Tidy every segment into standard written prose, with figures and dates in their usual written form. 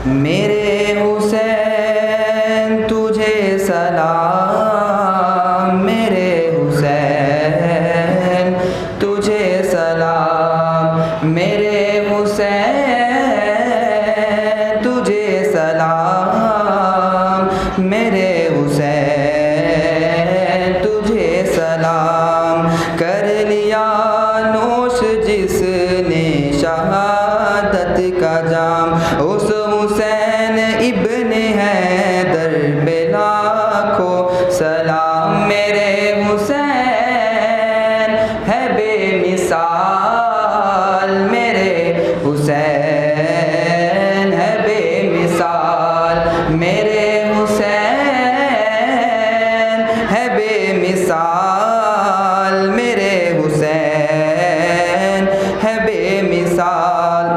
میرے حسین تجھے سلام، میرے حسین تجھے سلام، میرے حسین تجھے سلام، میرے حسین تجھے سلام۔ کر لیا نوش جس نے شہادت کا جام، اس حسین ابن حیدر پہ لاکھوں سلام۔ میرے حسین ہے بے مثال، میرے حسین ہے بے مثال، میرے حسین ہے بے مثال، میرے حسین ہے بے مثال۔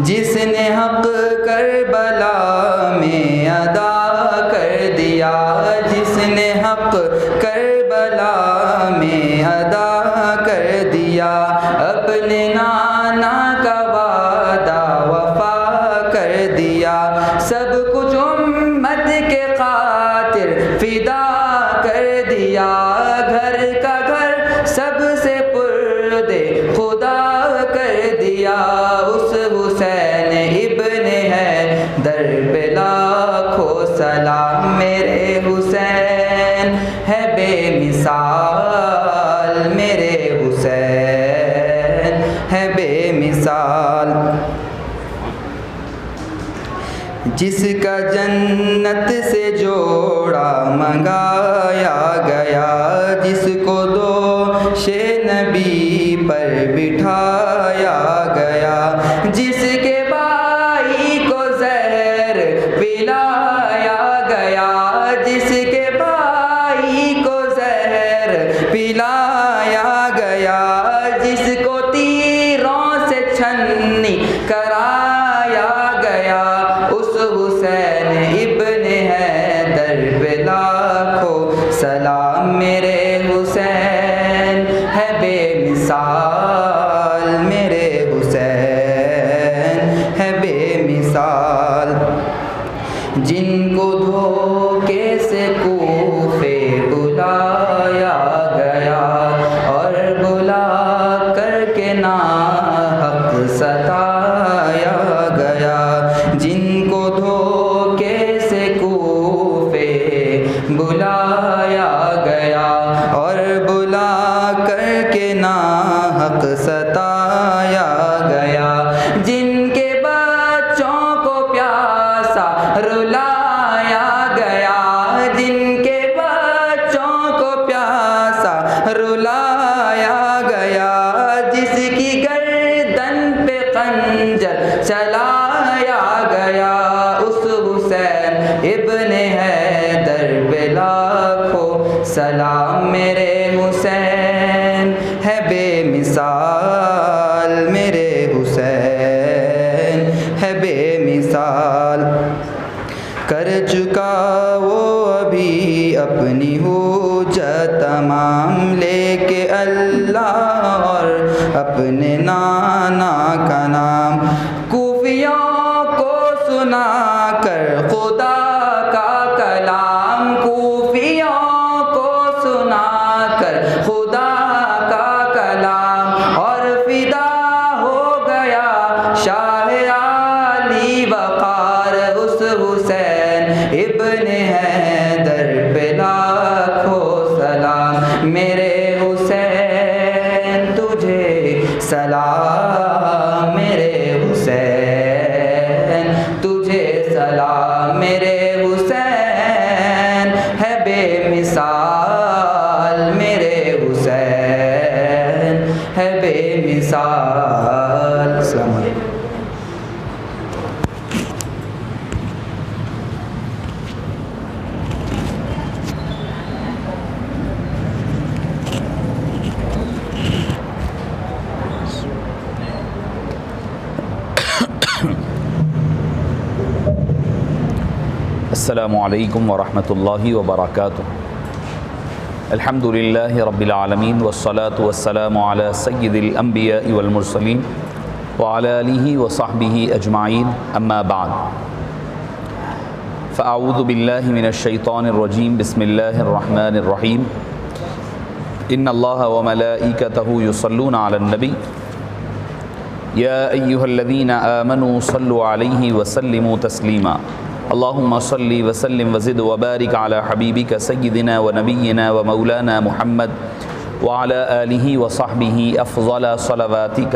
جس نے حق کربلا میں ادا کر دیا، جس نے حق کربلا میں ادا کر دیا، اپنے نانا کا وعدہ وفا کر دیا، سب کچھ امت کے خاطر فدا کر دیا، گھر کا گھر سب سے پردے خدا کر دیا، اس حسین ابن حیدر پہ لاکھوں سلام۔ میرے حسین ہے بے مثال، میرے حسین ہے بے مثال۔ جس کا جنت سے جوڑا منگایا گیا، جس کو دوش نبی پر بٹھایا گیا، جس کے بھائی کو زہر پلایا گیا، جس کے بھائی کو زہر پلایا گیا، جس کو تیروں سے چھنی کرایا گیا، اس حسین ابن حیدر پہ لاکھوں سلام۔ میرے حسین ہے بے مثال، میرے حسین ہے بے مثال۔ جن کو دھوکے سے کوفے بلایا گیا، اور بلا کر کے ناحق ستایا گیا، جن کو دھوکے سے کوفے بلایا گیا، اور بلا کر کے ناحق ستایا گیا، جن کے بچوں کو پیاسا رلایا گیا، جن کے بچوں کو پیاسا رلایا گیا، جس کی گردن پہ خنجر چلایا گیا، اس حسین ابن حیدر پہ لاکھوں سلام۔ میرے حسین ہے بے مثال، میرے حسین ہے بے مثال۔ کر چکا وہ ابھی اپنی حجت تمام، لے کے اللہ اور اپنے نانا کا نام، کوفیوں کو سنا کر خدا کا کلام، کوفیوں کو سنا کر خدا کا کلام، اور فدا ہو گیا شاہ علی وقار، اس حسین ابن حیدر پہ لاکھوں سلام۔ میرے حسین تجھے سلام، میرے حسین تجھے سلام، میرے حسین ہے بے مثال، میرے حسین ہے بے مثال۔ السلام علیکم۔ السلام علیکم ورحمۃ اللہ وبرکاتہ۔ الحمد للہ رب العالمین والصلاة والسلام علی سید الانبیاء والمرسلین وعلى آله وصحبه أجمعين أما بعد فأعوذ بالله من الشيطان الرجيم بسم الله الرحمن الرحيم إن الله وملائكته يصلون على النبي يا أيها الذين آمنوا صلوا عليه وسلموا تسليما اللهم صل وسلم وزد وبارك على حبيبك سيدنا ونبينا ومولانا محمد وعلى آله وصحبه أفضل صلواتك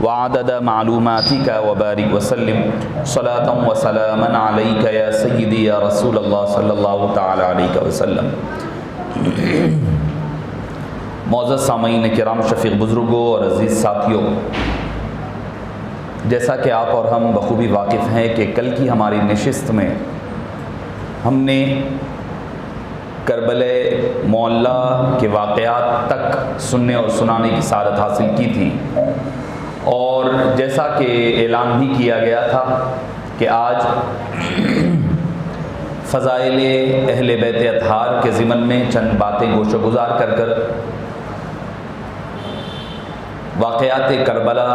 وعدد معلوماتك وبارك وسلم صلاة وسلاما عليك يا سيدي يا رسول الله صلی اللہ تعالی علیہ وسلم۔ معزز سامعین کرام، شفیق بزرگوں اور عزیز ساتھیوں، جیسا کہ آپ اور ہم بخوبی واقف ہیں کہ کل کی ہماری نشست میں ہم نے کربلا معلیٰ کے واقعات تک سننے اور سنانے کی سعادت حاصل کی تھی، اور جیسا کہ اعلان بھی کیا گیا تھا کہ آج فضائل اہل بیت اطہار کے ضمن میں چند باتیں گوش و گزار کر واقعات کربلا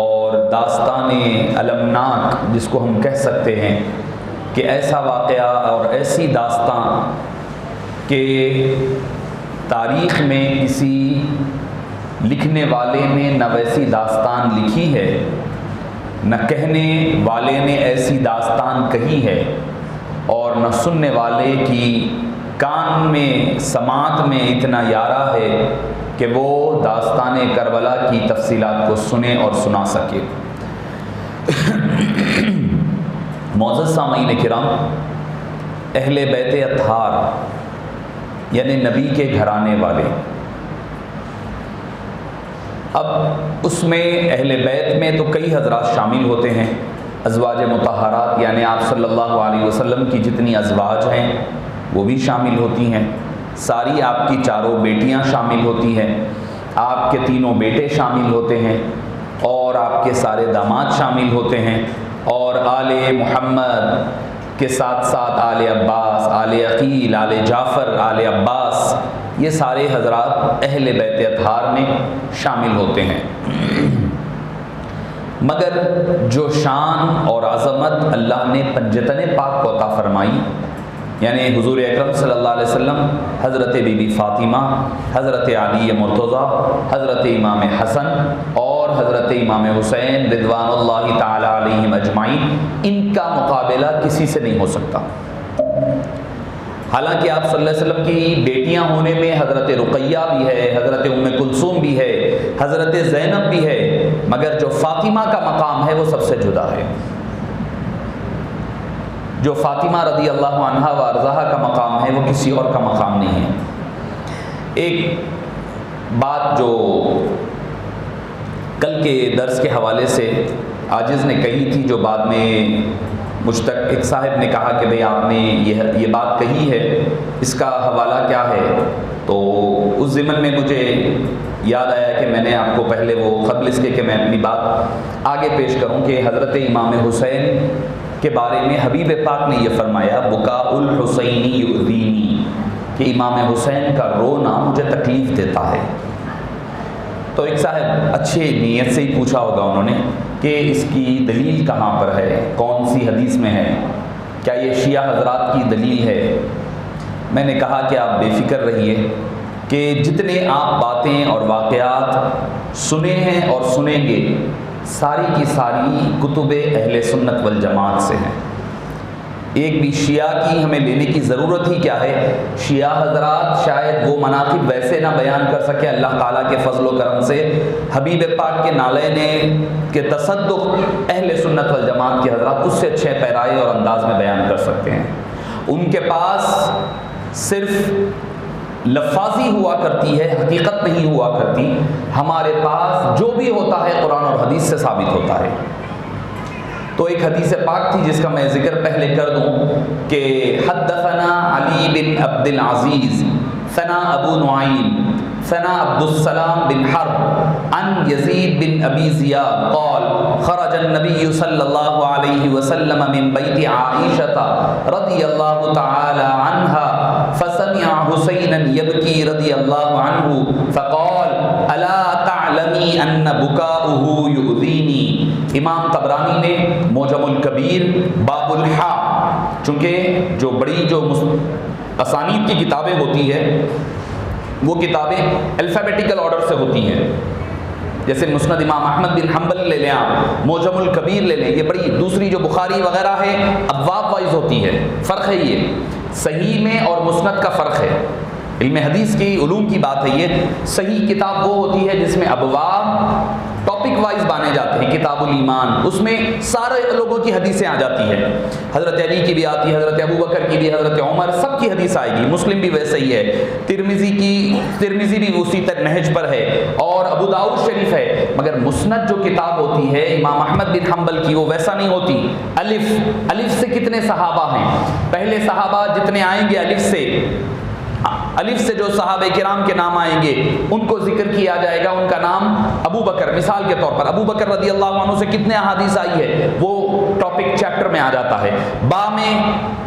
اور داستان المناک جس کو ہم کہہ سکتے ہیں کہ ایسا واقعہ اور ایسی داستان کہ تاریخ میں کسی لکھنے والے نے نہ ویسی داستان لکھی ہے، نہ کہنے والے نے ایسی داستان کہی ہے، اور نہ سننے والے کی کان میں سماعت میں اتنا یارا ہے کہ وہ داستان کربلا کی تفصیلات کو سنے اور سنا سکے۔ معزز سامعین کرام، اہل بیت اطہار یعنی نبی کے گھرانے والے، اب اس میں اہل بیت میں تو کئی حضرات شامل ہوتے ہیں، ازواج مطہرات یعنی آپ صلی اللہ علیہ وسلم کی جتنی ازواج ہیں وہ بھی شامل ہوتی ہیں، ساری آپ کی چاروں بیٹیاں شامل ہوتی ہیں، آپ کے تینوں بیٹے شامل ہوتے ہیں، اور آپ کے سارے داماد شامل ہوتے ہیں، اور آل محمد کے ساتھ ساتھ آل عباس، آل عقیل، آل جعفر، آل عباس، یہ سارے حضرات اہل بیت اطہار میں شامل ہوتے ہیں۔ مگر جو شان اور عظمت اللہ نے پنجتن پاک کو عطا فرمائی، یعنی حضور اکرم صلی اللہ علیہ وسلم، حضرت بی بی فاطمہ، حضرت علی مرتضیٰ، حضرت امام حسن اور حضرت امام حسین رضوان اللہ تعالی علیہم اجمعین، ان کا مقابلہ کسی سے نہیں ہو سکتا۔ حالانکہ آپ صلی اللہ علیہ وسلم کی بیٹیاں ہونے میں حضرت رقیہ بھی ہے، حضرت ام کلثوم بھی ہے، حضرت زینب بھی ہے، مگر جو فاطمہ کا مقام ہے وہ سب سے جدا ہے۔ جو فاطمہ رضی اللہ عنہا و ارضاہا کا مقام ہے وہ کسی اور کا مقام نہیں ہے۔ ایک بات جو کل کے درس کے حوالے سے عاجز نے کہی تھی، جو بعد میں مجھ تک ایک صاحب نے کہا کہ بھئی آپ نے یہ بات کہی ہے، اس کا حوالہ کیا ہے، تو اس ضمن میں مجھے یاد آیا کہ میں نے آپ کو پہلے وہ قبل اس کے کہ میں اپنی بات آگے پیش کروں کہ حضرت امام حسین کے بارے میں حبیب پاک نے یہ فرمایا، بکاء الحسینی یؤذینی، کہ امام حسین کا رونا مجھے تکلیف دیتا ہے۔ تو ایک صاحب اچھے نیت سے ہی پوچھا ہوگا انہوں نے کہ اس کی دلیل کہاں پر ہے، کون سی حدیث میں ہے، کیا یہ شیعہ حضرات کی دلیل ہے؟ میں نے کہا کہ آپ بے فکر رہیے کہ جتنے آپ باتیں اور واقعات سنے ہیں اور سنیں گے، ساری کی ساری کتب اہل سنت والجماعت سے ہیں۔ ایک بھی شیعہ کی ہمیں لینے کی ضرورت ہی کیا ہے؟ شیعہ حضرات شاید وہ مناقب ویسے نہ بیان کر سکے، اللہ تعالیٰ کے فضل و کرم سے حبیب پاک کے نالین کے تصدق اہل سنت والجماعت کے حضرات اس سے اچھے پیرائے اور انداز میں بیان کر سکتے ہیں۔ ان کے پاس صرف لفاظی ہوا کرتی ہے، حقیقت نہیں ہوا کرتی۔ ہمارے پاس جو بھی ہوتا ہے قرآن اور حدیث سے ثابت ہوتا ہے۔ تو ایک حدیث پاک تھی جس کا میں ذکر پہلے کر دوں کہ حدثنا علی بن عبد العزیز ثنا ابو نعیم ثنا عبد السلام بن حرب عن یزید بن ابی زیاد قال خرج النبی صلی اللہ علیہ وسلم من بیت عائشہ رضی اللہ تعالی عنہا فسمع حسینا یبکی رضی اللہ عنہ فقال الا تعلمی ان بکاؤہ یؤذینی امام طبرانی نے معجم الکبیر باب الحا، چونکہ جو بڑی جو اسانید کی کتابیں ہوتی ہے وہ کتابیں الفابیٹیکل آرڈر سے ہوتی ہیں، جیسے مسند امام احمد بن حنبل لے لیں آپ، معجم الکبیر لے لیں، یہ بڑی، دوسری جو بخاری وغیرہ ہے ابواب وائز ہوتی ہے، فرق ہے یہ، صحیح میں اور مسند کا فرق ہے، علم حدیث کی علوم کی بات ہے یہ، صحیح کتاب وہ ہوتی ہے جس میں ابواب ٹاپک وائز بانے جاتے ہیں، کتاب الایمان، اس میں سارے لوگوں کی حدیثیں آ جاتی ہے، حضرت علی کی بھی آتی ہے، حضرت ابو بکر کی بھی، حضرت عمر، سب کی حدیث آئے گی، مسلم بھی ویسے ہی ہے، ترمذی بھی اسی طرح نہج پر ہے، اور ابو داؤد شریف ہے، مگر مسند جو کتاب ہوتی ہے امام احمد بن حنبل کی وہ ویسا نہیں ہوتی، الف سے کتنے صحابہ ہیں، پہلے صحابہ جتنے آئیں گے الف سے جو صحابہ کرام کے نام آئیں گے ان کو ذکر کیا جائے گا، ان کا نام ابو بکر، مثال کے طور پر ابو بکر رضی اللہ عنہ سے کتنے احادیث آئی ہے وہ ٹاپک چیپٹر میں آ جاتا ہے، با میں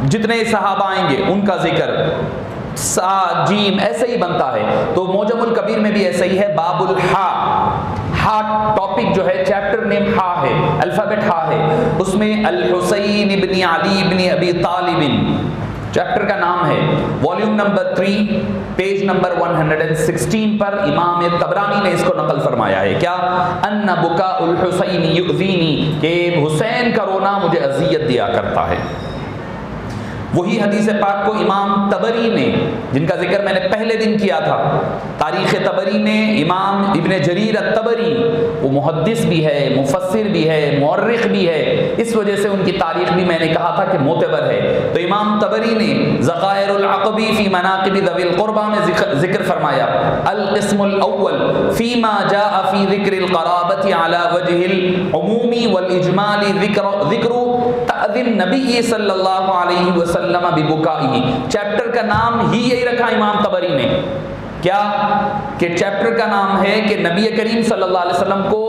جتنے صحابہ آئیں گے ان کا ذکر، سا جیم ایسے ہی بنتا ہے، تو معجم الکبیر میں بھی ایسے ہی ہے، باب الحا، ہا ٹاپک جو ہے چیپٹر نیم ہا ہے، الفابیٹ ہا ہے، اس میں الحسین ابن علی ابن ابی طالب چیپٹر کا نام ہے، والیوم نمبر 3 پیج نمبر 116 پر امام طبرانی نے اس کو نقل فرمایا ہے، کیا ان بکاء الحسین یؤذینی، کہ حسین کا رونا مجھے اذیت دیا کرتا ہے۔ وہی حدیث پاک کو امام طبری نے، جن کا ذکر میں نے پہلے دن کیا تھا، تاریخ طبری میں امام ابن جریر الطبری، وہ محدث بھی ہے، مفسر بھی ہے، مورخ بھی ہے، اس وجہ سے ان کی تاریخ بھی میں نے کہا تھا کہ معتبر ہے، تو امام طبری نے ذخائر العقبی فی مناقب ذوی القربى میں ذکر فرمایا، القسم الاول فیما جاء فی ذکر القرابۃ علی وجہ العموم والاجمال، ذکر تأذن نبی صلی اللہ علیہ وسلم ببکائہ، چیپٹر کا نام ہی یہی رکھا امام طبری نے، کیا کہ چیپٹر کا نام ہے کہ نبی کریم صلی اللہ علیہ وسلم کو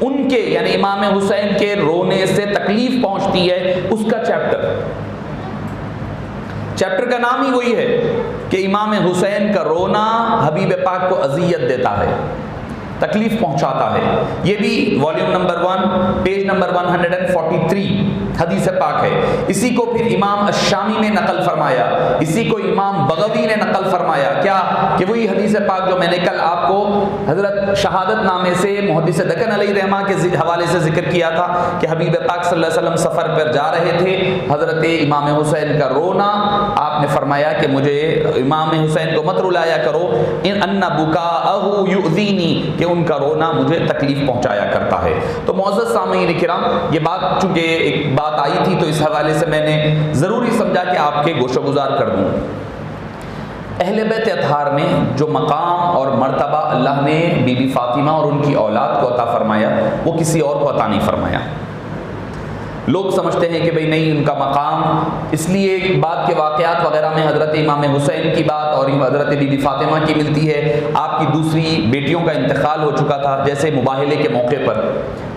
ان کے یعنی امام حسین کے رونے سے تکلیف پہنچتی ہے، اس کا چیپٹر کا نام ہی وہی ہے کہ امام حسین کا رونا حبیب پاک کو اذیت دیتا ہے، تکلیف پہنچاتا ہے، یہ بھی والیوم نمبر 1 پیج نمبر 143 حدیث پاک ہے۔ اسی کو پھر امام الشامی نے نقل فرمایا، اسی کو امام بغوی نے نقل فرمایا، کیا کہ وہی حدیث پاک جو میں نے کل آپ کو حضرت شہادت نامے سے محدث دکن علیہ رحمہ کے حوالے سے ذکر کیا تھا کہ حبیب پاک صلی اللہ علیہ وسلم سفر پر جا رہے تھے، حضرت امام حسین کا رونا، آپ نے فرمایا کہ مجھے امام حسین کو مت رلایا کرو، ان بکاءہ یؤذینی، کہ ان کا رونا مجھے تکلیف پہنچایا کرتا ہے۔ تو معزز سامعین کرام، یہ بات چونکہ ایک بات آئی تھی تو اس حوالے سے میں نے ضروری سمجھا کہ آپ کے گوش و گزار کر دوں۔ اہل بیت اطہار میں جو مقام اور مرتبہ اللہ نے بی بی فاطمہ اور ان کی اولاد کو عطا فرمایا وہ کسی اور کو عطا نہیں فرمایا۔ لوگ سمجھتے ہیں کہ بھئی نہیں، ان کا مقام اس لیے بات کے واقعات وغیرہ میں حضرت امام حسین کی بات اور حضرت بی بی فاطمہ کی ملتی ہے، آپ کی دوسری بیٹیوں کا انتقال ہو چکا تھا، جیسے مباہلے کے موقع پر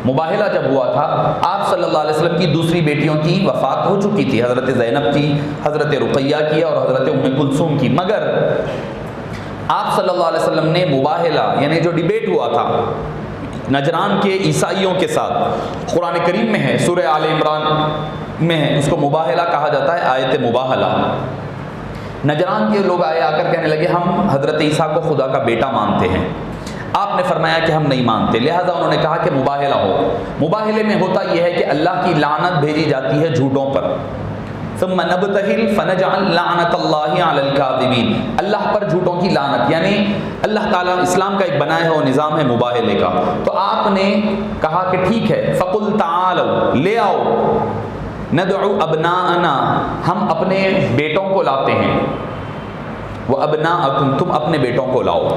مباہلہ جب ہوا تھا آپ صلی اللہ علیہ وسلم کی دوسری بیٹیوں کی وفات ہو چکی تھی، حضرت زینب کی، حضرت رقیہ کی اور حضرت ام کلثوم کی، مگر آپ صلی اللہ علیہ وسلم نے مباہلہ یعنی جو ڈیبیٹ ہوا تھا نجران کے عیسائیوں کے ساتھ، قرآن کریم میں ہے، سورہ آل عمران میں ہے، اس کو مباہلہ کہا جاتا ہے، آیت مباہلہ۔ نجران کے لوگ آئے، آ کر کہنے لگے ہم حضرت عیسیٰ کو خدا کا بیٹا مانتے ہیں، آپ نے فرمایا کہ ہم نہیں مانتے، لہذا انہوں نے کہا کہ مباہلہ ہو۔ مباہلے میں ہوتا یہ ہے کہ اللہ کی لعنت بھیجی جاتی ہے جھوٹوں پر، ثم نبتہل فنجعل لعنت اللہ علی الکاذبین، اللہ پر جھوٹوں کی لعنت، یعنی اللہ تعالیٰ اسلام کا ایک بنایا ہوا نظام ہے مباہلے کا۔ تو آپ نے کہا کہ ٹھیک ہے، فقل تعالوا، لے آؤ، ندعو ابناءنا، ہم اپنے بیٹوں کو لاتے ہیں، وابناءکم، تم اپنے بیٹوں کو لاؤ،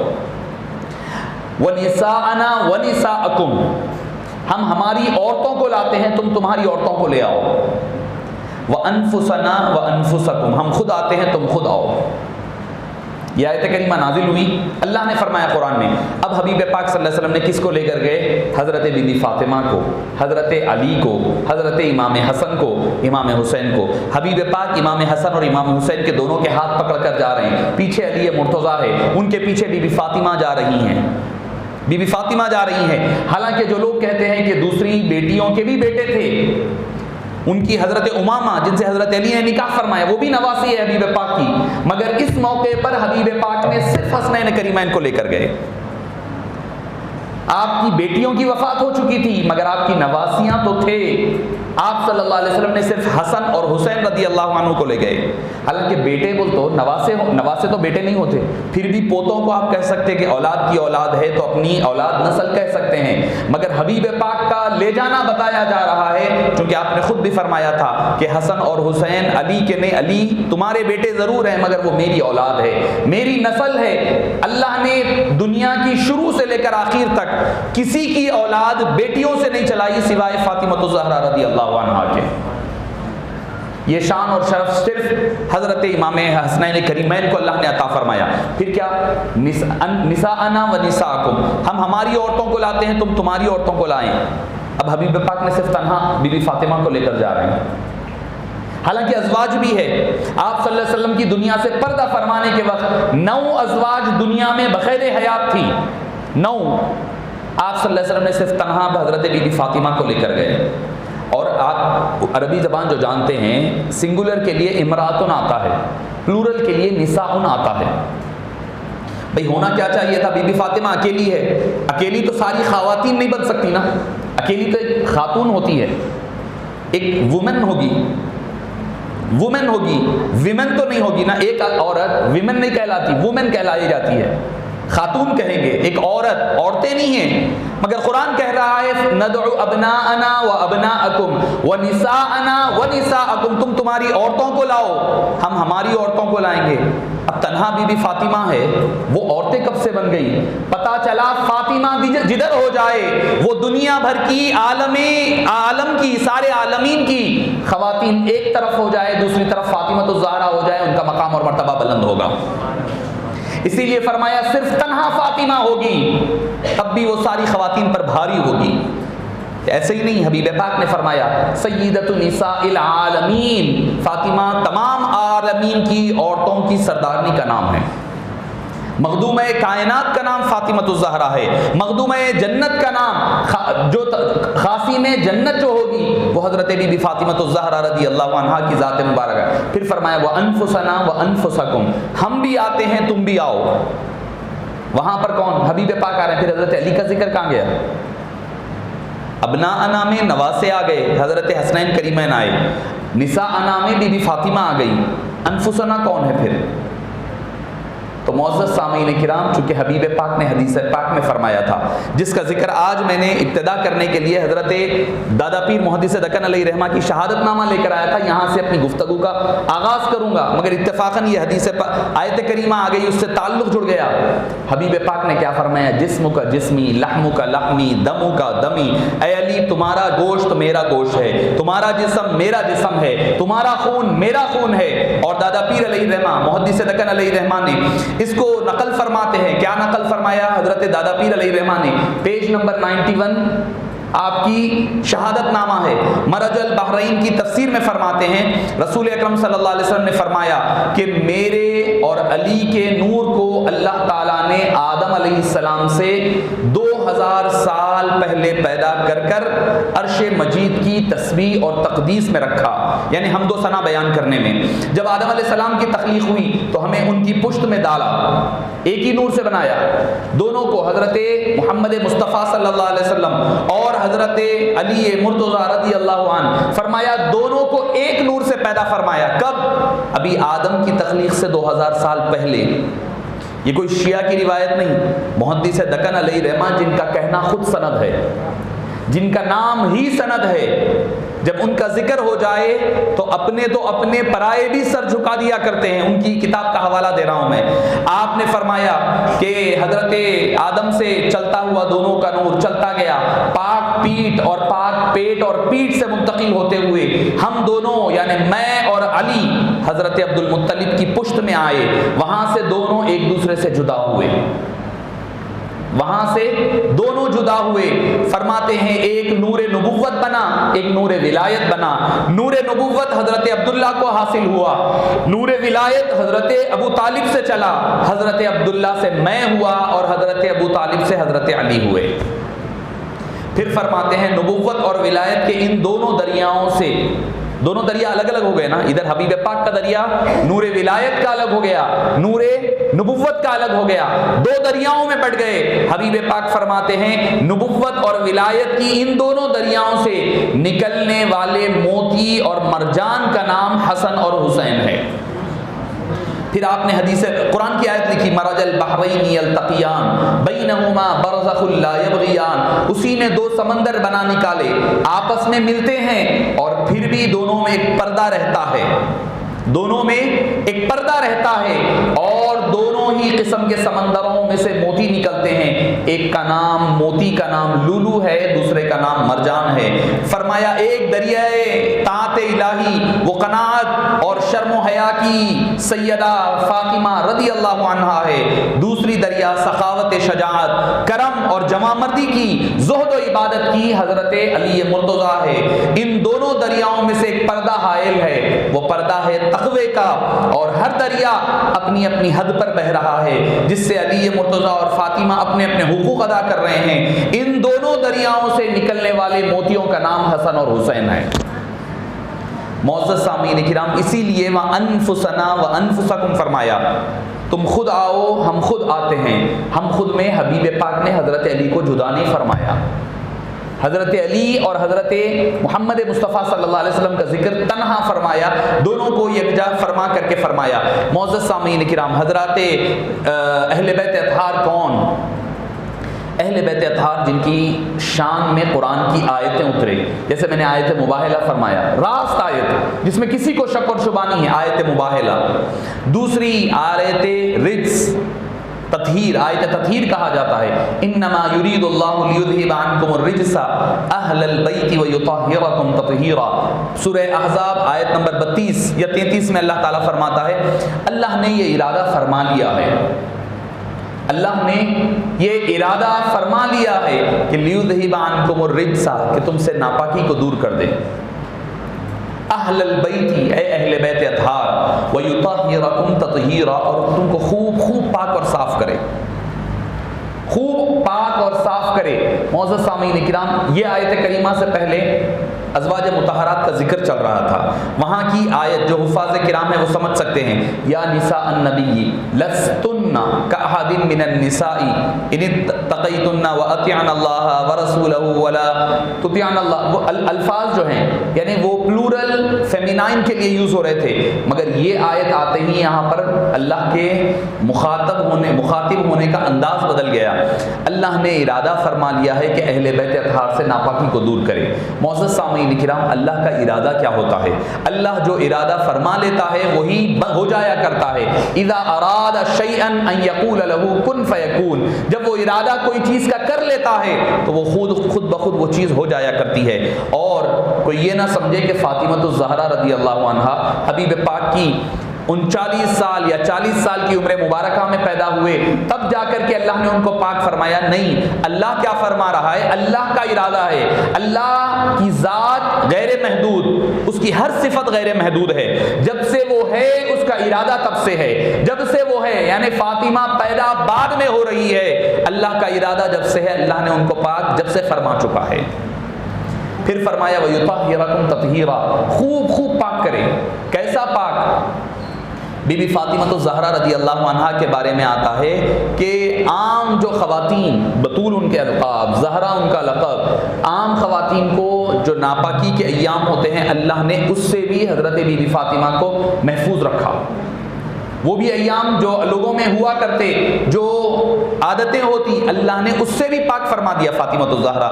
ونساءنا ونساءکم، ہم ہماری عورتوں کو لاتے ہیں، تم تمہاری عورتوں کو لے آؤ، وانفسنا وانفسکم، ہم خود آتے ہیں، تم خود آؤ۔ یہ آیت کریمہ نازل ہوئی، اللہ نے فرمایا قرآن میں، اب حبیب پاک صلی اللہ علیہ وسلم نے کس کو لے کر گئے؟ حضرت بی بی فاطمہ کو، حضرت علی کو، حضرت امام حسن کو، امام حسین کو۔ حبیب پاک امام حسن اور امام حسین کے دونوں کے ہاتھ پکڑ کر جا رہے ہیں، پیچھے علی مرتضیٰ ہے، ان کے پیچھے بی بی فاطمہ جا رہی ہیں، بی بی فاطمہ جا رہی ہیں. حالانکہ جو لوگ کہتے ہیں کہ دوسری بیٹیوں کے بھی بیٹے تھے، ان کی حضرت امامہ جن سے حضرت علی نے نکاح فرمایا وہ بھی نواسی ہے حبیب پاک کی، مگر اس موقع پر حبیب پاک نے صرف حسنین کریمین کو لے کر گئے. آپ کی بیٹیوں کی وفات ہو چکی تھی مگر آپ کی نواسیاں تو تھے. آپ صلی اللہ علیہ وسلم نے صرف حسن اور حسین رضی اللہ عنہ کو لے گئے. حالانکہ بیٹے بول تو نواسے تو بیٹے نہیں ہوتے، پھر بھی پوتوں کو آپ کہہ سکتے کہ اولاد کی اولاد ہے تو اپنی اولاد نسل کہہ سکتے ہیں، مگر حبیب پاک کا لے جانا بتایا جا رہا ہے، کیونکہ آپ نے خود بھی فرمایا تھا کہ حسن اور حسین علی کے نہیں، علی تمہارے بیٹے ضرور ہیں مگر وہ میری اولاد ہے، میری نسل ہے. اللہ نے دنیا کی شروع سے لے کر آخر تک کسی کی اولاد بیٹیوں سے نہیں چلائی سوائے فاطمہ الزہرا رضی اللہ عنہا کے. یہ شان اور شرف صرف حضرت امام حسنین کریمین کو اللہ نے عطا فرمایا. پھر کیا نساءنا و نساءکم، ہم ہماری عورتوں کو لاتے ہیں، تم تمہاری عورتوں کو لائیں. اب حبیب پاک نے صرف تنہا بی بی فاطمہ کو لے کر جا رہے ہیں. حالانکہ ازواج بھی ہے. آپ صلی اللہ علیہ وسلم کی دنیا سے پردہ فرمانے کے وقت 9 ازواج دنیا میں بخیر حیات تھی. 9 آپ صلی اللہ علیہ وسلم نے صرف تنہا حضرت بی بی فاطمہ کو لے کر گئے. اور آپ عربی زبان جو جانتے ہیں، سنگولر کے لیے امراتن آتا ہے، پلورل کے لیے نساءن آتا ہے. بھئی ہونا کیا چاہیے تھا؟ بی بی فاطمہ اکیلی ہے، اکیلی تو ساری خواتین نہیں بن سکتی نا، اکیلی تو ایک خاتون ہوتی ہے، ایک وومن ہوگی، وومن تو نہیں ہوگی نا. ایک عورت ویمن نہیں کہلاتی، وومن کہلائی جاتی ہے، خاتون کہیں گے. ایک عورت، عورتیں نہیں ہیں. مگر قرآن کہہ رہا ہے ندعو ابناءنا و ابناءکم و نساءنا و نساءکم، تم تمہاری عورتوں کو لاؤ، ہم ہماری عورتوں کو لائیں گے. اب تنہا بی بی فاطمہ ہے، وہ عورتیں کب سے بن گئی؟ پتا چلا فاطمہ جدھر ہو جائے وہ دنیا بھر کی عالم کی، سارے عالمین کی خواتین ایک طرف ہو جائے، دوسری طرف فاطمہ الزہرا ہو جائے، ان کا مقام اور مرتبہ بلند ہوگا. اسی لیے فرمایا صرف تنہا فاطمہ ہوگی، تب بھی وہ ساری خواتین پر بھاری ہوگی. ایسے ہی نہیں، حبیب پاک نے فرمایا سیدۃ نساء العالمین، فاطمہ تمام عالمین کی عورتوں کی سردارنی کا نام ہے. مخدومہ کائنات کا نام فاطمہ الزہرا ہے. مخدومہ جنت کا نام، جو خاصین جنت جو ہوگی وہ حضرت بی بی فاطمہ الزہرا رضی اللہ عنہا کی ذات مبارک ہے. پھر فرمایا وانفسنا وانفسکم، ہم بھی آتے ہیں تم بھی آؤ. وہاں پر کون؟ حبیب پاک آ رہے ہیں. پھر حضرت علی کا ذکر کہاں گیا؟ ابناءنا میں نواسے آ گئے، حضرت حسنین کریمین آئے. نساءنا میں بی بی فاطمہ آ گئی. انفسنا کون ہے پھر؟ تو معزز سامعین کرام، چونکہ حبیب پاک نے حدیث پاک میں فرمایا تھا، جس کا ذکر آج میں نے ابتدا کرنے کے لیے حضرت دادا پیر محدث دکن علیہ رحمہ کی شہادت نامہ لے کر آیا تھا، یہاں سے اپنی گفتگو کا آغاز کروں گا، مگر اتفاقاً یہ حدیث آیت کریمہ آ گئی، اس سے تعلق جڑ گیا. حبیب پاک نے کیا فرمایا؟ جسم کا جسمی، لحم کا لحمی، دم کا دمی. اے علی تمہارا گوشت میرا گوشت ہے، تمہارا جسم میرا جسم ہے، تمہارا خون میرا خون ہے. اور دادا پیر علیہ رحمہ محدث دکن علیہ رحمہ نے اس کو نقل فرماتے ہیں. کیا نقل فرمایا حضرت دادا پیر علیہ رحمہ نے؟ پیج نمبر 91 آپ کی شہادت نامہ ہے. مرج البحرین کی تفسیر میں فرماتے ہیں رسول اکرم صلی اللہ علیہ وسلم نے فرمایا کہ میرے اور علی کے نور کو اللہ تعالیٰ نے آدم علیہ السلام سے 2000 سال پہلے پیدا کر کر عرش مجید کی تسبیح اور تقدیس میں رکھا، یعنی حمد و ثنا بیان کرنے میں. جب آدم علیہ السلام کی تخلیق ہوئی تو ہمیں ان کی پشت میں ڈالا، ایک ہی نور سے بنایا. دونوں کو حضرت محمد مصطفیٰ صلی اللہ علیہ وسلم اور حضرت علی مرتضیٰ رضی اللہ عنہ فرمایا دونوں کو ایک نور سے پیدا فرمایا. کب؟ ابھی آدم کی تخلیق سے 2000 سال پہلے. یہ کوئی شیعہ کی روایت نہیں، محدث دکن علیہ رحمہ جن کا کہنا خود سند ہے، جن کا نام ہی سند ہے، جب ان کا ذکر ہو جائے تو اپنے پرائے بھی سر جھکا دیا کرتے ہیں. ان کی کتاب کا حوالہ دے رہا ہوں میں. آپ نے فرمایا کہ حضرت آدم سے چلتا ہوا دونوں کا نور چلتا گیا، پاک پیٹ اور پاک پیٹ اور پیٹ سے منتقل ہوتے ہوئے ہم دونوں یعنی میں اور علی حضرت عبد المطلب کی پشت میں آئے. وہاں سے دونوں ایک دوسرے سے جدا ہوئے. وہاں سے دونوں جدا ہوئے. فرماتے ہیں ایک نور نبوت بنا, ایک نور ولایت بنا. نور نبوت حضرت عبداللہ کو حاصل ہوا, نور ولایت حضرت ابو طالب سے چلا, حضرت عبداللہ سے میں ہوا اور حضرت ابو طالب سے حضرت علی ہوئے. پھر فرماتے ہیں نبوت اور ولایت کے ان دونوں دریاؤں سے, دونوں دریا الگ الگ ہو گئے نا, ادھر حبیب پاک کا دریا نور ولایت کا الگ ہو گیا, نور نبوت کا الگ ہو گیا, دو دریاؤں میں بٹ گئے. حبیب پاک فرماتے ہیں نبوت اور ولایت کی ان دونوں دریاؤں سے نکلنے والے موتی اور مرجان کا نام حسن اور حسین ہے. پھر آپ نے حدیث قرآن کی آیت لکھی مرج البحرین یلتقیان بینہما برزخ لا یبغیان, اسی نے دو سمندر بنا نکالے, آپس میں ملتے ہیں اور پھر بھی دونوں میں ایک پردہ رہتا ہے, دونوں میں ایک پردہ رہتا ہے, اور دونوں ہی قسم کے سمندروں میں سے موتی نکلتے ہیں. ایک کا نام موتی کا نام لولو ہے, دوسرے کا نام مرجان ہے. فرمایا ایک دریائے طاعت الہی وہ قناعت اور شرم و حیا کی سیدہ فاطمہ رضی اللہ عنہا ہے, دوسری دریا سخاوت شجاعت کرم اور جمع مردی کی زہد و عبادت کی حضرت علی مرتضیٰ ہے. ان دونوں دریاؤں میں سے ایک پردہ حائل ہے, وہ پردہ ہے تقوی کا, اور ہر دریا اپنی اپنی حد پر بہ رہا ہے جس سے علی مرتضیٰ اور فاطمہ اپنے اپنے حقوق ادا کر رہے ہیں. ان دونوں دریاؤں سے نکلنے والے موتیوں کا نام حسن اور حسین ہے. معزز سامعین کرام, اسی لیے وَأَنفُسَنَا وَأَنفُسَكُمْ فرمایا, تم خود آؤ ہم خود آتے ہیں. ہم خود میں حبیب پاک نے حضرت علی کو جدا نہیں فرمایا. حضرت علی اور حضرت محمد مصطفیٰ صلی اللہ علیہ وسلم کا ذکر تنہا فرمایا, دونوں کو یکجا فرما کر کے فرمایا. معزز سامعین کرام, حضرات اہل بیت اطہار کون؟ اہل بیت اطہار جن کی شان میں قرآن کی آیتیں اترے, جیسے میں نے آیت مباہلہ فرمایا, راست آیت جس میں کسی کو شک اور شبہ نہیں ہے, آیت مباہلہ. دوسری آیت رجس تطہیر, آیت تطہیر کہا جاتا ہے, انما یرید اللہ لیذہب عنکم الرجس اہل البیت ویطہرکم تطہیرا. سورہ احزاب آیت نمبر 32 یا 33 میں اللہ تعالیٰ فرماتا ہے اللہ نے یہ ارادہ فرما لیا ہے, اللہ نے یہ ارادہ فرما لیا ہے کہ لیذہب عنکم الرجس, کہ تم سے ناپاکی کو دور کر دے. اہل البیت اے اہل بیت اطہار, ویطہرکم تطہیرا, اور تم کو خوب خوب پاک اور صاف کرے, خوب پاک اور صاف کرے. معزز سامعین کرام, یہ آیت کریمہ سے پہلے ازواج مطہرات کا ذکر چل رہا تھا. وہاں کی آیت جو حفاظ کرام ہیں وہ سمجھ سکتے ہیں, یا نساء النبی لستن کاحد من النساء ان اتقیتن واطیعن اللہ ورسولہ ولا تطیعن اللہ. وہ الفاظ جو ہیں یعنی وہ پلورل فیمینائن کے لیے یوز ہو رہے تھے, مگر یہ آیت آتے ہی یہاں پر اللہ کے مخاطب ہونے کا انداز بدل گیا. اللہ نے ارادہ فرما لیا ہے کہ اہل بیت اطہار سے ناپاکی کو دور کرے. معزز سامعین کرام, اللہ کا ارادہ کیا ہوتا ہے؟ اللہ جو ارادہ فرما لیتا ہے وہی ہو جایا کرتا ہے. اذا اراد شیئا ان یقول له کن فیکون, جب وہ ارادہ کوئی چیز کا کر لیتا ہے تو وہ خود بخود وہ چیز ہو جایا کرتی ہے. اور کوئی یہ نہ سمجھے کہ فاطمہ الزہرا رضی اللہ عنہا حبیب پاک کی 39 سال یا 40 سال کی عمر مبارکہ میں پیدا ہوئے تب جا کر کے اللہ نے ان کو پاک فرمایا. نہیں, اللہ کیا فرما رہا ہے, اللہ کا ارادہ ہے. اللہ کی ذات غیر محدود, اس کی ہر صفت غیر محدود ہے. جب سے وہ ہے اس کا ارادہ تب سے ہے, جب سے وہ ہے یعنی فاطمہ پیدا بعد میں ہو رہی ہے, اللہ کا ارادہ جب سے ہے اللہ نے ان کو پاک جب سے فرما چکا ہے. پھر فرمایا وَيُطَهِّرَكُمْ تَطْهِيرًا, خوب خوب پاک کرے. کیسا پاک؟ بی بی فاطمہ الزہرا رضی اللہ عنہا کے بارے میں آتا ہے کہ عام جو خواتین, بطول ان کے القاب, زہرا ان کا لقب, عام خواتین کو جو ناپاکی کے ایام ہوتے ہیں اللہ نے اس سے بھی حضرت بی بی فاطمہ کو محفوظ رکھا. وہ بھی ایام جو لوگوں میں ہوا کرتے, جو عادتیں ہوتی, اللہ نے اس سے بھی پاک فرما دیا فاطمہ الزہرا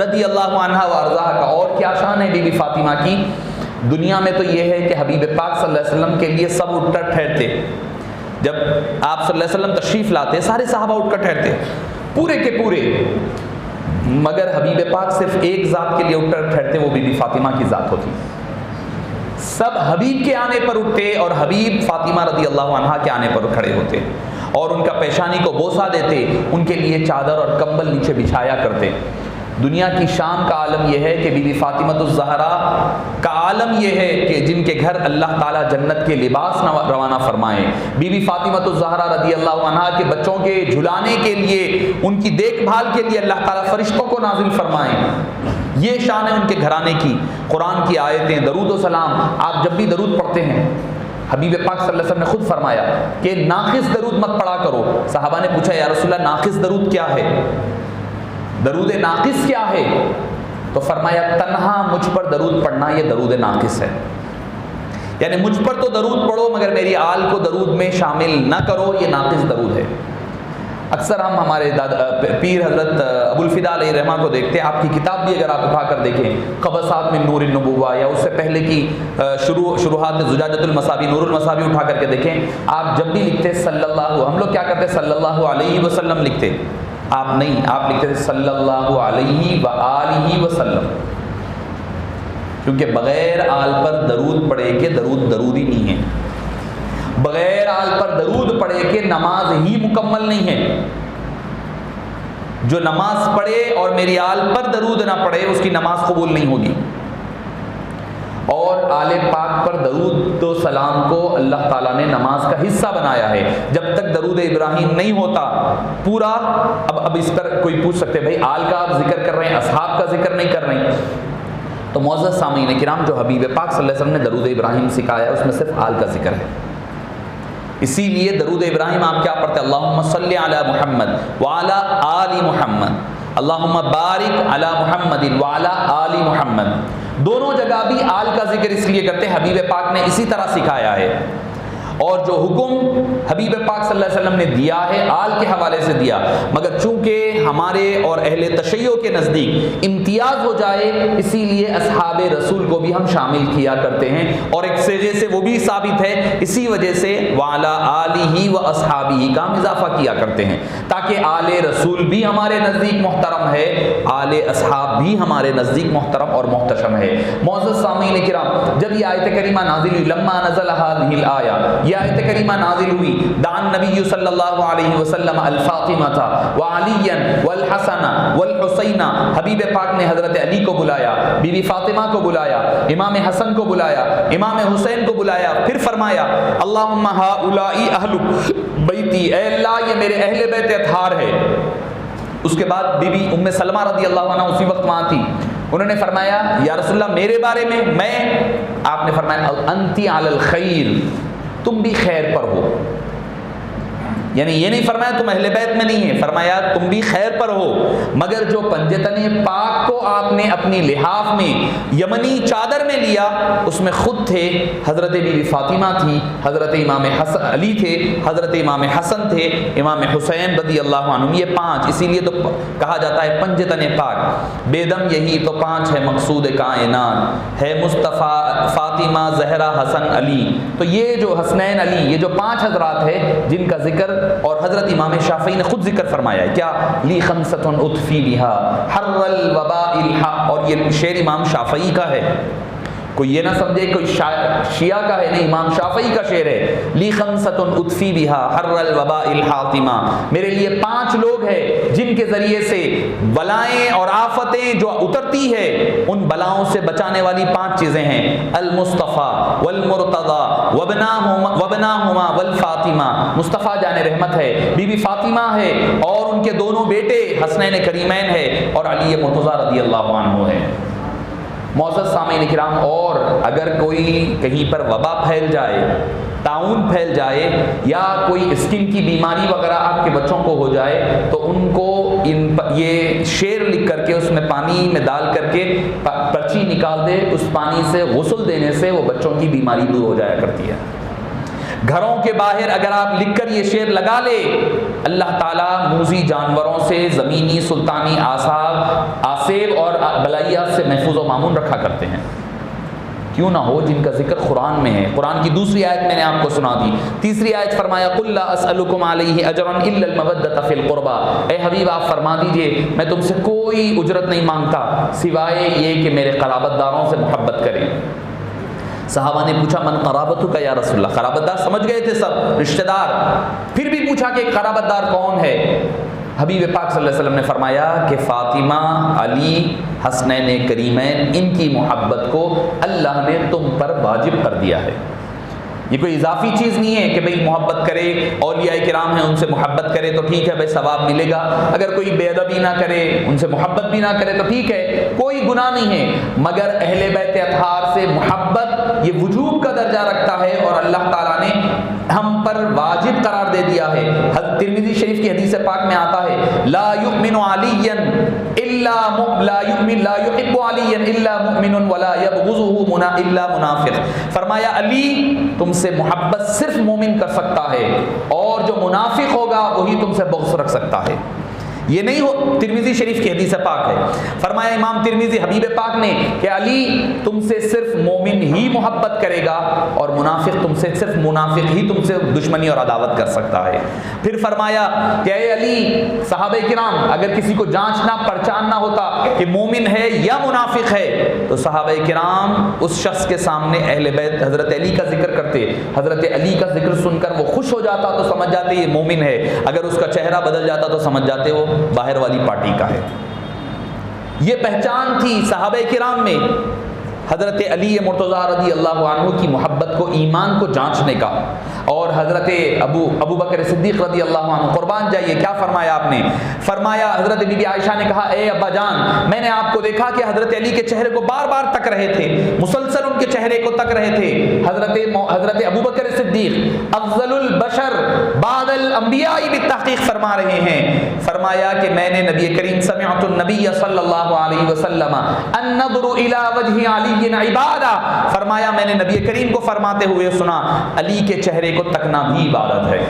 رضی اللہ عنہا وارضاہا کا. اور کیا شان ہے بی بی فاطمہ کی دنیا میں, تو یہ ہے کہ حبیب پاک صلی اللہ علیہ وسلم کے لیے سب اٹھ کر ٹھہرتے. جب آپ صلی اللہ علیہ وسلم تشریف لاتے سارے صحابہ اٹھ کر ٹھہرتے پورے کے پورے, مگر حبیب پاک صرف ایک ذات کے لیے اٹھ کر ٹھہرتے, وہ بی بی فاطمہ کی ذات ہوتی. سب حبیب کے آنے پر اٹھتے اور حبیب فاطمہ رضی اللہ عنہا کے آنے پر کھڑے ہوتے. اور ان کا پیشانی کو بوسہ دیتے، ان کے لیے چادر اور کمبل نیچے بچھایا کرتے۔ دنیا کی شام کا عالم یہ ہے کہ بی بی فاطمۃ الزہرا کا عالم یہ ہے کہ جن کے گھر اللہ تعالیٰ جنت کے لباس روانہ فرمائے۔ بی بی فاطمۃ الزہرا رضی اللہ عنہا کے بچوں کے جھلانے کے لیے، ان کی دیکھ بھال کے لیے اللہ تعالیٰ فرشتوں کو نازل فرمائے۔ یہ شان ہے ان کے گھرانے کی۔ قرآن کی آیتیں، درود و سلام، آپ جب بھی درود پڑھتے ہیں، حبیب پاک صلی اللہ علیہ وسلم نے خود فرمایا کہ ناقص درود مت پڑھا کرو۔ صحابہ نے پوچھا یا رسول اللہ ناقص درود کیا ہے؟ درود ناقص کیا ہے؟ تو فرمایا تنہا مجھ پر درود پڑھنا یہ درود ناقص ہے، یعنی مجھ پر تو درود پڑھو مگر میری آل کو درود میں شامل نہ کرو، یہ ناقص درود ہے۔ اکثر ہم ہمارے پیر حضرت ابو الفدا علیہ رحمہ کو دیکھتے ہیں، آپ کی کتاب بھی اگر آپ اٹھا کر دیکھیں، قبسات من نور النبوہ، یا اس سے پہلے کی شروحات زجاجۃ المصابی، نور المصابی اٹھا کر کے دیکھیں، آپ جب بھی لکھتے صلی اللہ، ہم لوگ کیا کرتے صلی اللہ علیہ وسلم لکھتے، آپ نہیں، آپ لکھتے تھے صلی اللہ علیہ وآلہ وسلم، کیونکہ بغیر آل پر درود پڑھے کہ درود درودی نہیں ہے، بغیر آل پر درود پڑھے کہ نماز ہی مکمل نہیں ہے۔ جو نماز پڑھے اور میری آل پر درود نہ پڑھے اس کی نماز قبول نہیں ہوگی۔ اور آل پاک پر درود و سلام کو اللہ تعالیٰ نے نماز کا حصہ بنایا ہے۔ جب تک درود ابراہیم نہیں ہوتا پورا، اب اس پر کوئی پوچھ سکتے بھائی آل کا آپ ذکر کر رہے ہیں، اصحاب کا ذکر نہیں کر رہے ہیں، تو معزز سامعین کرام، جو حبیب پاک صلی اللہ علیہ وسلم نے درود ابراہیم سکھایا اس میں صرف آل کا ذکر ہے۔ اسی لیے درود ابراہیم آپ کیا پڑھتے ہیں؟ اللہم صلی علی محمد وعلی آل محمد، اللہم بارک علی محمد وعلی آل محمد۔ دونوں جگہ بھی آل کا ذکر اس لیے کرتے ہیں، حبیب پاک نے اسی طرح سکھایا ہے، اور جو حکم حبیب پاک صلی اللہ علیہ وسلم نے دیا ہے آل کے حوالے سے دیا، مگر چونکہ ہمارے اور اہل تشیع کے نزدیک امتیاز ہو جائے اسی لیے اصحاب رسول کو بھی ہم شامل کیا کرتے ہیں، اور ایک سجے سے وہ بھی ثابت ہے، اسی وجہ سے وعلی آلہ و اصحابہ کا اضافہ کیا کرتے ہیں، تاکہ آل رسول بھی ہمارے نزدیک محترم ہے، آل اصحاب بھی ہمارے نزدیک محترم اور محتشم ہے۔ معزز سامعین کرام، جب یہ آیت کریمہ نازل ہوئی، لما نزل هذه الآیہ، یہ آیت کریمہ نازل ہوئی، دعا النبی صلی اللہ علیہ وسلم الفاطمہ وعلی والحسن والحسین، حبیب پاک نے حضرت علی کو بلایا، بی بی فاطمہ کو بلایا، امام حسن کو بلایا، امام حسین کو بلایا، پھر فرمایا اللہم ہؤلاء اہل بیتی، اے اللہ یہ میرے اہل بیت اطہار ہے۔ اس کے بعد بی بی ام سلمہ رضی اللہ عنہ اسی وقت وہاں تھی، انہوں نے فرمایا یا رسول اللہ میرے بارے میں آپ نے فرمایا انتی علی الخیر، تم بھی خیر پر ہو، یعنی یہ نہیں فرمایا تم اہل بیت میں نہیں ہے، فرمایا تم بھی خیر پر ہو، مگر جو پنجتن پاک کو آپ نے اپنی لحاف میں یمنی چادر میں لیا اس میں خود تھے، حضرت بی بی فاطمہ تھی، حضرت امام حسن علی تھے، حضرت امام حسن تھے، امام حسین رضی اللہ عنہ، یہ پانچ، اسی لیے تو کہا جاتا ہے پنجتن پاک، بے دم یہی تو پانچ ہے مقصود کائنات، ہے مصطفیٰ فاطمہ زہرا حسن علی، تو یہ جو حسنین علی، یہ جو پانچ حضرات ہیں جن کا ذکر، اور حضرت امام شافعی نے خود ذکر فرمایا ہے کیا، لی خمسۃ اطفی بہا حر الوباء الحق، اور یہ شعر امام شافعی کا ہے، کوئی یہ نہ سمجھے کوئی شیعہ کا ہے، نہیں، امام شافعی کا شعر ہے، لی خمسۃ اطفی بہا حر الوباء الحاطمہ، میرے لیے پانچ لوگ ہیں جن کے ذریعے سے بلائیں اور آفتیں جو اترتی ہے ان بلاؤں سے بچانے والی پانچ چیزیں ہیں، المصطفیٰ والمرتضی وابناہما والفاطمہ، مصطفیٰ جان رحمت ہے، بی بی فاطمہ ہے، اور ان کے دونوں بیٹے حسنین کریمین ہے، اور علی مرتضیٰ رضی اللہ عنہ ہے۔ معزز سامعین کرام، اور اگر کوئی کہیں پر وبا پھیل جائے، طاعون پھیل جائے، یا کوئی اسکن کی بیماری وغیرہ آپ کے بچوں کو ہو جائے، تو ان کو یہ شعر لکھ کر کے اس میں پانی میں ڈال کر کے پرچی نکال دے، اس پانی سے غسل دینے سے وہ بچوں کی بیماری دور ہو جایا کرتی ہے۔ گھروں کے باہر اگر آپ لکھ کر یہ شعر لگا لے، اللہ تعالیٰ موذی جانوروں سے، زمینی سلطانی آسیب اور بلائیات سے محفوظ و مامون رکھا کرتے ہیں۔ کیوں نہ ہو جن کا ذکر قرآن میں ہے۔ قرآن کی دوسری آیت میں نے آپ کو سنا دی، تیسری آیت فرمایا قُلْ لَا أَسْأَلُكُمْ عَلَيْهِ أَجْرًا إِلَّا الْمَوَدَّةَ فِي الْقُرْبَى، اے حبیب آپ فرما دیجئے میں تم سے کوئی اجرت نہیں مانگتا سوائے یہ کہ میرے قرابت داروں سے محبت کریں۔ صحابہ نے پوچھا من قرابتک یا رسول اللہ، قرابت دار سمجھ گئے تھے سب، رشتہ دار، پھر بھی پوچھا کہ قرابت دار کون ہے؟ حبیب پاک صلی اللہ علیہ وسلم نے فرمایا کہ فاطمہ، علی، حسنین کریمین، ان کی محبت کو اللہ نے تم پر واجب کر دیا ہے۔ یہ کوئی اضافی چیز نہیں ہے کہ بھئی محبت کرے، اولیاء کرام ہیں ان سے محبت کرے تو ٹھیک ہے بھئی ثواب ملے گا، اگر کوئی بے ادبی نہ کرے، ان سے محبت بھی نہ کرے تو ٹھیک ہے، کوئی گناہ نہیں ہے، مگر اہل بیت اطہار سے محبت یہ وجوب کا درجہ رکھتا ہے اور اللہ تعالیٰ نے ہم پر واجب قرار دے دیا ہے۔ حضرت ترمذی شریف کی حدیث پاک میں آتا ہے لا یؤمن علی لا يحب علی الا مؤمن ولا یبغضه الا منافق، فرمایا علی تم سے محبت صرف مومن کر سکتا ہے اور جو منافق ہوگا وہی تم سے بغض رکھ سکتا ہے۔ یہ نہیں ہو، ترمذی شریف کی حدیث پاک ہے، فرمایا امام ترمذی حبیب پاک نے کہ علی تم سے صرف مومن ہی محبت کرے گا اور منافق تم سے صرف منافق ہی تم سے دشمنی اور عداوت کر سکتا ہے۔ پھر فرمایا کہ اے علی، صحابہ کرام اگر کسی کو جانچنا پہچاننا ہوتا کہ مومن ہے یا منافق ہے تو صحابہ کرام اس شخص کے سامنے اہل بیت حضرت علی کا ذکر کرتے، حضرت علی کا ذکر سن کر وہ خوش ہو جاتا تو سمجھ جاتے یہ مومن ہے، اگر اس کا چہرہ بدل جاتا تو سمجھ جاتے وہ باہر والی پارٹی کا ہے۔ یہ پہچان تھی صحابہ کرام میں حضرت علی مرتضیٰ رضی اللہ عنہ کی محبت کو، ایمان کو جانچنے کا۔ اور حضرت ابو بکر صدیق رضی اللہ عنہ، قربان جائیے کیا فرمایا آپ نے، فرمایا حضرت بی بی عائشہ نے کہا اے ابا جان میں نے آپ کو دیکھا کہ حضرت علی کے چہرے کو بار بار تک رہے تھے، مسلسل ان کے چہرے کو تک رہے تھے۔ حضرت ابو بکر صدیق افضل البشر بعد الانبیاء بالتحقیق فرما رہے ہیں، فرمایا کہ میں نے نبی کریم سمعت النبی صلی اللہ علیہ وسلم النظر الى وجه علی عبادہ، فرمایا میں نے نبی کریم کو فرماتے ہوئے سنا علی کے چہرے کو تکنا بھی عبادت ہے۔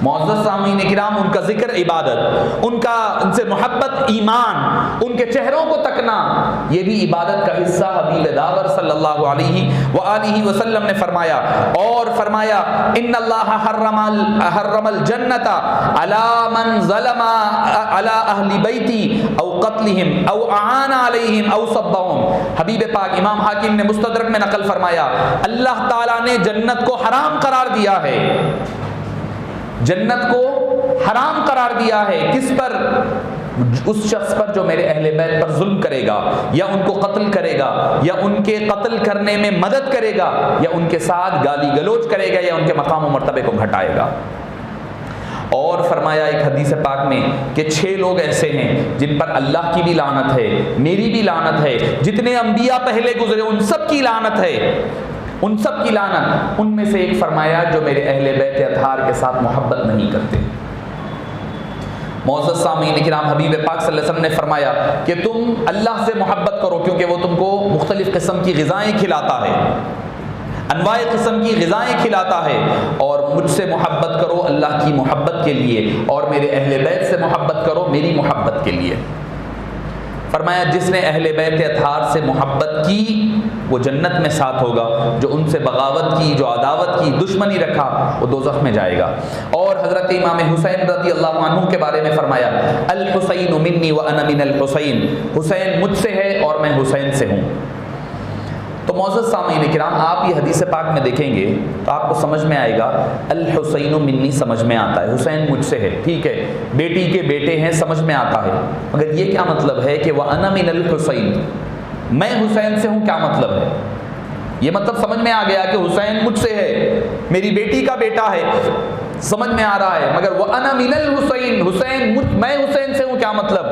معزز سامعین کرام، ان کا ذکر عبادت، ان سے محبت ایمان، ان کے چہروں کو تکنا یہ بھی عبادت کا حصہ حبیب داور صلی اللہ علیہ وآلہ وسلم نے فرمایا۔ اور فرمایا ان اللہ حرم الجنت علی من ظلم علی اہل بیتی او قتلہم او اعان علیہم او صدہم، حبیب پاک امام حاکم نے مستدرک میں نقل فرمایا اللہ تعالیٰ نے جنت کو حرام قرار دیا ہے، جنت کو حرام قرار دیا ہے کس پر؟ اس شخص پر جو میرے اہل بیت پر ظلم کرے گا یا ان کو قتل کرے گا یا ان کے قتل کرنے میں مدد کرے گا یا ان کے ساتھ گالی گلوچ کرے گا یا ان کے مقام و مرتبے کو گھٹائے گا۔ اور فرمایا ایک حدیث پاک میں کہ 6 لوگ ایسے ہیں جن پر اللہ کی بھی لعنت ہے، میری بھی لعنت ہے، جتنے انبیاء پہلے گزرے ان سب کی لعنت ہے، ان سب کی لعنت۔ ان میں سے ایک فرمایا جو میرے اہل بیت اطہار کے ساتھ محبت نہیں کرتے۔ معزز سامعین کرام، حبیب پاک صلی اللہ علیہ وسلم نے فرمایا کہ تم اللہ سے محبت کرو کیونکہ وہ تم کو مختلف قسم کی غذائیں کھلاتا ہے، انواع قسم کی غذائیں کھلاتا ہے، اور مجھ سے محبت کرو اللہ کی محبت کے لیے، اور میرے اہل بیت سے محبت کرو میری محبت کے لیے۔ فرمایا جس نے اہل بیت اطہار سے محبت کی وہ جنت میں ساتھ ہوگا، جو ان سے بغاوت کی، جو عداوت کی، دشمنی رکھا وہ دوزخ میں جائے گا۔ اور حضرت امام حسین رضی اللہ عنہ کے بارے میں فرمایا الحسین منی وانا من الحسین، حسین مجھ سے ہے اور میں حسین سے ہوں۔ تو معزز سامعین کرام، آپ یہ حدیث پاک میں دیکھیں گے تو آپ کو سمجھ میں آئے گا الحسین منی سمجھ میں آتا ہے، حسین مجھ سے ہے، ٹھیک ہے، بیٹی کے بیٹے ہیں سمجھ میں آتا ہے، مگر یہ کیا مطلب ہے کہ وَأَنَا مِنَ الْحُسَيْن، میں حسین سے ہوں، کیا مطلب ہے؟ یہ مطلب سمجھ میں آ گیا کہ حسین مجھ سے ہے، میری بیٹی کا بیٹا ہے، سمجھ میں آ رہا ہے، مگر وَأَنَا مِنَ الْحُسَيْن، حسین میں حسین سے ہوں، کیا مطلب؟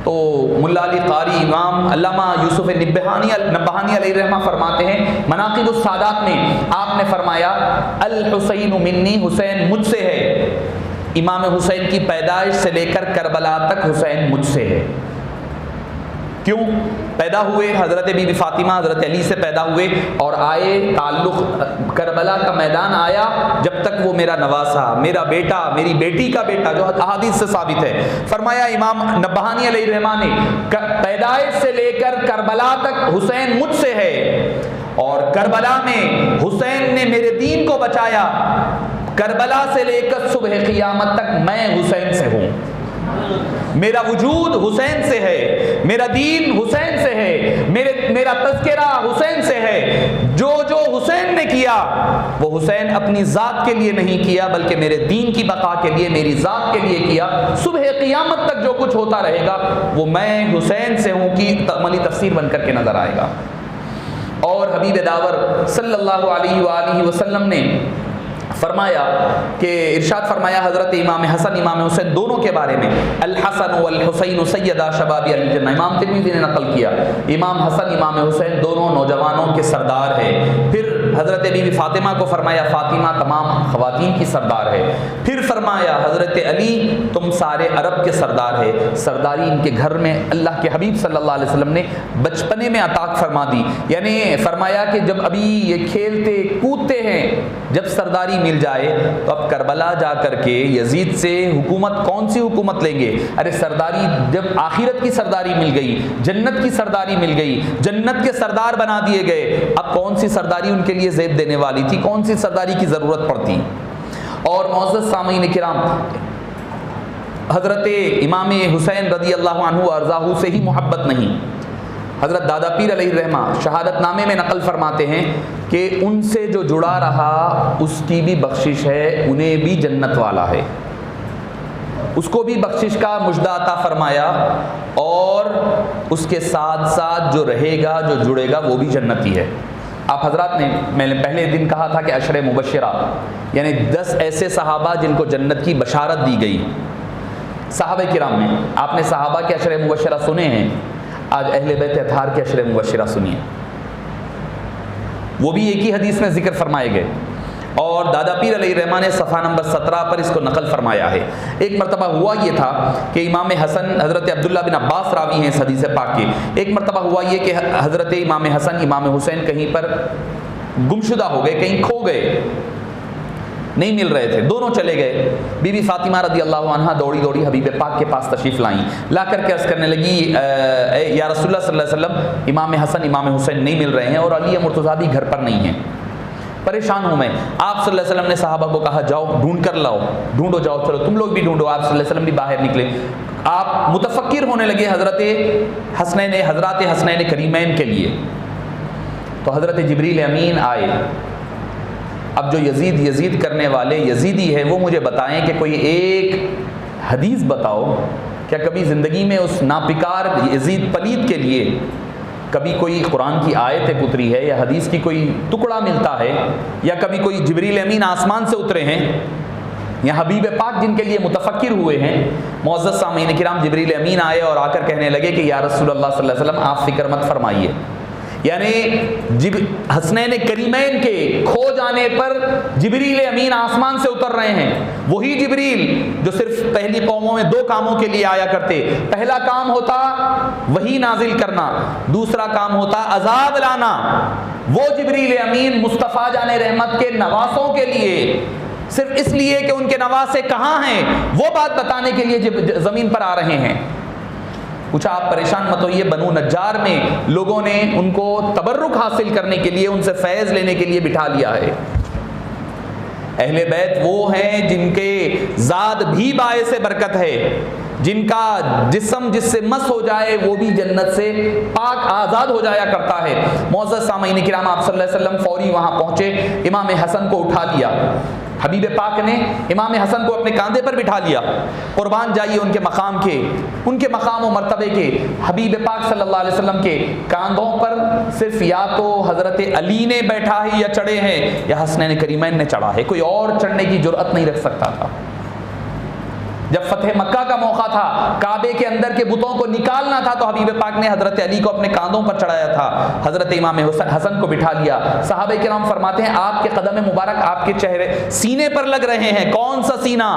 تو ملا علی قاری امام علامہ یوسف نبہانی علیہ رحمہ فرماتے ہیں مناقب السادات میں، آپ نے فرمایا الحسین منی، حسین مجھ سے ہے، امام حسین کی پیدائش سے لے کر کربلا تک حسین مجھ سے ہے۔ کیوں پیدا ہوئے؟ حضرت بی بی فاطمہ حضرت علی سے پیدا ہوئے اور آئے، تعلق کربلا کا میدان آیا، جب تک وہ میرا نواسا، میرا بیٹا، میری بیٹی کا بیٹا، جو احادیث سے ثابت ہے۔ فرمایا امام نبہانی علیہ رحمہ نے پیدائش سے لے کر کربلا تک حسین مجھ سے ہے، اور کربلا میں حسین نے میرے دین کو بچایا، کربلا سے لے کر صبح قیامت تک میں حسین سے ہوں۔ میرا وجود حسین سے ہے، میرا دین حسین سے ہے، میرا تذکرہ حسین سے ہے۔ جو حسین نے کیا وہ حسین اپنی ذات کے لیے نہیں کیا بلکہ میرے دین کی بقا کے لیے، میری ذات کے لیے کیا۔ صبح قیامت تک جو کچھ ہوتا رہے گا وہ میں حسین سے ہوں کی عملی تفسیر بن کر کے نظر آئے گا۔ اور حبیب داور صلی اللہ علیہ وآلہ وسلم نے فرمایا کہ ارشاد فرمایا حضرت امام حسن امام حسین دونوں کے بارے میں، الحسن والحسین سیدا شباب الجنہ، امام ترمذی نے نقل کیا، امام حسن امام حسین دونوں نوجوانوں کے سردار ہیں۔ پھر حضرت بی بی فاطمہ کو فرمایا فاطمہ تمام خواتین کی سردار ہے۔ پھر فرمایا حضرت علی تم سارے عرب کے سردار ہے۔ سرداری ان کے گھر میں اللہ کے حبیب صلی اللہ علیہ وسلم نے بچپنے میں عطا فرما دی، یعنی فرمایا کہ جب ابھی یہ کھیلتے کودتے ہیں، جب سرداری مل جائے تو اب کربلا جا کر کے یزید سے حکومت کون سی حکومت لیں گے؟ ارے سرداری جب آخرت کی سرداری مل گئی، جنت کی سرداری مل گئی، جنت کے سردار بنا دیے گئے، اب کون سی سرداری ان کے لیے زیب دینے والی تھی؟ کون سی سرداری کی ضرورت پڑتی؟ اور معزز سامعین کرام، حضرت امام حسین رضی اللہ عنہ ارضاہ سے ہی محبت نہیں، حضرت دادا پیر علیہ الرحمہ شہادت نامے میں نقل فرماتے ہیں کہ ان سے جو جڑا رہا اس کی بھی بخشش ہے، انہیں بھی جنت والا ہے، اس کو بھی بخشش کا مژدہ عطا فرمایا، اور اس کے ساتھ ساتھ جو رہے گا جو جڑے گا وہ بھی جنتی ہے۔ آپ حضرات نے میں نے پہلے دن کہا تھا کہ عشر مبشرہ یعنی 10 ایسے صحابہ جن کو جنت کی بشارت دی گئی صحابہ کرام میں۔ آپ نے صحابہ کے عشر مبشرہ سنے ہیں، آج اہل بیت اطہار کے عشر مبشرہ سنیے، وہ بھی ایک ہی حدیث میں ذکر فرمائے گئے، اور دادا پیر علیہ الرحمٰن نے صفحہ نمبر 17 پر اس کو نقل فرمایا ہے۔ ایک مرتبہ ہوا یہ تھا کہ امام حسن، حضرت عبداللہ بن عباس راوی ہیں اس حدیث پاک کے، ایک مرتبہ ہوا یہ کہ حضرت امام حسن امام حسین کہیں پر گمشدہ ہو گئے، کہیں کھو گئے، نہیں مل رہے تھے، دونوں چلے گئے۔ بی بی فاطمہ رضی اللہ عنہا دوڑی دوڑی حبیب پاک کے پاس تشریف لائیں، لا کر کے عرض کرنے لگی یا رسول اللہ صلی اللہ علیہ وسلم امام حسن امام حسین نہیں مل رہے ہیں اور علی مرتضیٰ بھی گھر پر نہیں ہیں، پریشان ہوں میں۔ آپ صلی اللہ علیہ وسلم نے صحابہ کو کہا جاؤ ڈھونڈ کر لاؤ، ڈھونڈو جاؤ، چلو تم لوگ بھی ڈھونڈو۔ آپ صلی اللہ علیہ وسلم بھی باہر نکلے، آپ متفکر ہونے لگے حضرت حسنین کریمین کے لیے، تو حضرت جبریل امین آئے۔ اب جو یزید کرنے والے یزیدی ہے وہ مجھے بتائیں کہ کوئی ایک حدیث بتاؤ، کیا کبھی زندگی میں اس ناپکار یزید پلید کے لیے کبھی کوئی قرآن کی آیت اتری ہے یا حدیث کی کوئی ٹکڑا ملتا ہے، یا کبھی کوئی جبریل امین آسمان سے اترے ہیں، یا حبیب پاک جن کے لیے متفکر ہوئے ہیں۔ معزز سامعین کرام، جبریل امین آئے اور آ کر کہنے لگے کہ یا رسول اللہ صلی اللہ علیہ وسلم آپ فکر مت فرمائیے، یعنی حسنین کریمین کے کھو جانے پر جبریل امین آسمان سے اتر رہے ہیں، وہی جبریل جو صرف پہلی قوموں میں 2 کاموں کے لیے آیا کرتے۔ پہلا کام ہوتا وحی نازل کرنا، دوسرا کام ہوتا عذاب لانا۔ وہ جبریل امین مصطفیٰ جان رحمت کے نواسوں کے لیے، صرف اس لیے کہ ان کے نواسے کہاں ہیں وہ بات بتانے کے لیے زمین پر آ رہے ہیں۔ پوچھا آپ پریشان مت ہوئیے، بنو نجار میں لوگوں نے ان کو تبرک حاصل کرنے کے لیے، ان سے فیض لینے کے لیے بٹھا لیا ہے۔ اہل بیت وہ ہیں جن کے ذات بھی باعث برکت ہے، جن کا جسم جس سے مس ہو جائے وہ بھی جنت سے پاک آزاد ہو جایا کرتا ہے۔ معزز سامعین کرام، آپ صلی اللہ علیہ وسلم فوری وہاں پہنچے، امام حسن کو اٹھا لیا، حبیب پاک نے امام حسن کو اپنے کاندھے پر بٹھا لیا۔ قربان جائیے ان کے مقام و مرتبے کے، حبیب پاک صلی اللہ علیہ وسلم کے کاندھوں پر صرف یا تو حضرت علی نے بیٹھا ہے یا چڑھے ہیں، یا حسنین کریمین نے چڑھا ہے، کوئی اور چڑھنے کی جرأت نہیں رکھ سکتا تھا۔ جب فتح مکہ کا موقع تھا، کعبے کے اندر کے بتوں کو نکالنا تھا، تو حبیب پاک نے حضرت علی کو اپنے کاندھوں پر چڑھایا تھا، حضرت امام حسن کو بٹھا لیا۔ صحابہ کرام فرماتے ہیں آپ کے قدم مبارک آپ کے چہرے سینے پر لگ رہے ہیں۔ کون سا سینہ؟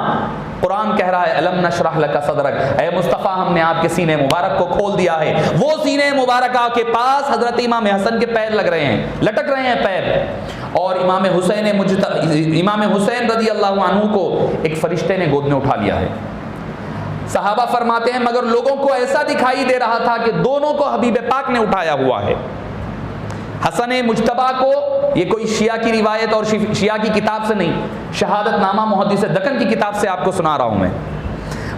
قرآن کہہ رہا ہے الم نشرح لک صدرک، اے مصطفیٰ ہم نے آپ کے سینے مبارک کو کھول دیا ہے۔ وہ سینے مبارکہ کے پاس حضرت امام حسن کے پیر لگ رہے ہیں، لٹک رہے ہیں پیر، اور امام حسین رضی اللہ عنہ کو ایک فرشتے نے گود میں اٹھا لیا ہے۔ صحابہ فرماتے ہیں مگر لوگوں کو ایسا دکھائی دے رہا تھا کہ دونوں کو حبیب پاک نے اٹھایا ہوا ہے۔ حسن مجتبیٰ کو، یہ کوئی شیعہ کی روایت اور شیعہ کی کتاب سے نہیں، شہادت نامہ محدث دکن کی کتاب سے آپ کو سنا رہا ہوں میں۔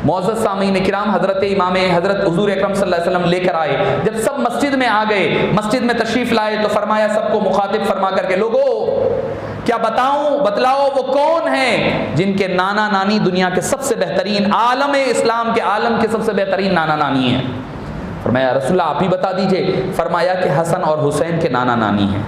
معزز سامعین کرام، حضرت حضور اکرم صلی اللہ علیہ وسلم لے کر آئے، جب سب مسجد میں آ گئے، مسجد میں تشریف لائے تو فرمایا سب کو مخاطب فرما کر کے، لوگوں کیا بتلاؤ وہ کون ہیں جن کے نانا نانی دنیا کے سب سے بہترین، عالم اسلام کے عالم کے سب سے بہترین نانا نانی ہیں؟ فرمایا رسول اللہ آپ ہی بتا دیجئے۔ فرمایا کہ حسن اور حسین کے نانا نانی ہیں۔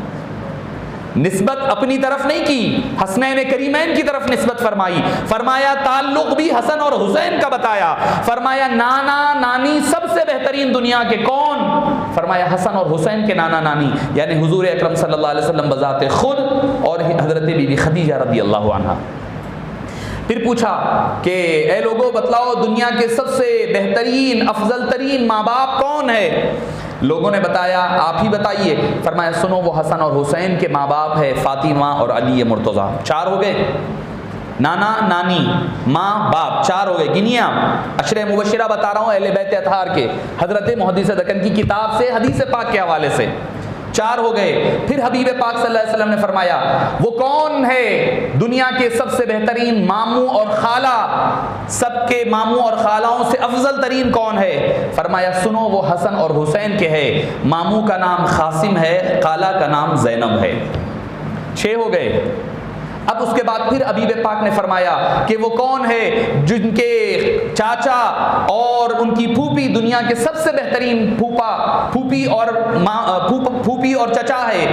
نسبت اپنی طرف نہیں کی، حسنین کریمین کی طرف نسبت فرمائی۔ فرمایا تعلق بھی حسن اور حسین کا بتایا۔ فرمایا نانا نانی سب سے بہترین دنیا کے کون؟ فرمایا حسن اور حسین کے نانا نانی، یعنی حضور اکرم صلی اللہ علیہ وسلم بذات خود اور حضرت بی بی خدیجہ رضی اللہ عنہا۔ پھر پوچھا کہ اے لوگوں بتلاؤ دنیا کے سب سے بہترین افضل ترین ماں باپ کون ہے؟ لوگوں نے بتایا آپ ہی بتائیے۔ فرمایا سنو وہ حسن اور حسین کے ماں باپ ہے فاطمہ اور علی مرتضیٰ۔ 4 ہو گئے، نانا نانی ماں باپ 4 ہو گئے۔ گنیے آپ، عشرہ مبشرہ بتا رہا ہوں اہل بیت اطہار کے، حضرت محدث دکن کی کتاب سے، حدیث پاک کے حوالے سے 4 ہو گئے۔ پھر حبیب پاک صلی اللہ علیہ وسلم نے فرمایا وہ کون ہے دنیا کے سب سے بہترین ماموں اور خالہ، سب کے ماموں اور خالہوں سے افضل ترین کون ہے؟ فرمایا سنو وہ حسن اور حسین کے ہے، ماموں کا نام قاسم ہے، خالہ کا نام زینب ہے۔ 6 ہو گئے۔ اب اس کے بعد پھر حبیب پاک نے فرمایا کہ وہ کون ہے جن کے چاچا اور ان کی پھوپھی دنیا کے سب سے بہترین پھوپھی اور چچا ہے؟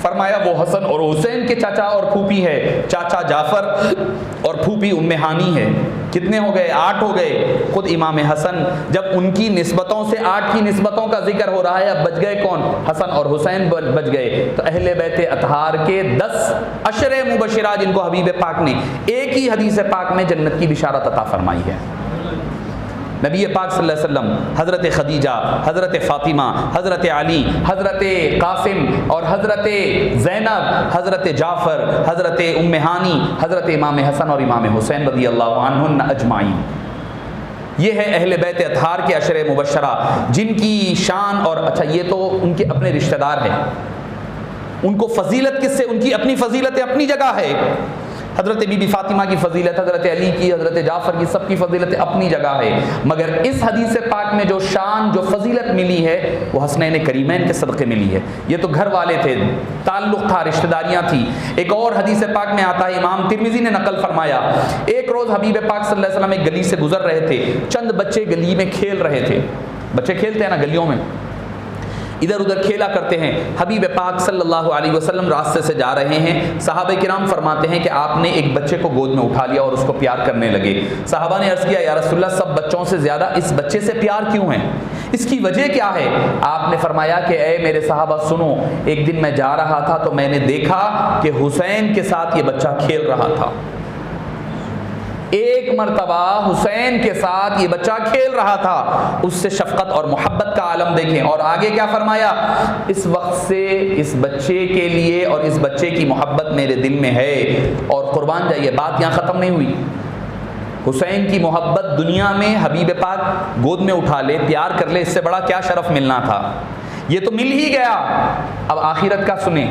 فرمایا وہ حسن اور حسین کے چاچا اور پھوپھی ہے، چاچا جعفر اور پھوپھی ام ہانی ہے۔ کتنے ہو گئے؟ 8 ہو گئے۔ خود امام حسن جب ان کی نسبتوں سے 8 کی نسبتوں کا ذکر ہو رہا ہے، اب بچ گئے کون؟ حسن اور حسین بچ گئے۔ تو اہل بیت اطہار کے 10 عشرہ مبشرہ جن کو حبیب پاک نے ایک ہی حدیث پاک میں جنت کی بشارت عطا فرمائی ہے۔ نبی پاک صلی اللہ علیہ وسلم حضرت خدیجہ، حضرت فاطمہ، حضرت علی، حضرت قاسم اور حضرت زینب، حضرت جعفر، حضرت ام ہانی، حضرت امام حسن اور امام حسین رضی اللہ عنہن اجمعین، یہ ہے اہل بیت اطہار کے عشرہ مبشرہ جن کی شان اور اچھا یہ تو ان کے اپنے رشتہ دار ہیں، ان کو فضیلت کس سے؟ ان کی اپنی فضیلت اپنی جگہ ہے۔ حضرت بی بی فاطمہ کی فضیلت، حضرت علی کی، حضرت جعفر کی، سب کی فضیلت اپنی جگہ ہے، مگر اس حدیث پاک میں جو شان جو فضیلت ملی ہے وہ حسنین کریمین کے صدقے ملی ہے۔ یہ تو گھر والے تھے، تعلق تھا، رشتہ داریاں تھیں۔ ایک اور حدیث پاک میں آتا ہے، امام ترمذی نے نقل فرمایا، ایک روز حبیب پاک صلی اللہ علیہ وسلم ایک گلی سے گزر رہے تھے، چند بچے گلی میں کھیل رہے تھے۔ بچے کھیلتے ہیں نا گلیوں میں، ادھر ادھر کھیلا کرتے ہیں۔ حبیب پاک صلی اللہ علیہ وسلم راستے سے جا رہے ہیں، صحابہ کرام فرماتے ہیں کہ آپ نے ایک بچے کو گود میں اٹھا لیا اور اس کو پیار کرنے لگے۔ صحابہ نے عرض کیا یا رسول اللہ سب بچوں سے زیادہ اس بچے سے پیار کیوں ہے؟ اس کی وجہ کیا ہے؟ آپ نے فرمایا کہ اے میرے صحابہ سنو، ایک دن میں جا رہا تھا تو میں نے دیکھا کہ حسین کے ساتھ یہ بچہ کھیل رہا تھا۔ ایک مرتبہ حسین کے ساتھ یہ بچہ کھیل رہا تھا، اس سے شفقت اور محبت کا عالم دیکھیں۔ اور آگے کیا فرمایا؟ اس وقت سے اس بچے کے لیے اور اس بچے کی محبت میرے دل میں ہے، اور قربان جائیے بات یہاں ختم نہیں ہوئی۔ حسین کی محبت دنیا میں حبیب پاک گود میں اٹھا لے، پیار کر لے، اس سے بڑا کیا شرف ملنا تھا؟ یہ تو مل ہی گیا۔ اب آخرت کا سنیں،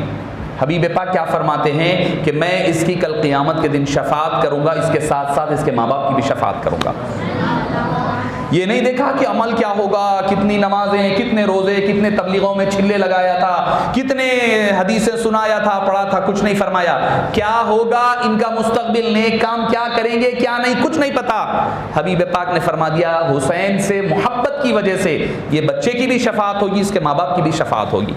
حبیب پاک کیا فرماتے ہیں کہ میں اس کی کل قیامت کے دن شفاعت کروں گا، اس کے ساتھ ساتھ اس کے ماں باپ کی بھی شفاعت کروں گا۔ یہ نہیں دیکھا کہ عمل کیا ہوگا، کتنی نمازیں، کتنے روزے، کتنے تبلیغوں میں چھلے لگایا تھا، کتنے حدیثیں سنایا تھا، پڑھا تھا، کچھ نہیں فرمایا۔ کیا ہوگا ان کا مستقبل، نیک کام کیا کریں گے کیا نہیں، کچھ نہیں پتا۔ حبیب پاک نے فرما دیا حسین سے محبت کی وجہ سے یہ بچے کی بھی شفاعت ہوگی، اس کے ماں باپ کی بھی شفاعت ہوگی۔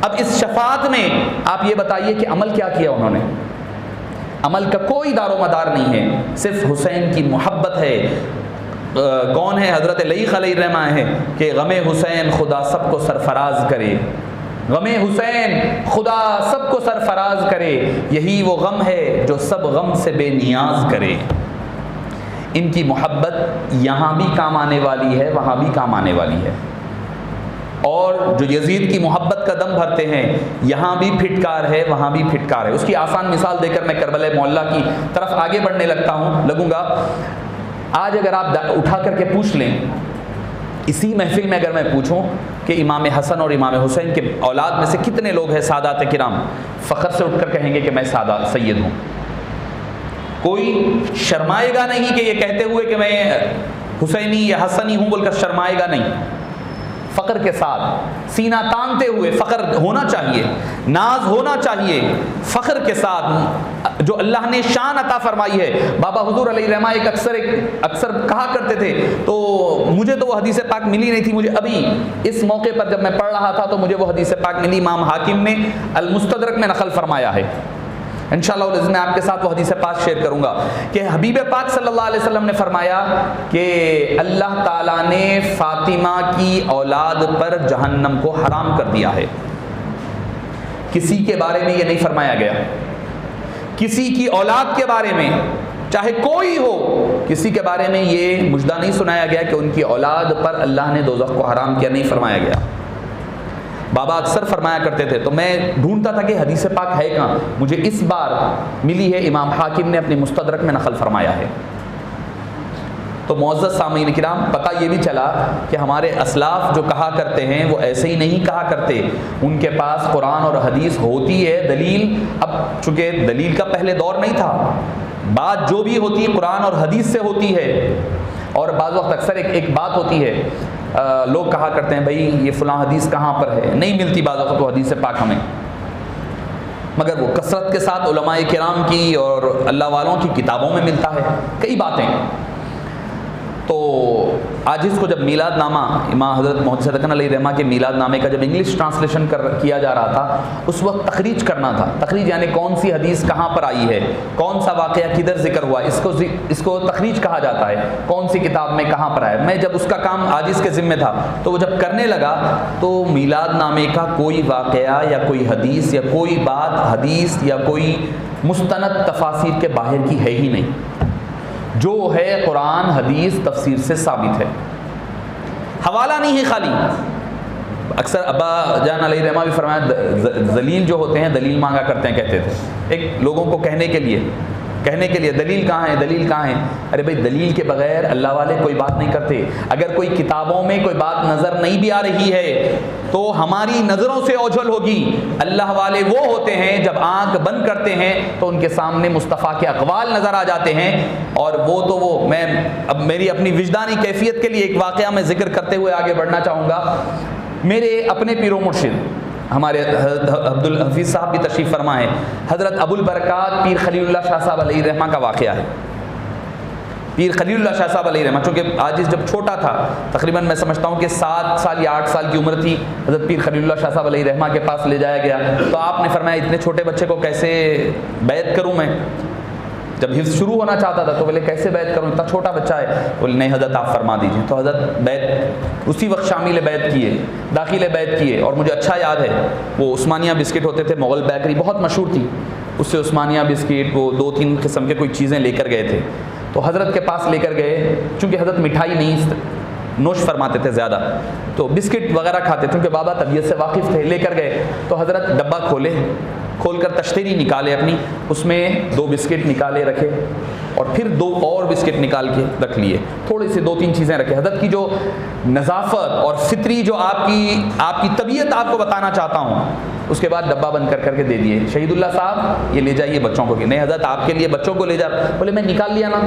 اب اس شفاعت میں آپ یہ بتائیے کہ عمل کیا کیا انہوں نے؟ عمل کا کوئی دار و مدار نہیں ہے، صرف حسین کی محبت ہے۔ کون ہے؟ حضرت لئیق علیہ الرحمہ ہے کہ غم حسین خدا سب کو سرفراز کرے، غم حسین خدا سب کو سرفراز کرے، یہی وہ غم ہے جو سب غم سے بے نیاز کرے۔ ان کی محبت یہاں بھی کام آنے والی ہے، وہاں بھی کام آنے والی ہے۔ اور جو یزید کی محبت کا دم بھرتے ہیں، یہاں بھی پھٹکار ہے، وہاں بھی پھٹکار ہے۔ اس کی آسان مثال دے کر میں کربلا معلیٰ کی طرف آگے بڑھنے لگوں گا۔ آج اگر آپ اٹھا کر کے پوچھ لیں، اسی محفل میں اگر میں پوچھوں کہ امام حسن اور امام حسین کے اولاد میں سے کتنے لوگ ہیں سادات کرام، فخر سے اٹھ کر کہیں گے کہ میں سید ہوں۔ کوئی شرمائے گا نہیں کہ یہ کہتے ہوئے کہ میں حسینی یا حسنی ہوں بول کر شرمائے گا نہیں، فخر کے ساتھ سینہ تانتے ہوئے فخر ہونا چاہیے، ناز ہونا چاہیے، فخر کے ساتھ جو اللہ نے شان عطا فرمائی ہے۔ بابا حضور علیہ رحمہ ایک اکثر کہا کرتے تھے، تو مجھے تو وہ حدیث پاک ملی نہیں تھی، مجھے ابھی اس موقع پر جب میں پڑھ رہا تھا تو مجھے وہ حدیث پاک ملی، امام حاکم نے المستدرک میں نقل فرمایا ہے۔ انشاءاللہ میں آپ کے ساتھ وہ حدیث پاک شیئر کروں گا کہ حبیب پاک صلی اللہ علیہ وسلم نے فرمایا کہ اللہ تعالیٰ نے فاطمہ کی اولاد پر جہنم کو حرام کر دیا ہے۔ کسی کے بارے میں یہ نہیں فرمایا گیا، کسی کی اولاد کے بارے میں چاہے کوئی ہو، کسی کے بارے میں یہ مژدہ نہیں سنایا گیا کہ ان کی اولاد پر اللہ نے دوزخ کو حرام کیا، نہیں فرمایا گیا۔ بابا اکثر فرمایا کرتے تھے، تو میں ڈھونڈتا تھا کہ حدیث پاک ہے کہاں، مجھے اس بار ملی ہے، امام حاکم نے اپنے مستدرک میں نقل فرمایا ہے۔ تو معزز سامعین کرام، پتہ یہ بھی چلا کہ ہمارے اسلاف جو کہا کرتے ہیں وہ ایسے ہی نہیں کہا کرتے، ان کے پاس قرآن اور حدیث ہوتی ہے، دلیل، اب چونکہ دلیل کا پہلے دور نہیں تھا، بات جو بھی ہوتی ہے قرآن اور حدیث سے ہوتی ہے، اور بعض وقت اکثر ایک بات ہوتی ہے، لوگ کہا کرتے ہیں بھائی یہ فلاں حدیث کہاں پر ہے، نہیں ملتی بعض وقت تو حدیث پاک ہمیں، مگر وہ کثرت کے ساتھ علماء کرام کی اور اللہ والوں کی کتابوں میں ملتا ہے کئی باتیں۔ تو آج اس کو جب میلاد نامہ امام حضرت محدث صدقن علیہ رحمہ کے میلاد نامے کا جب انگلش ٹرانسلیشن کیا جا رہا تھا، اس وقت تخریج کرنا تھا، تخریج یعنی کون سی حدیث کہاں پر آئی ہے، کون سا واقعہ کدھر ذکر ہوا، اس کو تخریج کہا جاتا ہے، کون سی کتاب میں کہاں پر آیا۔ میں جب اس کا کام آج اس کے ذمے تھا تو وہ جب کرنے لگا تو میلاد نامے کا کوئی واقعہ یا کوئی حدیث یا کوئی بات حدیث یا کوئی مستند تفاسیر کے باہر کی ہے ہی نہیں، جو ہے قرآن حدیث تفسیر سے ثابت ہے، حوالہ نہیں ہے خالی۔ اکثر ابا جان علیہ رحمہ بھی فرمایا ذلیل جو ہوتے ہیں دلیل مانگا کرتے ہیں، کہتے تھے ایک لوگوں کو کہنے کے لیے دلیل کہاں ہے، دلیل کہاں ہے، ارے بھائی دلیل کے بغیر اللہ والے کوئی بات نہیں کرتے۔ اگر کوئی کتابوں میں کوئی بات نظر نہیں بھی آ رہی ہے تو ہماری نظروں سے اوجھل ہوگی۔ اللہ والے وہ ہوتے ہیں جب آنکھ بند کرتے ہیں تو ان کے سامنے مصطفیٰ کے اقوال نظر آ جاتے ہیں، اور وہ میں اب میری اپنی وجدانی کیفیت کے لیے ایک واقعہ میں ذکر کرتے ہوئے آگے بڑھنا چاہوں گا۔ میرے اپنے پیر و مرشد ہمارے عبد الحفیظ صاحب بھی تشریف فرما ہے، حضرت ابو البرکات پیر خلیل اللہ شاہ صاحب علیہ رحمہ کا واقعہ ہے۔ پیر خلیل اللہ شاہ صاحب علیہ رحمہ، چونکہ عاجز جب چھوٹا تھا، تقریباً میں سمجھتا ہوں کہ 7 سال یا 8 سال کی عمر تھی، حضرت پیر خلیل اللہ شاہ صاحب علیہ رحمہ کے پاس لے جایا گیا تو آپ نے فرمایا اتنے چھوٹے بچے کو کیسے بیعت کروں میں، جب حفظ شروع ہونا چاہتا تھا تو بولے کیسے بیعت کروں، اتنا چھوٹا بچہ ہے، بولے نہیں حضرت آپ فرما دیجیے۔ تو حضرت بیعت اسی وقت شامل بیعت کیے، داخل بیعت کیے، اور مجھے اچھا یاد ہے وہ عثمانیہ بسکٹ ہوتے تھے، مغل بیکری بہت مشہور تھی، اس سے عثمانیہ بسکٹ وہ 2-3 قسم کے کوئی چیزیں لے کر گئے تھے، تو حضرت کے پاس لے کر گئے، چونکہ حضرت مٹھائی نہیں نوش فرماتے تھے زیادہ، تو بسکٹ وغیرہ کھاتے، چونکہ بابا طبیعت سے واقف تھے، لے کر گئے تو حضرت ڈبہ کھول کر تشتری نکالے اپنی، اس میں 2 بسکٹ نکالے رکھے، اور پھر 2 اور بسکٹ نکال کے رکھ لیے، تھوڑی سی 2-3 چیزیں رکھے۔ حضرت کی جو نظافت اور فطری جو آپ کی طبیعت آپ کو بتانا چاہتا ہوں، اس کے بعد ڈبہ بند کر کے دے دیے، شہید اللہ صاحب یہ لے جائیے بچوں کو، نہیں حضرت آپ کے لیے بچوں کو لے جا، بولے میں نکال لیا نا،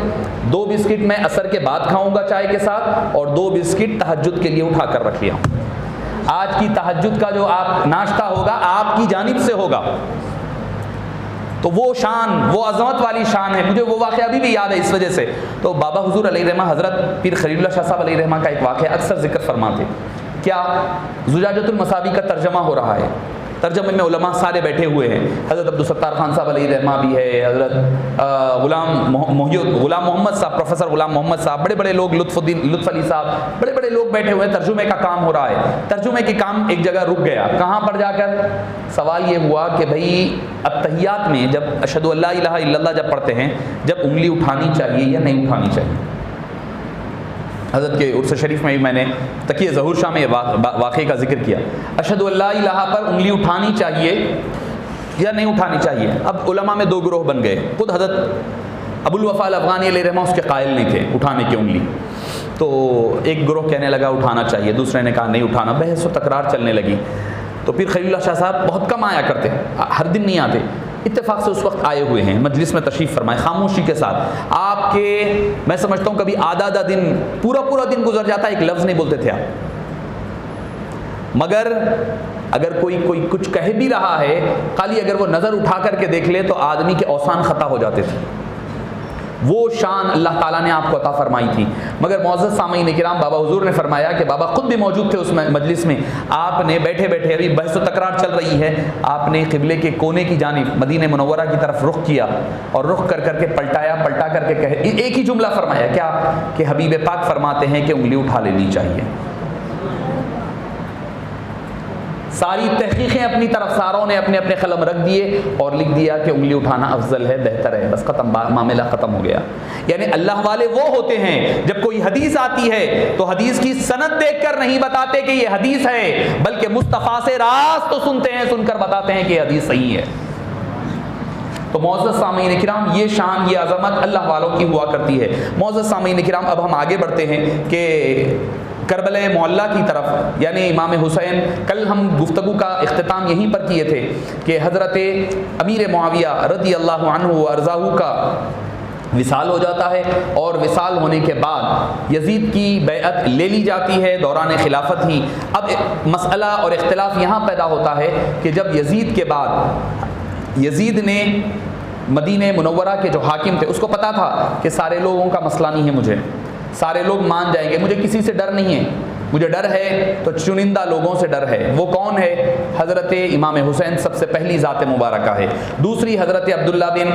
2 بسکٹ میں عصر کے بعد کھاؤں گا چائے کے ساتھ، اور 2 بسکٹ تہجد کے لیے اٹھا کر رکھ لیا۔ آج کی تہجد کا جو آپ ناشتہ ہوگا آپ کی جانب سے ہوگا، تو وہ شان، وہ عظمت والی شان ہے، مجھے وہ واقعہ ابھی بھی یاد ہے اس وجہ سے۔ تو بابا حضور علیہ رحمہ حضرت پیر خلیل اللہ شاہ صاحب علیہ رحمہ کا ایک واقعہ اکثر ذکر فرماتے، کیا زجاجۃ المصابیح کا ترجمہ ہو رہا ہے، ترجمے میں علماء سارے بیٹھے ہوئے ہیں، حضرت عبدالستار خان صاحب علیہ رحمہ بھی ہے، حضرت غلام محمد صاحب، پروفیسر غلام محمد صاحب، بڑے بڑے لوگ، لطف علی صاحب، بڑے بڑے لوگ بیٹھے ہوئے ہیں، ترجمے کا کام ہو رہا ہے۔ ترجمے کے کام ایک جگہ رک گیا، کہاں پر جا کر سوال یہ ہوا کہ بھائی التحیات میں جب اشہد ان لا الہ الا اللہ جب پڑھتے ہیں، جب انگلی اٹھانی چاہیے یا نہیں اٹھانی چاہیے؟ حضرت کے عرس شریف میں بھی میں نے تقیہ ظہور شاہ میں واقعے کا ذکر کیا، اشہد ان لا الہ پر انگلی اٹھانی چاہیے یا نہیں اٹھانی چاہیے؟ اب علماء میں 2 گروہ بن گئے، خود حضرت ابو الوفا الافغانی علیہ رحمہ اس کے قائل نہیں تھے اٹھانے کی انگلی، تو ایک گروہ کہنے لگا اٹھانا چاہیے، دوسرے نے کہا نہیں اٹھانا، بحث و تکرار چلنے لگی۔ تو پھر خلیل اللہ شاہ صاحب بہت کم آیا کرتے، ہر دن نہیں آتے، اتفاق سے اس وقت آئے ہوئے ہیں، مجلس میں تشریف فرمائے خاموشی کے ساتھ، آپ کے میں سمجھتا ہوں کبھی آدھا دن پورا دن گزر جاتا ہے، ایک لفظ نہیں بولتے تھے آپ، مگر اگر کوئی کچھ کہہ بھی رہا ہے، خالی اگر وہ نظر اٹھا کر کے دیکھ لے تو آدمی کے اوسان خطا ہو جاتے تھے. وہ شان اللہ تعالیٰ نے آپ کو عطا فرمائی تھی. مگر معزز سامعین کرام، بابا حضور نے فرمایا کہ بابا خود بھی موجود تھے اس مجلس میں، آپ نے بیٹھے ابھی بحث و تکرار چل رہی ہے، آپ نے قبلے کے کونے کی جانب مدینہ منورہ کی طرف رخ کیا اور رخ کر کے پلٹا کر کے ایک ہی جملہ فرمایا، کیا کہ حبیب پاک فرماتے ہیں کہ انگلی اٹھا لینی چاہیے. ساری تحقیقیں اپنی طرف ساروں نے اپنے قلم رکھ دیے اور لکھ دیا کہ انگلی اٹھانا افضل ہے، بہتر ہے، بس ختم، معاملہ ختم ہو گیا. یعنی اللہ والے وہ ہوتے ہیں جب کوئی حدیث آتی ہے تو حدیث کی سند دیکھ کر نہیں بتاتے کہ یہ حدیث ہے، بلکہ مصطفیٰ سے راست تو سنتے ہیں، سن کر بتاتے ہیں کہ یہ حدیث صحیح ہے. تو معزز سامعین کرام، یہ شان، یہ عظمت اللہ والوں کی ہوا کرتی ہے. معزز سامعین کرام، اب ہم آگے بڑھتے ہیں کہ کربلا معلیٰ کی طرف، یعنی امام حسین. کل ہم گفتگو کا اختتام یہیں پر کیے تھے کہ حضرت امیر معاویہ رضی اللہ عنہ وارضاہ کا وصال ہو جاتا ہے، اور وصال ہونے کے بعد یزید کی بیعت لے لی جاتی ہے دوران خلافت ہی. اب مسئلہ اور اختلاف یہاں پیدا ہوتا ہے کہ جب یزید کے بعد یزید نے مدینہ منورہ کے جو حاکم تھے، اس کو پتا تھا کہ سارے لوگوں کا مسئلہ نہیں ہے، مجھے سارے لوگ مان جائیں گے، مجھے کسی سے ڈر نہیں ہے، مجھے ڈر ہے تو چنندہ لوگوں سے ڈر ہے. وہ کون ہے؟ حضرت امام حسین سب سے پہلی ذات مبارکہ ہے. دوسری حضرت عبداللہ بن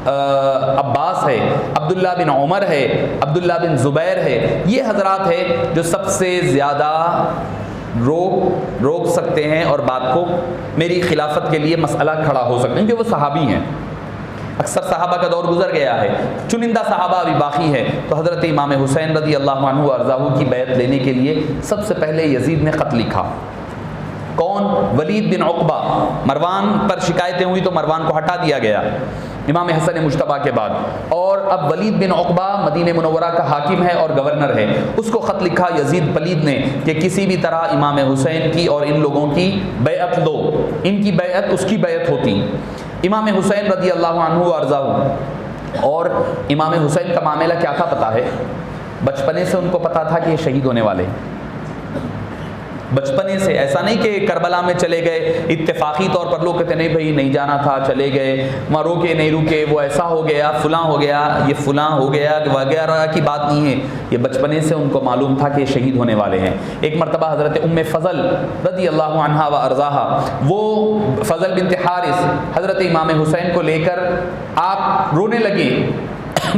عباس ہے، عبداللہ بن عمر ہے، عبداللہ بن زبیر ہے. یہ حضرات ہیں جو سب سے زیادہ روک سکتے ہیں اور بات کو میری خلافت کے لیے مسئلہ کھڑا ہو سکتے ہیں، کیونکہ وہ صحابی ہیں. اکثر صحابہ کا دور گزر گیا ہے، چنندہ صحابہ ابھی باقی ہے. تو حضرت امام حسین رضی اللہ عنہ وارضاہ کی بیعت لینے کے لیے سب سے پہلے یزید نے خط لکھا. کون؟ ولید بن عقبہ. مروان پر شکایتیں ہوئی تو مروان کو ہٹا دیا گیا امام حسن مجتبیٰ کے بعد، اور اب ولید بن عقبہ مدینہ منورہ کا حاکم ہے اور گورنر ہے. اس کو خط لکھا یزید پلید نے کہ کسی بھی طرح امام حسین کی اور ان لوگوں کی بیعت لو، ان کی بیعت اس کی بیعت ہوتی. امام حسین رضی اللہ عنہ وارضاہ، اور امام حسین کا معاملہ کیا تھا پتہ ہے؟ بچپنے سے ان کو پتا تھا کہ یہ شہید ہونے والے ہیں. بچپنے سے، ایسا نہیں کہ کربلا میں چلے گئے اتفاقی طور پر لوگ کہتے نہیں بھائی نہیں جانا تھا چلے گئے، وہاں روکے نہیں روکے، وہ ایسا ہو گیا، فلاں ہو گیا، یہ فلاں ہو گیا وغیرہ کی بات نہیں ہے. یہ بچپنے سے ان کو معلوم تھا کہ یہ شہید ہونے والے ہیں. ایک مرتبہ حضرت ام فضل رضی اللہ عنہا و ارضاہا، وہ فضل بنت حارث حضرت امام حسین کو لے کر آپ رونے لگے،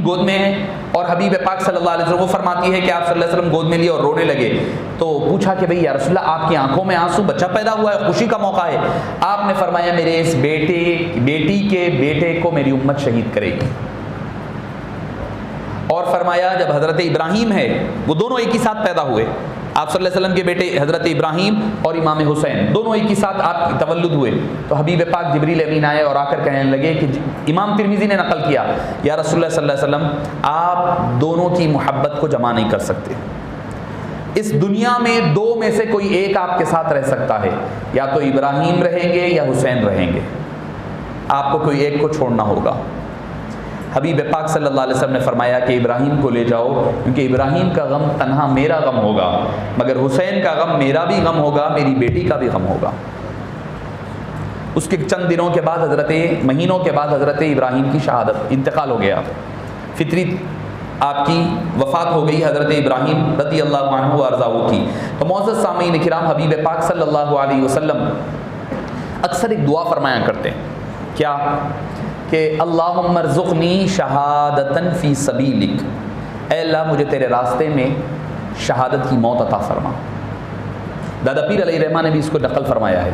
گود میں ہیں، اور حبیب پاک صلی اللہ علیہ وسلم، وہ فرماتی ہے کہ آپ صلی اللہ علیہ وسلم گود میں لیے اور رونے لگے. تو پوچھا کہ بھئی یا رسول اللہ آپ کی آنکھوں میں آنسو، بچہ پیدا ہوا ہے، خوشی کا موقع ہے. آپ نے فرمایا میرے اس بیٹی کے بیٹے کو میری امت شہید کرے گی. اور فرمایا جب حضرت ابراہیم ہے، وہ دونوں ایک ہی ساتھ پیدا ہوئے، آپ صلی اللہ علیہ وسلم کے بیٹے حضرت ابراہیم اور امام حسین دونوں ایک ہی ساتھ آپ کی تولد ہوئے. تو حبیب پاک جبریل امین آئے اور آ کر کہنے لگے کہ امام ترمذی نے نقل کیا، یا رسول اللہ صلی اللہ علیہ وسلم آپ دونوں کی محبت کو جمع نہیں کر سکتے. اس دنیا میں دو میں سے کوئی ایک آپ کے ساتھ رہ سکتا ہے، یا تو ابراہیم رہیں گے یا حسین رہیں گے، آپ کو کوئی ایک کو چھوڑنا ہوگا. حبیب پاک صلی اللہ علیہ وسلم نے فرمایا کہ ابراہیم کو لے جاؤ، کیونکہ ابراہیم کا غم تنہا میرا غم ہوگا، مگر حسین کا غم میرا بھی غم ہوگا، میری بیٹی کا بھی غم ہوگا. اس کے چند دنوں کے بعد مہینوں کے بعد حضرت ابراہیم کی شہادت، انتقال ہو گیا، فطری آپ کی وفات ہو گئی حضرت ابراہیم رضی اللہ عنہ وارضاہ کی. تو معزز سامعین کرام، حبیب پاک صلی اللہ علیہ وسلم اکثر ایک دعا فرمایا کرتے ہیں، کیا کہ اللہم ارزقنی شہادتاً فی سبیلک، اے اللہ مجھے تیرے راستے میں شہادت کی موت عطا فرما. دادا پیر علیہ رحمٰن نے بھی اس کو نقل فرمایا ہے،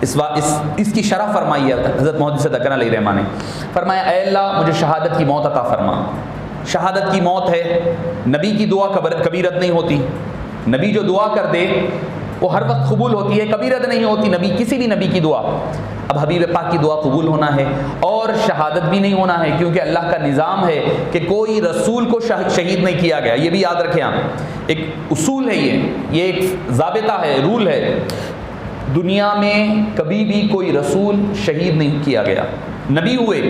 اس کی شرح فرمائی ہے حضرت محدث دکن علیہ رحمٰن نے فرمایا، اے اللہ مجھے شہادت کی موت عطا فرما. شہادت کی موت ہے، نبی کی دعا کبھی رد نہیں ہوتی. نبی جو دعا کر دے وہ ہر وقت قبول ہوتی ہے، کبھی رد نہیں ہوتی نبی کسی بھی نبی کی دعا. اب حبیب پاک کی دعا قبول ہونا ہے اور شہادت بھی نہیں ہونا ہے، کیونکہ اللہ کا نظام ہے کہ کوئی رسول کو شہید نہیں کیا گیا. یہ بھی یاد رکھیں آپ، ایک اصول ہے، یہ ایک ضابطہ ہے، رول ہے. دنیا میں کبھی بھی کوئی رسول شہید نہیں کیا گیا. نبی ہوئے،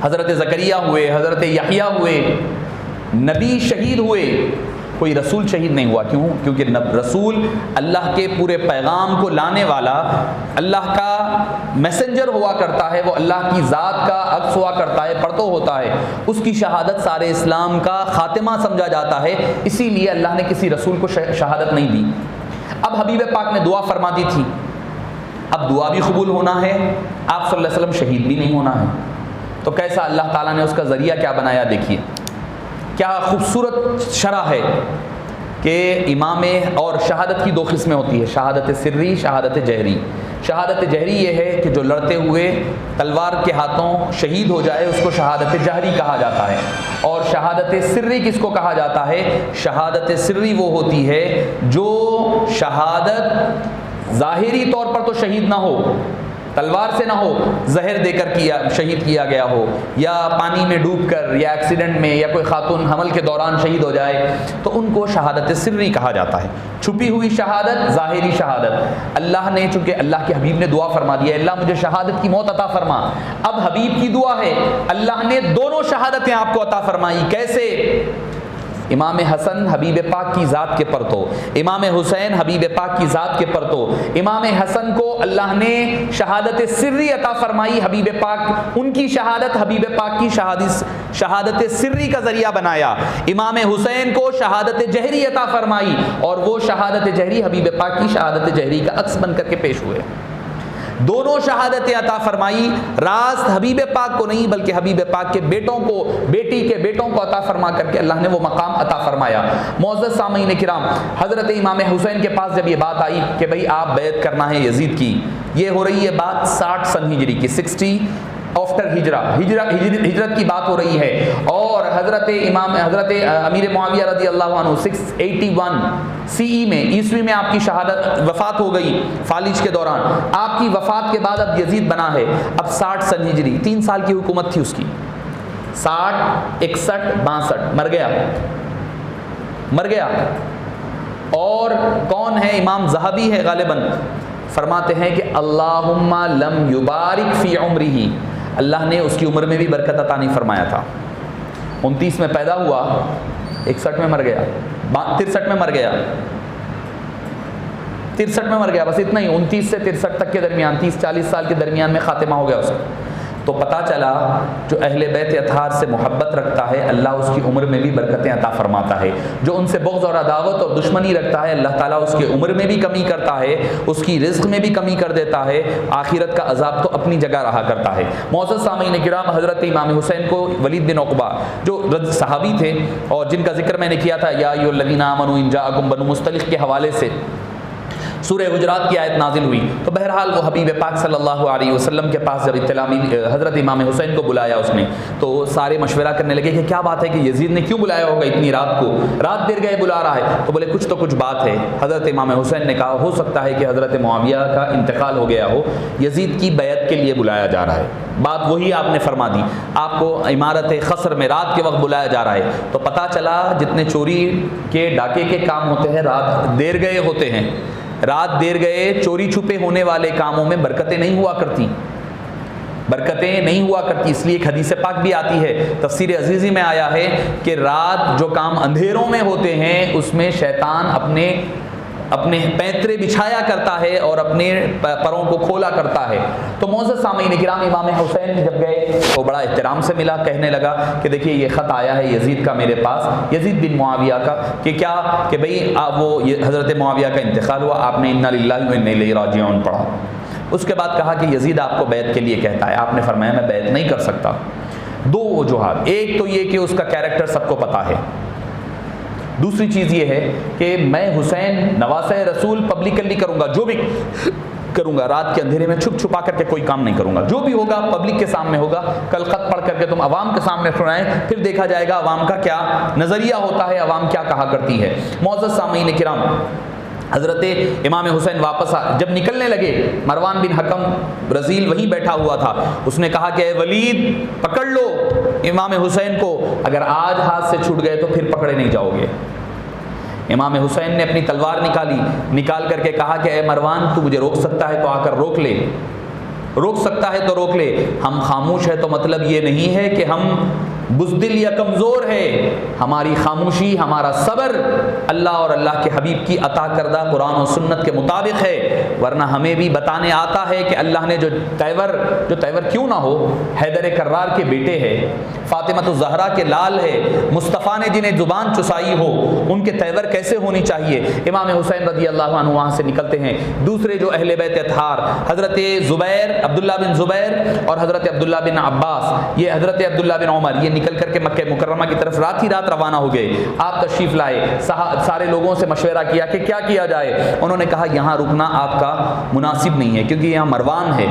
حضرت زکریا ہوئے، حضرت یحییٰ ہوئے، نبی شہید ہوئے، کوئی رسول شہید نہیں ہوا. کیوں؟ کیونکہ رسول اللہ کے پورے پیغام کو لانے والا، اللہ کا میسنجر ہوا کرتا ہے، وہ اللہ کی ذات کا عکس ہوا کرتا ہے، پرتو ہوتا ہے. اس کی شہادت سارے اسلام کا خاتمہ سمجھا جاتا ہے، اسی لیے اللہ نے کسی رسول کو شہادت نہیں دی. اب حبیب پاک نے دعا فرما دی تھی، اب دعا بھی قبول ہونا ہے، آپ صلی اللہ علیہ وسلم شہید بھی نہیں ہونا ہے. تو کیسا اللہ تعالیٰ نے اس کا ذریعہ کیا بنایا؟ دیکھیے کیا خوبصورت شرح ہے کہ امام اور شہادت کی دو قسمیں ہوتی ہے، شہادت سری، شہادت جہری. شہادت جہری یہ ہے کہ جو لڑتے ہوئے تلوار کے ہاتھوں شہید ہو جائے اس کو شہادت جہری کہا جاتا ہے. اور شہادت سری کس کو کہا جاتا ہے؟ شہادت سری وہ ہوتی ہے جو شہادت ظاہری طور پر تو شہید نہ ہو، تلوار سے نہ ہو، زہر دے کر شہید کیا گیا ہو، یا پانی میں ڈوب کر، یا ایکسیڈنٹ میں، یا کوئی خاتون حمل کے دوران شہید ہو جائے، تو ان کو شہادت سری کہا جاتا ہے. چھپی ہوئی شہادت، ظاہری شہادت. اللہ نے چونکہ اللہ کے حبیب نے دعا فرما دیا اللہ مجھے شہادت کی موت عطا فرما، اب حبیب کی دعا ہے، اللہ نے دونوں شہادتیں آپ کو عطا فرمائی. کیسے؟ امام حسن حبیب پاک کی ذات کے پرتو، امام حسین حبیب پاک کی ذات کے پرتو. امام حسن کو اللہ نے شہادت سری عطا فرمائی، حبیب پاک ان کی شہادت حبیب پاک کی شہادت سری کا ذریعہ بنایا. امام حسین کو شہادت جہری عطا فرمائی اور وہ شہادت جہری حبیب پاک کی شہادت جہری کا عکس بن کر کے پیش ہوئے. دونوں شہادتیں عطا فرمائی، راست حبیب پاک کو نہیں بلکہ حبیب پاک کے بیٹوں کو، بیٹی کے بیٹوں کو عطا فرما کر کے اللہ نے وہ مقام عطا فرمایا. معزز سامعین کرام، حضرت امام حسین کے پاس جب یہ بات آئی کہ بھئی آپ بیعت کرنا ہے یزید کی، یہ ہو رہی ہے بات 60 سن ہجری کی، 60 آفٹر ہجرت کی بات ہو رہی ہے، اور حضرت امیر معاویہ رضی اللہ عنہ 681 سی ای میں، عیسوی میں آپ کی شہادت وفات ہو گئی فالج کے دوران. آپ کی وفات کے بعد اب یزید بنا ہے. اب 60 سن ہجری، 3 سال کی حکومت تھی اس کی، 60 61 62 مر گیا. اور کون ہے؟ امام ذہبی ہے غالباً، فرماتے ہیں کہ اللہم لم یبارک فی عمرہ، اللہ نے اس کی عمر میں بھی برکت عطا نہیں فرمایا تھا. 29 میں پیدا ہوا، 61 میں مر گیا، 63 میں مر گیا، 63 میں مر گیا، بس اتنا ہی. 29 سے 63 تک کے درمیان، 30-40 سال کے درمیان میں خاتمہ ہو گیا اس کا. تو پتہ چلا جو اہل بیت اطہار سے محبت رکھتا ہے اللہ اس کی عمر میں بھی برکتیں عطا فرماتا ہے. جو ان سے بغض اور عداوت اور دشمنی رکھتا ہے اللہ تعالیٰ اس کی عمر میں بھی کمی کرتا ہے، اس کی رزق میں بھی کمی کر دیتا ہے. آخرت کا عذاب تو اپنی جگہ رہا کرتا ہے. معزز سامعین کرام، حضرت امام حسین کو ولید بن عقبہ جو صحابی تھے اور جن کا ذکر میں نے کیا تھا، یا ایھا الذین آمنوا ان جاءکم بنو مصطلق کے حوالے سے سورہ حجرات کی آیت نازل ہوئی. تو بہرحال وہ حبیب پاک صلی اللہ علیہ وسلم کے پاس جب اطلاع حضرت امام حسین کو بلایا اس نے، تو سارے مشورہ کرنے لگے کہ کیا بات ہے کہ یزید نے کیوں بلایا ہوگا اتنی رات کو، رات دیر گئے بلا رہا ہے. تو بولے کچھ تو کچھ بات ہے. حضرت امام حسین نے کہا ہو سکتا ہے کہ حضرت معاویہ کا انتقال ہو گیا ہو، یزید کی بیعت کے لیے بلایا جا رہا ہے. بات وہی آپ نے فرما دی، آپ کو عمارت خصر میں رات کے وقت بلایا جا رہا ہے. تو پتہ چلا جتنے چوری کے ڈاکے کے کام ہوتے ہیں رات دیر گئے ہوتے ہیں، رات دیر گئے چوری چھپے ہونے والے کاموں میں برکتیں نہیں ہوا کرتی، برکتیں نہیں ہوا کرتی. اس لیے ایک حدیث پاک بھی آتی ہے، تفسیر عزیزی میں آیا ہے کہ رات جو کام اندھیروں میں ہوتے ہیں اس میں شیطان اپنے پینترے بچھایا کرتا ہے اور اپنے پروں کو کھولا کرتا ہے. تو معزز سامعین کرام، امام حسین جب گئے تو بڑا احترام سے ملا، کہنے لگا کہ دیکھیے یہ خط آیا ہے یزید کا میرے پاس، یزید بن معاویہ کا، کہ کیا کہ بھئی وہ حضرت معاویہ کا انتقال ہوا، آپ نے انا للہ و انا الیہ راجعون پڑھا. اس کے بعد کہا کہ یزید آپ کو بیعت کے لیے کہتا ہے. آپ نے فرمایا میں بیعت نہیں کر سکتا. دو وجوہات، ایک تو یہ کہ اس کا کیریکٹر سب کو پتہ ہے، دوسری چیز یہ ہے کہ میں حسین نواسہ رسول پبلکلی کروں گا، جو بھی کروں گا رات کے اندھیرے میں چھپ چھپا کر کے کوئی کام نہیں کروں گا، جو بھی ہوگا پبلک کے سامنے ہوگا. کل خط پڑھ کر کے تم عوام کے سامنے سنائیں، پھر دیکھا جائے گا عوام کا کیا نظریہ ہوتا ہے، عوام کیا کہا کرتی ہے. معزز سامعین کرام، حضرت امام حسین واپس جب نکلنے لگے، مروان بن حکم رزیل وہیں بیٹھا ہوا تھا. اس نے کہا کہ اے ولید پکڑ لو امام حسین کو، اگر آج ہاتھ سے چھوٹ گئے تو پھر پکڑے نہیں جاؤ گے. امام حسین نے اپنی تلوار نکال کر کے کہا کہ اے مروان تو مجھے روک سکتا ہے تو آ کر روک لے، روک سکتا ہے تو روک لے۔ ہم خاموش ہے تو مطلب یہ نہیں ہے کہ ہم بزدل یا کمزور ہے، ہماری خاموشی، ہمارا صبر اللہ اور اللہ کے حبیب کی عطا کردہ قرآن و سنت کے مطابق ہے، ورنہ ہمیں بھی بتانے آتا ہے کہ اللہ نے جو تیور کیوں نہ ہو، حیدر کرار کے بیٹے ہے، فاطمہ الزہرا کے لال ہے، مصطفیٰ نے جنہیں زبان چسائی ہو ان کے تیور کیسے ہونی چاہیے۔ امام حسین رضی اللہ عنہ وہاں سے نکلتے ہیں، دوسرے جو اہل بیت اطہار حضرت زبیر، عبداللہ بن زبیر اور حضرت عبداللہ بن عباس، یہ حضرت عبداللہ بن عمر، یہ نکل کر کے مکہ مکرمہ کی طرف رات ہی رات روانہ ہو گئے۔ آپ تشریف لائے، سارے لوگوں سے مشورہ کیا کہ کیا کیا جائے۔ انہوں نے کہا یہاں رکنا آپ کا مناسب نہیں ہے کیونکہ یہاں مروان ہے،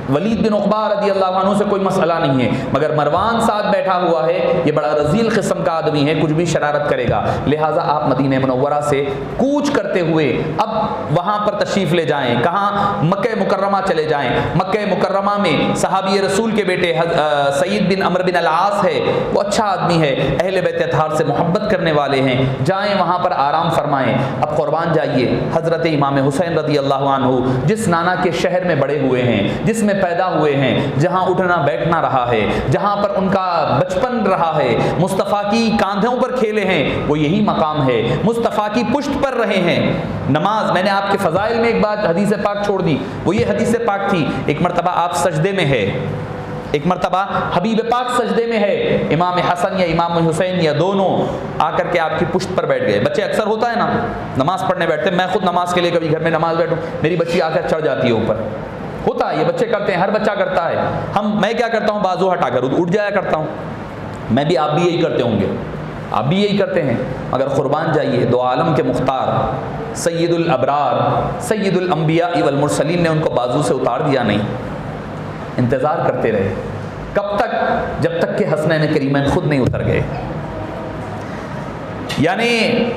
ولید بن عقبہ رضی اللہ عنہ سے کوئی مسئلہ نہیں ہے، مگر مروان ساتھ بیٹھا ہوا ہے، یہ بڑا رذیل قسم کا آدمی ہے، کچھ بھی شرارت کرے گا، لہٰذا آپ مدینہ منورہ سے کوچ کرتے ہوئے اب وہاں پر تشریف لے جائیں۔ کہاں؟ مکہ مکرمہ چلے جائیں۔ مکہ مکرمہ میں صحابی رسول کے بیٹے سعید بن عمرو بن العاص ہے، وہ اچھا آدمی ہے، اہل بیت اطہار سے محبت کرنے والے ہیں، جائیں وہاں پر آرام فرمائیں۔ اب قربان جائیے، حضرت امام حسین رضی اللہ عنہ جس نانا کے شہر میں بڑے ہوئے ہیں، جس میں پیدا ہوئے ہیں، جہاں اٹھنا بیٹھنا رہا ہے، جہاں پر ان کا بچپن رہا ہے، مصطفیٰ کی کاندھوں پر کھیلے ہیں، وہ یہی مقام ہے، مصطفیٰ کی پشت پر رہے ہیں۔ نماز، میں نے آپ کے فضائل میں ایک بات حدیث پاک چھوڑ دی، وہ یہ حدیث پاک تھی، ایک مرتبہ آپ سجدے میں ہے، ایک مرتبہ حبیب پاک سجدے میں ہے، امام حسن یا امام حسین یا دونوں آ کر کے آپ کی پشت پر بیٹھ گئے۔ بچے اکثر ہوتا ہے نا، نماز پڑھنے بیٹھتے، میں خود نماز کے لیے کبھی گھر میں نماز بیٹھوں، میری بچی آ کر چڑھ جاتی ہے اوپر، ہوتا ہے، یہ بچے کرتے ہیں، ہر بچہ کرتا ہے۔ میں کیا کرتا ہوں، بازو ہٹا کر اٹھ جایا کرتا ہوں، میں بھی، آپ بھی یہی کرتے ہوں گے، آپ بھی یہی کرتے ہیں، مگر قربان جائیے، دو عالم کے مختار سید الابرار سید الانبیاء والمرسلین نے ان کو بازو سے اتار دیا نہیں، انتظار کرتے رہے، کب تک؟ جب تک کہ حسنین کریمین خود نہیں اتر گئے۔ یعنی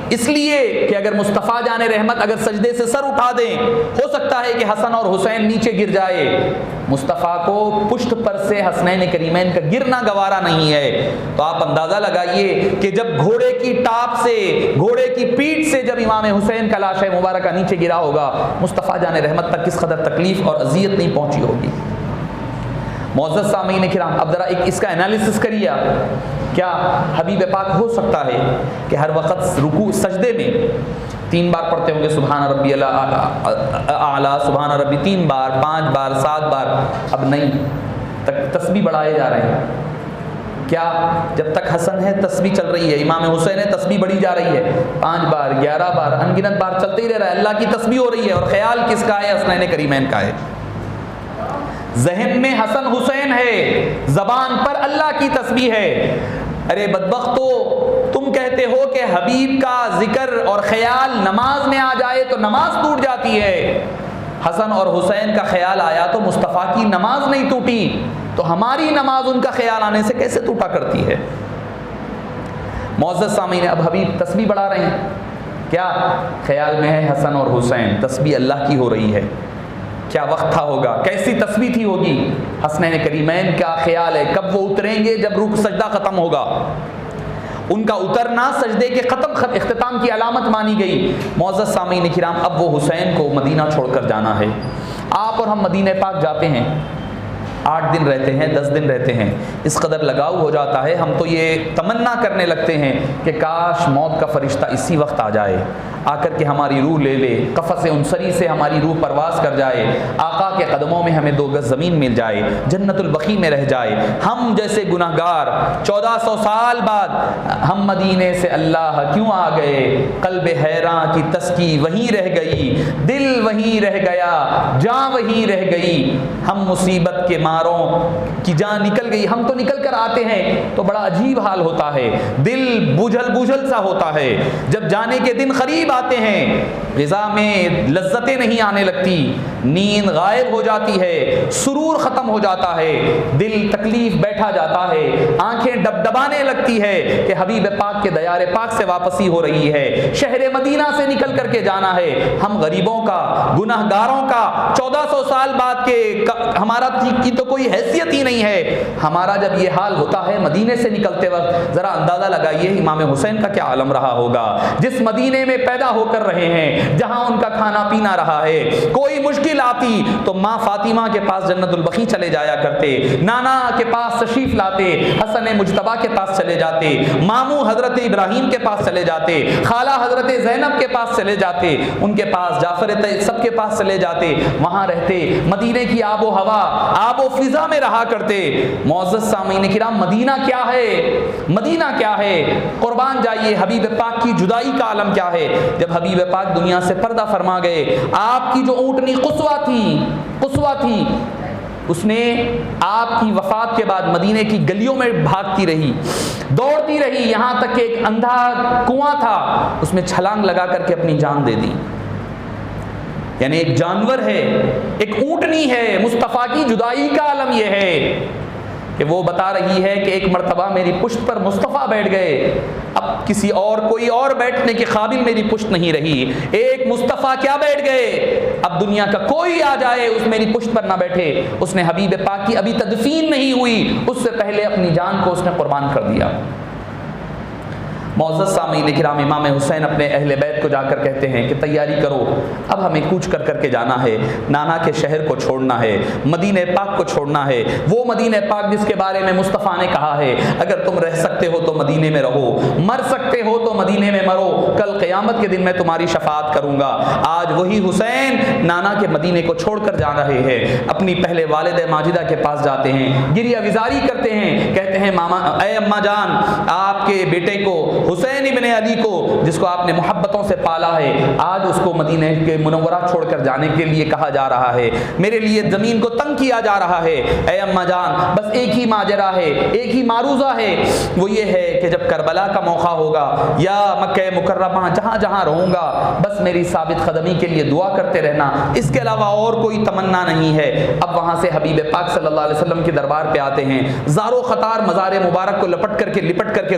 اس لیے کہ اگر مصطفیٰ جان رحمت اگر سجدے سے سر اٹھا دیں، ہو سکتا ہے کہ حسن اور حسین نیچے گر جائے، مصطفیٰ کو پشت پر سے حسنین کریمین کا گرنا گوارا نہیں ہے۔ تو آپ اندازہ لگائیے کہ جب گھوڑے کی ٹاپ سے، گھوڑے کی پیٹھ سے جب امام حسین کا لاش مبارکہ نیچے گرا ہوگا، مصطفیٰ جان رحمت تک کس قدر تکلیف اور اذیت نہیں پہنچی ہوگی۔ معزز سامعین کرام، اب ذرا اس کا انالیسس کریے، کیا حبیب پاک ہو سکتا ہے کہ ہر وقت رکوع سجدے میں 3 بار پڑھتے ہوں گے سبحان ربی اعلیٰ، سبحان ربی 3 بار، 5 بار، 7 بار، اب نہیں، تسبیح بڑھائے جا رہے ہیں۔ کیا جب تک حسن ہے تسبیح چل رہی ہے، امام حسین ہے تسبیح بڑھی جا رہی ہے، 5 بار، 11 بار، انگنت بار چلتے ہی رہ رہا ہے، اللہ کی تسبیح ہو رہی ہے، اور خیال کس کا ہے؟ حسنین کریمین کا ہے، ذہن میں حسن حسین ہے، زبان پر اللہ کی تسبیح ہے۔ ارے بدبختو، تم کہتے ہو کہ حبیب کا ذکر اور خیال نماز میں آ جائے تو نماز ٹوٹ جاتی ہے، حسن اور حسین کا خیال آیا تو مصطفیٰ کی نماز نہیں ٹوٹی، تو ہماری نماز ان کا خیال آنے سے کیسے ٹوٹا کرتی ہے؟ معزز سامعین، اب حبیب تسبیح بڑھا رہے ہیں، کیا خیال میں ہے حسن اور حسین، تسبیح اللہ کی ہو رہی ہے۔ کیا وقت تھا ہوگا، کیسی تسبیح تھی ہوگی؟ حسنین کریمین کا خیال ہے کب وہ اتریں گے؟ جب رکوع سجدہ ختم ہوگا، ان کا اترنا سجدے کے اختتام کی علامت مانی گئی۔ معزز سامعین کرام، اب وہ حسین کو مدینہ چھوڑ کر جانا ہے۔ آپ اور ہم مدینہ پاک جاتے ہیں، 8 دن رہتے ہیں، 10 دن رہتے ہیں، اس قدر لگاؤ ہو جاتا ہے، ہم تو یہ تمنا کرنے لگتے ہیں کہ کاش موت کا فرشتہ اسی وقت آ جائے، آ کر کے ہماری روح لے لے، قفس انصری سے ہماری روح پرواز کر جائے، آقا کے قدموں میں ہمیں 2 گز زمین مل جائے، جنت البقیع میں رہ جائے۔ ہم جیسے گناہگار 1400 سال بعد ہم مدینے سے اللہ کیوں آ گئے؟ قلب حیراں کی تسکی وہیں رہ گئی، دل وہیں رہ گیا، جاں وہیں رہ گئی، ہم مصیبت کے ماروں کی جان نکل گئی۔ ہم تو نکل کر آتے ہیں تو بڑا عجیب حال ہوتا ہے، دل بوجھل سا ہوتا ہے، جب جانے کے دن قریب آتے ہیں غذا میں لذتیں نہیں آنے لگتی، نیند غائب ہو جاتی ہے، سرور ختم ہو جاتا ہے، دل تکلیف بیٹھا جاتا ہے، آنکھیں ڈبڈبانے لگتی ہے کہ حبیب پاک کے دیار پاک سے واپسی ہو رہی ہے، شہر مدینہ سے نکل کر کے جانا ہے۔ ہم غریبوں کا، گناہگاروں کا 1400 سال بعد کے ہمارا کی تو کوئی حیثیت ہی نہیں ہے۔ ہمارا جب یہ حال ہوتا ہے مدینے سے نکلتے وقت، ذرا اندازہ لگائیے امام حسین کا کیا عالم رہا ہوگا، جس مدینے میں پیدا ہو کر رہے ہیں، جہاں ان کا کھانا پینا رہا ہے۔ کوئی مشکل آتی تو ماں فاطمہ کے پاس جنت البقیع چلے جایا کرتے، نانا کے پاس تشریف لاتے، حسن مجتبیٰ کے پاس چلے جاتے، ماموں حضرت ابراہیم کے پاس چلے جاتے، خالہ حضرت زینب کے پاس چلے جاتے، ان کے پاس جعفر طیب سب کے پاس چلے جاتے، وہاں رہتے، مدینے کی آب و ہوا، آب و فضا میں رہا کرتے۔ معزز سامعین کرام، مدینہ کیا ہے؟ مدینہ کیا ہے؟ قربان جائیے، حبیب پاک کی جدائی کا عالم کیا ہے۔ جب حبیب پاک دنیا سے پردہ فرما گئے، آپ کی جو اونٹنی قصوہ تھی، اس نے آپ کی وفات کے بعد مدینے کی گلیوں میں بھاگتی رہی، دوڑتی رہی، یہاں تک کہ ایک اندھا کنواں تھا، اس میں چھلانگ لگا کر کے اپنی جان دے دی۔ یعنی ایک جانور ہے، ایک اونٹنی ہے، مصطفیٰ کی جدائی کا عالم یہ ہے کہ وہ بتا رہی ہے کہ ایک مرتبہ میری پشت پر مصطفیٰ بیٹھ گئے، اب کسی اور کوئی اور بیٹھنے کے قابل میری پشت نہیں رہی، ایک مصطفیٰ کیا بیٹھ گئے، اب دنیا کا کوئی آ جائے اس میری پشت پر نہ بیٹھے۔ اس نے حبیب پاک کی ابھی تدفین نہیں ہوئی، اس سے پہلے اپنی جان کو اس نے قربان کر دیا۔ معزز سامعین کرام، امام حسین اپنے اہل بیت کو جا کر کہتے ہیں کہ تیاری کرو، اب ہمیں کوچ کر کر کے جانا ہے، نانا کے شہر کو چھوڑنا ہے، مدینہ پاک کو چھوڑنا ہے، وہ مدینہ پاک جس کے بارے میں مصطفیٰ نے کہا ہے اگر تم رہ سکتے ہو تو مدینے میں رہو، مر سکتے ہو تو مدینے میں مرو، کل قیامت کے دن میں تمہاری شفاعت کروں گا۔ آج وہی حسین نانا کے مدینے کو چھوڑ کر جا رہے ہیں، اپنی پہلے والد ماجدہ کے پاس جاتے ہیں، گریہ وزاری کرتے ہیں، کہتے ہیں ماما، اے اماں جان، آپ کے بیٹے کو حسین ابن علی کو، جس کو آپ نے محبتوں سے پالا ہے، آج اس کو مدینہ کے منورہ چھوڑ کر جانے کے لیے کہا جا رہا ہے، میرے لیے زمین کو تنگ کیا جا رہا ہے۔ اے اماں جان، بس ایک ہی ماجرا ہے، ایک ہی معروضہ ہے، وہ یہ ہے کہ جب کربلا کا موقع ہوگا یا مکہ مکرمہ جہاں جہاں رہوں گا، بس میری ثابت قدمی کے لیے دعا کرتے رہنا، اس کے علاوہ اور کوئی تمنا نہیں ہے۔ اب وہاں سے حبیب پاک صلی اللہ علیہ وسلم کے دربار پہ آتے ہیں، زار و خطار مزار مبارک کو لپٹ کر کے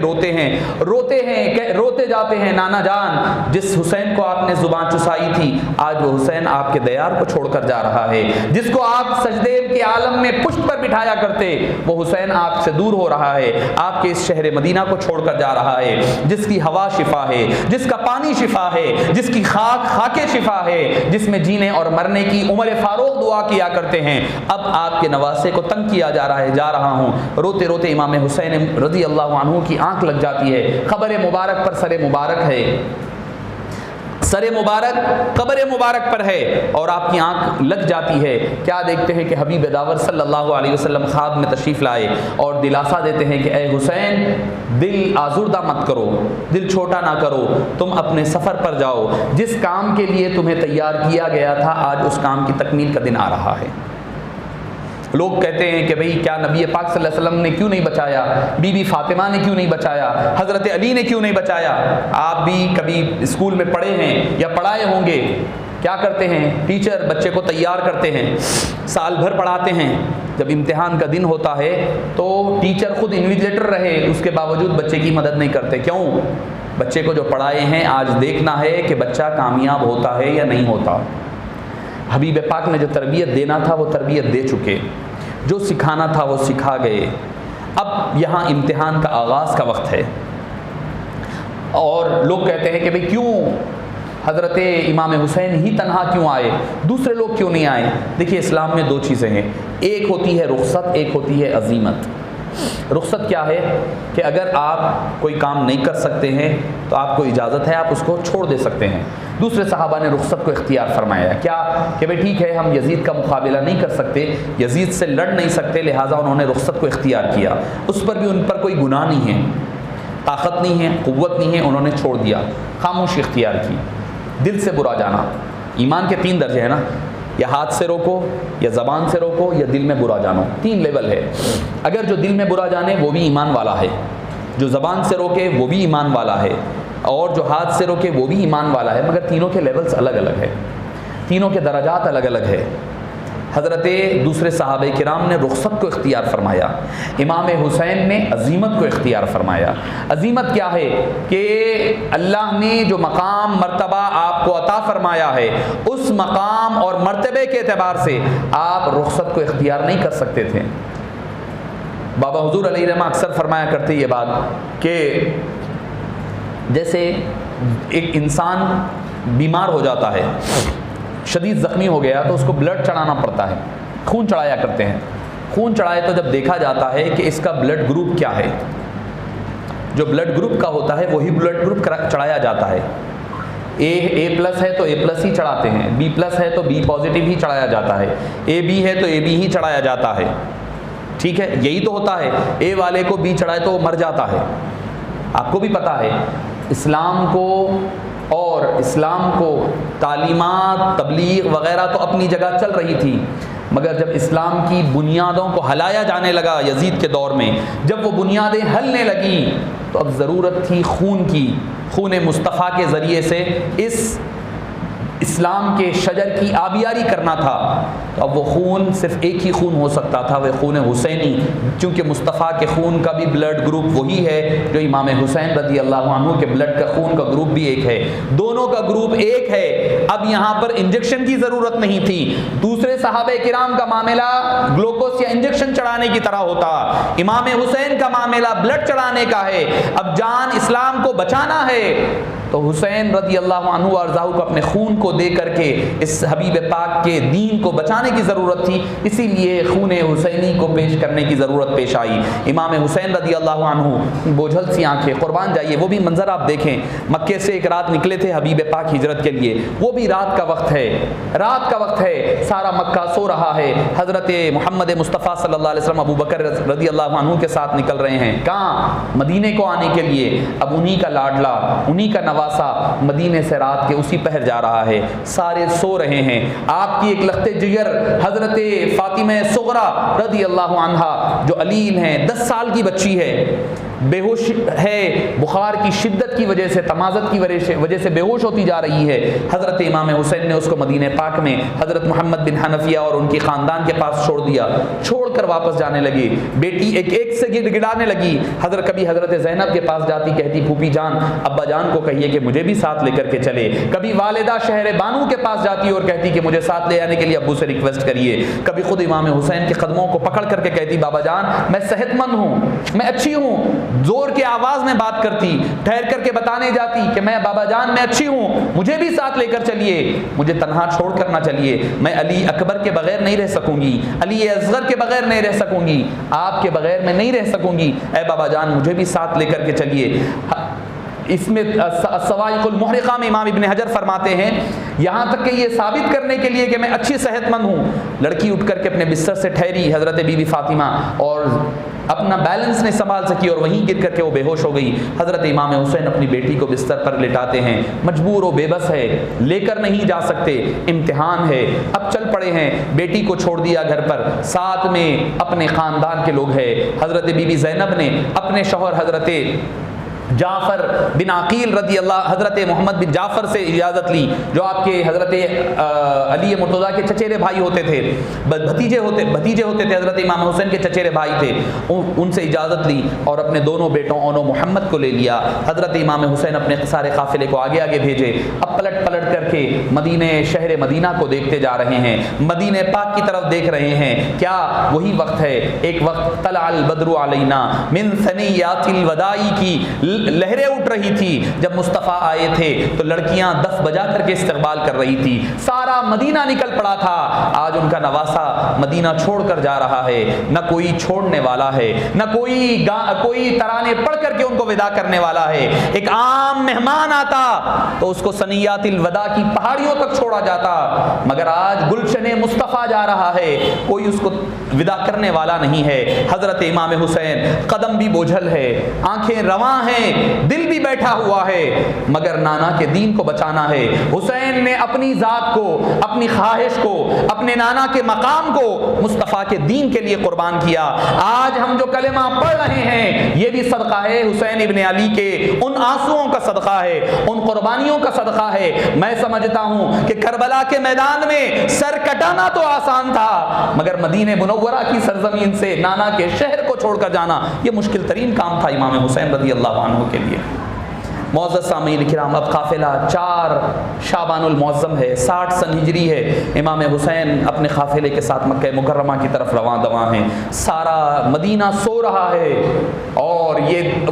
روتے جاتے ہیں، نانا جان، جس حسین کو آپ نے زبان چسائی تھی، آج وہ حسین آپ کے دیار کو چھوڑ کر جا رہا ہے، جس کو آپ سجدے کے عالم میں پشت پر بٹھایا کرتے، وہ حسین آپ سے دور ہو رہا ہے، آپ کے اس شہر مدینہ کو چھوڑ کر جا رہا ہے، جس کی ہوا شفا ہے، جس کا پانی شفا ہے، جس کی خاک شفا ہے، جس میں جینے اور مرنے کی عمر فاروق دعا کیا کرتے ہیں، اب آپ کے نواسے کو تنگ کیا جا رہا ہوں۔ روتے روتے امام حسین رضی اللہ عنہ کی آنکھ لگ جاتی ہے، قبر مبارک پر سر مبارک ہے، سر مبارک قبر مبارک پر ہے، اور آپ کی آنکھ لگ جاتی ہے۔ کیا دیکھتے ہیں کہ حبیب داور صلی اللہ علیہ وسلم خواب میں تشریف لائے اور دلاسا دیتے ہیں کہ اے حسین، دل آزردہ مت کرو، دل چھوٹا نہ کرو، تم اپنے سفر پر جاؤ، جس کام کے لیے تمہیں تیار کیا گیا تھا آج اس کام کی تکمیل کا دن آ رہا ہے۔ لوگ کہتے ہیں کہ بھئی کیا نبی پاک صلی اللہ علیہ وسلم نے کیوں نہیں بچایا، بی بی فاطمہ نے کیوں نہیں بچایا، حضرت علی نے کیوں نہیں بچایا؟ آپ بھی کبھی اسکول میں پڑھے ہیں یا پڑھائے ہوں گے، کیا کرتے ہیں ٹیچر بچے کو تیار کرتے ہیں، سال بھر پڑھاتے ہیں، جب امتحان کا دن ہوتا ہے تو ٹیچر خود انویجیلیٹر رہے اس کے باوجود بچے کی مدد نہیں کرتے۔ کیوں؟ بچے کو جو پڑھائے ہیں آج دیکھنا ہے کہ بچہ کامیاب ہوتا ہے یا نہیں ہوتا۔ حبیب پاک نے جو تربیت دینا تھا وہ تربیت دے چکے، جو سکھانا تھا وہ سکھا گئے، اب یہاں امتحان کا آغاز کا وقت ہے۔ اور لوگ کہتے ہیں کہ بھئی کیوں حضرت امام حسین ہی تنہا کیوں آئے، دوسرے لوگ کیوں نہیں آئے؟ دیکھیے اسلام میں دو چیزیں ہیں، ایک ہوتی ہے رخصت، ایک ہوتی ہے عزیمت۔ رخصت کیا ہے کہ اگر آپ کوئی کام نہیں کر سکتے ہیں تو آپ کو اجازت ہے، آپ اس کو چھوڑ دے سکتے ہیں۔ دوسرے صحابہ نے رخصت کو اختیار فرمایا، کیا کہ بھئی ٹھیک ہے ہم یزید کا مقابلہ نہیں کر سکتے، یزید سے لڑ نہیں سکتے، لہٰذا انہوں نے رخصت کو اختیار کیا، اس پر بھی ان پر کوئی گناہ نہیں ہے، طاقت نہیں ہے، قوت نہیں ہے، انہوں نے چھوڑ دیا، خاموشی اختیار کی۔ دل سے برا جانا، ایمان کے 3 درجے ہیں نا، یا ہاتھ سے روکو، یا زبان سے روکو، یا دل میں برا جانو، 3 لیول ہے۔ اگر جو دل میں برا جانے وہ بھی ایمان والا ہے، جو زبان سے روکے وہ بھی ایمان والا ہے، اور جو ہاتھ سے روکے وہ بھی ایمان والا ہے، مگر تینوں کے لیولز الگ الگ ہے، تینوں کے درجات الگ الگ ہے۔ حضرت دوسرے صحابہ کرام نے رخصت کو اختیار فرمایا، امام حسین نے عزیمت کو اختیار فرمایا۔ عزیمت کیا ہے کہ اللہ نے جو مقام مرتبہ آپ آپ کو عطا فرمایا ہے اس مقام اور مرتبے کے اعتبار سے آپ رخصت کو اختیار نہیں کر سکتے تھے۔ بابا حضور علیہ رحمہ اکثر فرمایا کرتے یہ بات کہ جیسے ایک انسان بیمار ہو جاتا ہے، شدید زخمی ہو گیا تو اس کو بلڈ چڑھانا پڑتا ہے، خون چڑھایا کرتے ہیں۔ خون چڑھائے تو جب دیکھا جاتا ہے کہ اس کا بلڈ گروپ کیا ہے، جو بلڈ گروپ کا ہوتا ہے وہی بلڈ گروپ چڑھایا جاتا ہے۔ اے پلس ہے تو اے پلس ہی چڑھاتے ہیں، بی پلس ہے تو بی پازیٹیو ہی چڑھایا جاتا ہے، اے بی ہے تو اے بی ہی چڑھایا جاتا ہے، ٹھیک ہے، یہی تو ہوتا ہے۔ اے والے کو بی چڑھائے تو وہ مر جاتا ہے۔ آپ کو بھی پتا ہے اسلام کو تعلیمات تبلیغ وغیرہ تو اپنی جگہ چل رہی تھی، مگر جب اسلام کی بنیادوں کو ہلایا جانے لگا یزید کے دور میں، جب وہ بنیادیں ہلنے لگیں تو اب ضرورت تھی خون کی، خون مصطفیٰ کے ذریعے سے اس اسلام کے شجر کی آبیاری کرنا تھا۔ تو اب وہ خون صرف ایک ہی خون ہو سکتا تھا، وہ خون حسینی، کیونکہ مصطفیٰ کے خون کا بھی بلڈ گروپ وہی ہے جو امام حسین رضی اللہ عنہ کے بلڈ کا خون کا گروپ بھی ایک ہے، دونوں کا گروپ ایک ہے۔ اب یہاں پر انجیکشن کی ضرورت نہیں تھی۔ دوسرے صحابہ کرام کا معاملہ گلوکوز یا انجیکشن چڑھانے کی طرح ہوتا، امام حسین کا معاملہ بلڈ چڑھانے کا ہے۔ اب جان اسلام کو بچانا ہے تو حسین رضی اللہ عنہ وارضاہ کو اپنے خون کو دے کر کے اس حبیب پاک کے دین کو بچانے کی ضرورت تھی، اسی لیے خون حسینی کو پیش کرنے کی ضرورت پیش آئی۔ امام حسین رضی اللہ عنہ بوجھل سی آنکھیں، قربان جائیے، وہ بھی منظر آپ دیکھیں، مکے سے ایک رات نکلے تھے حبیب پاک ہجرت کے لیے، وہ بھی رات کا وقت ہے، رات کا وقت ہے، سارا مکہ سو رہا ہے، حضرت محمد مصطفیٰ صلی اللہ علیہ وسلم ابو بکر رضی اللہ عنہ کے ساتھ نکل رہے ہیں، کہاں؟ مدینے کو آنے کے لیے۔ اب انہی کا لاڈلا، انہی کا نواسا مدینے سے رات کے اسی پہر جا رہا ہے، سارے سو رہے ہیں۔ آپ کی ایک لخت جگر حضرت فاطمہ صغرا رضی اللہ عنہا جو علیل ہیں، 10 سال کی بچی ہے، بے ہوش ہے، بخار کی شدت کی وجہ سے، تمازت کی وجہ سے بے ہوش ہوتی جا رہی ہے۔ حضرت امام حسین نے اس کو مدینہ پاک میں حضرت محمد بن حنفیہ اور ان کی خاندان کے پاس چھوڑ دیا، چھوڑ کر واپس جانے لگی۔ بیٹی ایک سے گڑگڑانے لگی، کبھی حضرت زینب کے پاس جاتی، کہتی پھوپھی جان ابا جان کو کہیے کہ مجھے بھی ساتھ لے کر کے چلے۔ کبھی والدہ شہر بانو کے پاس جاتی اور کہتی کہ مجھے ساتھ لے آنے کے لیے ابو سے ریکویسٹ کریے۔ کبھی خود امام حسین کے قدموں کو پکڑ کر کے کہتی بابا جان میں صحت مند ہوں، میں اچھی ہوں، زور کے آواز میں بات کرتی، ٹھہر کر کے بتانے جاتی کہ میں بابا جان میں اچھی ہوں، مجھے بھی ساتھ لے کر چلیے، مجھے تنہا چھوڑ کر نہ چلیے، میں علی اکبر کے بغیر نہیں رہ سکوں گی، علی اصغر کے بغیر نہیں رہ سکوں گی، آپ کے بغیر میں نہیں رہ سکوں گی، اے بابا جان مجھے بھی ساتھ لے کر کے چلیے۔ اس میں الصواعق المحرقہ میں امام ابن حجر فرماتے ہیں یہاں تک کہ یہ ثابت کرنے کے لیے کہ میں اچھی صحت مند ہوں، لڑکی اٹھ کر کے اپنے بستر سے ٹھہری حضرت بی بی فاطمہ اور اپنا بیلنس نہیں سنبھال سکی اور وہیں گر کر کے وہ بے ہوش ہو گئی۔ حضرت امام حسین اپنی بیٹی کو بستر پر لٹاتے ہیں، مجبور و بے بس ہے، لے کر نہیں جا سکتے، امتحان ہے، اب چل پڑے ہیں، بیٹی کو چھوڑ دیا گھر پر، ساتھ میں اپنے خاندان کے لوگ ہیں۔ حضرت بی بی زینب نے اپنے شوہر حضرت جعفر بن عقیل رضی اللہ، حضرت محمد بن جعفر سے اجازت لی جو آپ کے حضرت علی مرتضیٰ کے چچیرے بھائی ہوتے تھے، بھتیجے ہوتے تھے، حضرت امام حسین کے چچیرے بھائی تھے، ان سے اجازت لی اور اپنے دونوں بیٹوں اون و محمد کو لے لیا۔ حضرت امام حسین اپنے سارے قافلے کو آگے آگے بھیجے، اب پلٹ کر کے شہر مدینہ کو دیکھتے جا رہے ہیں، مدینہ پاک کی طرف دیکھ رہے ہیں۔ کیا وہی وقت ہے، ایک وقت طلع البدر علینا من ثنیات الوداع کی لہریں اٹھ رہی تھی، جب مصطفیٰ آئے تھے تو لڑکیاں دف بجا کر کے استقبال کر رہی تھی، سارا مدینہ نکل پڑا تھا۔ آج ان کا نواسا مدینہ چھوڑ کر جا رہا ہے، نہ کوئی چھوڑنے والا ہے، نہ کوئی ترانے پڑھ کر کے ان کو ودا کرنے والا ہے۔ ایک عام مہمان آتا تو اس کو ثنیات الوداع کی پہاڑیوں تک چھوڑا جاتا، مگر آج گلشن مصطفیٰ جا رہا ہے، کوئی اس کو ودا کرنے والا نہیں ہے۔ حضرت امام حسین قدم بھی بوجھل ہے، آنکھیں رواں ہیں، دل بھی بیٹھا ہوا ہے، مگر نانا کے دین کو بچانا ہے۔ حسین نے اپنی ذات کو، اپنی خواہش کو، اپنے نانا کے مقام کو مصطفیٰ کے دین کے لیے قربان کیا۔ آج ہم جو کلمہ پڑھ رہے ہیں یہ بھی صدقہ ہے حسین ابن علی کے ان آنسوؤں کا صدقہ ہے، ان قربانیوں کا صدقہ ہے۔ میں سمجھتا ہوں کہ کربلا کے میدان میں سر کٹانا تو آسان تھا، مگر مدینہ منورہ کی سرزمین سے نانا کے شہر کو چھوڑ کر جانا یہ مشکل ترین کام تھا امام حسین رضی اللہ عنہ کے لیے۔ معزز سامعین کرام، اب قافلہ 4 شعبان المعظم ہے، 60 سن ہجری ہے، امام حسین اپنے قافلے کے ساتھ مکہ مکرمہ کی طرف رواں دواں ہیں، سارا مدینہ سو رہا ہے اور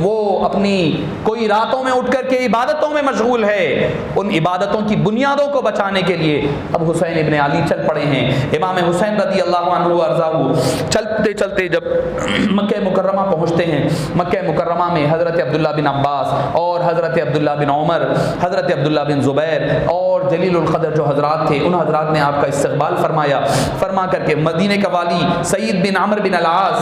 وہ اپنی کوئی راتوں میں اٹھ کر کے عبادتوں میں مشغول ہے، ان عبادتوں کی بنیادوں کو بچانے کے لیے اب حسین ابن علی چل پڑے ہیں۔ امام حسین رضی اللہ عنہ وارضاہ چلتے چلتے جب مکہ مکرمہ پہنچتے ہیں، مکہ مکرمہ میں حضرت عبداللہ بن عباس اور حضرت عبداللہ بن عمر، حضرت عبداللہ بن زبیر اور جلیل القدر جو حضرات تھے، ان حضرات نے آپ کا استقبال فرمایا، فرما کر کے مدینے کا والی سعید بن عمرو بن العاص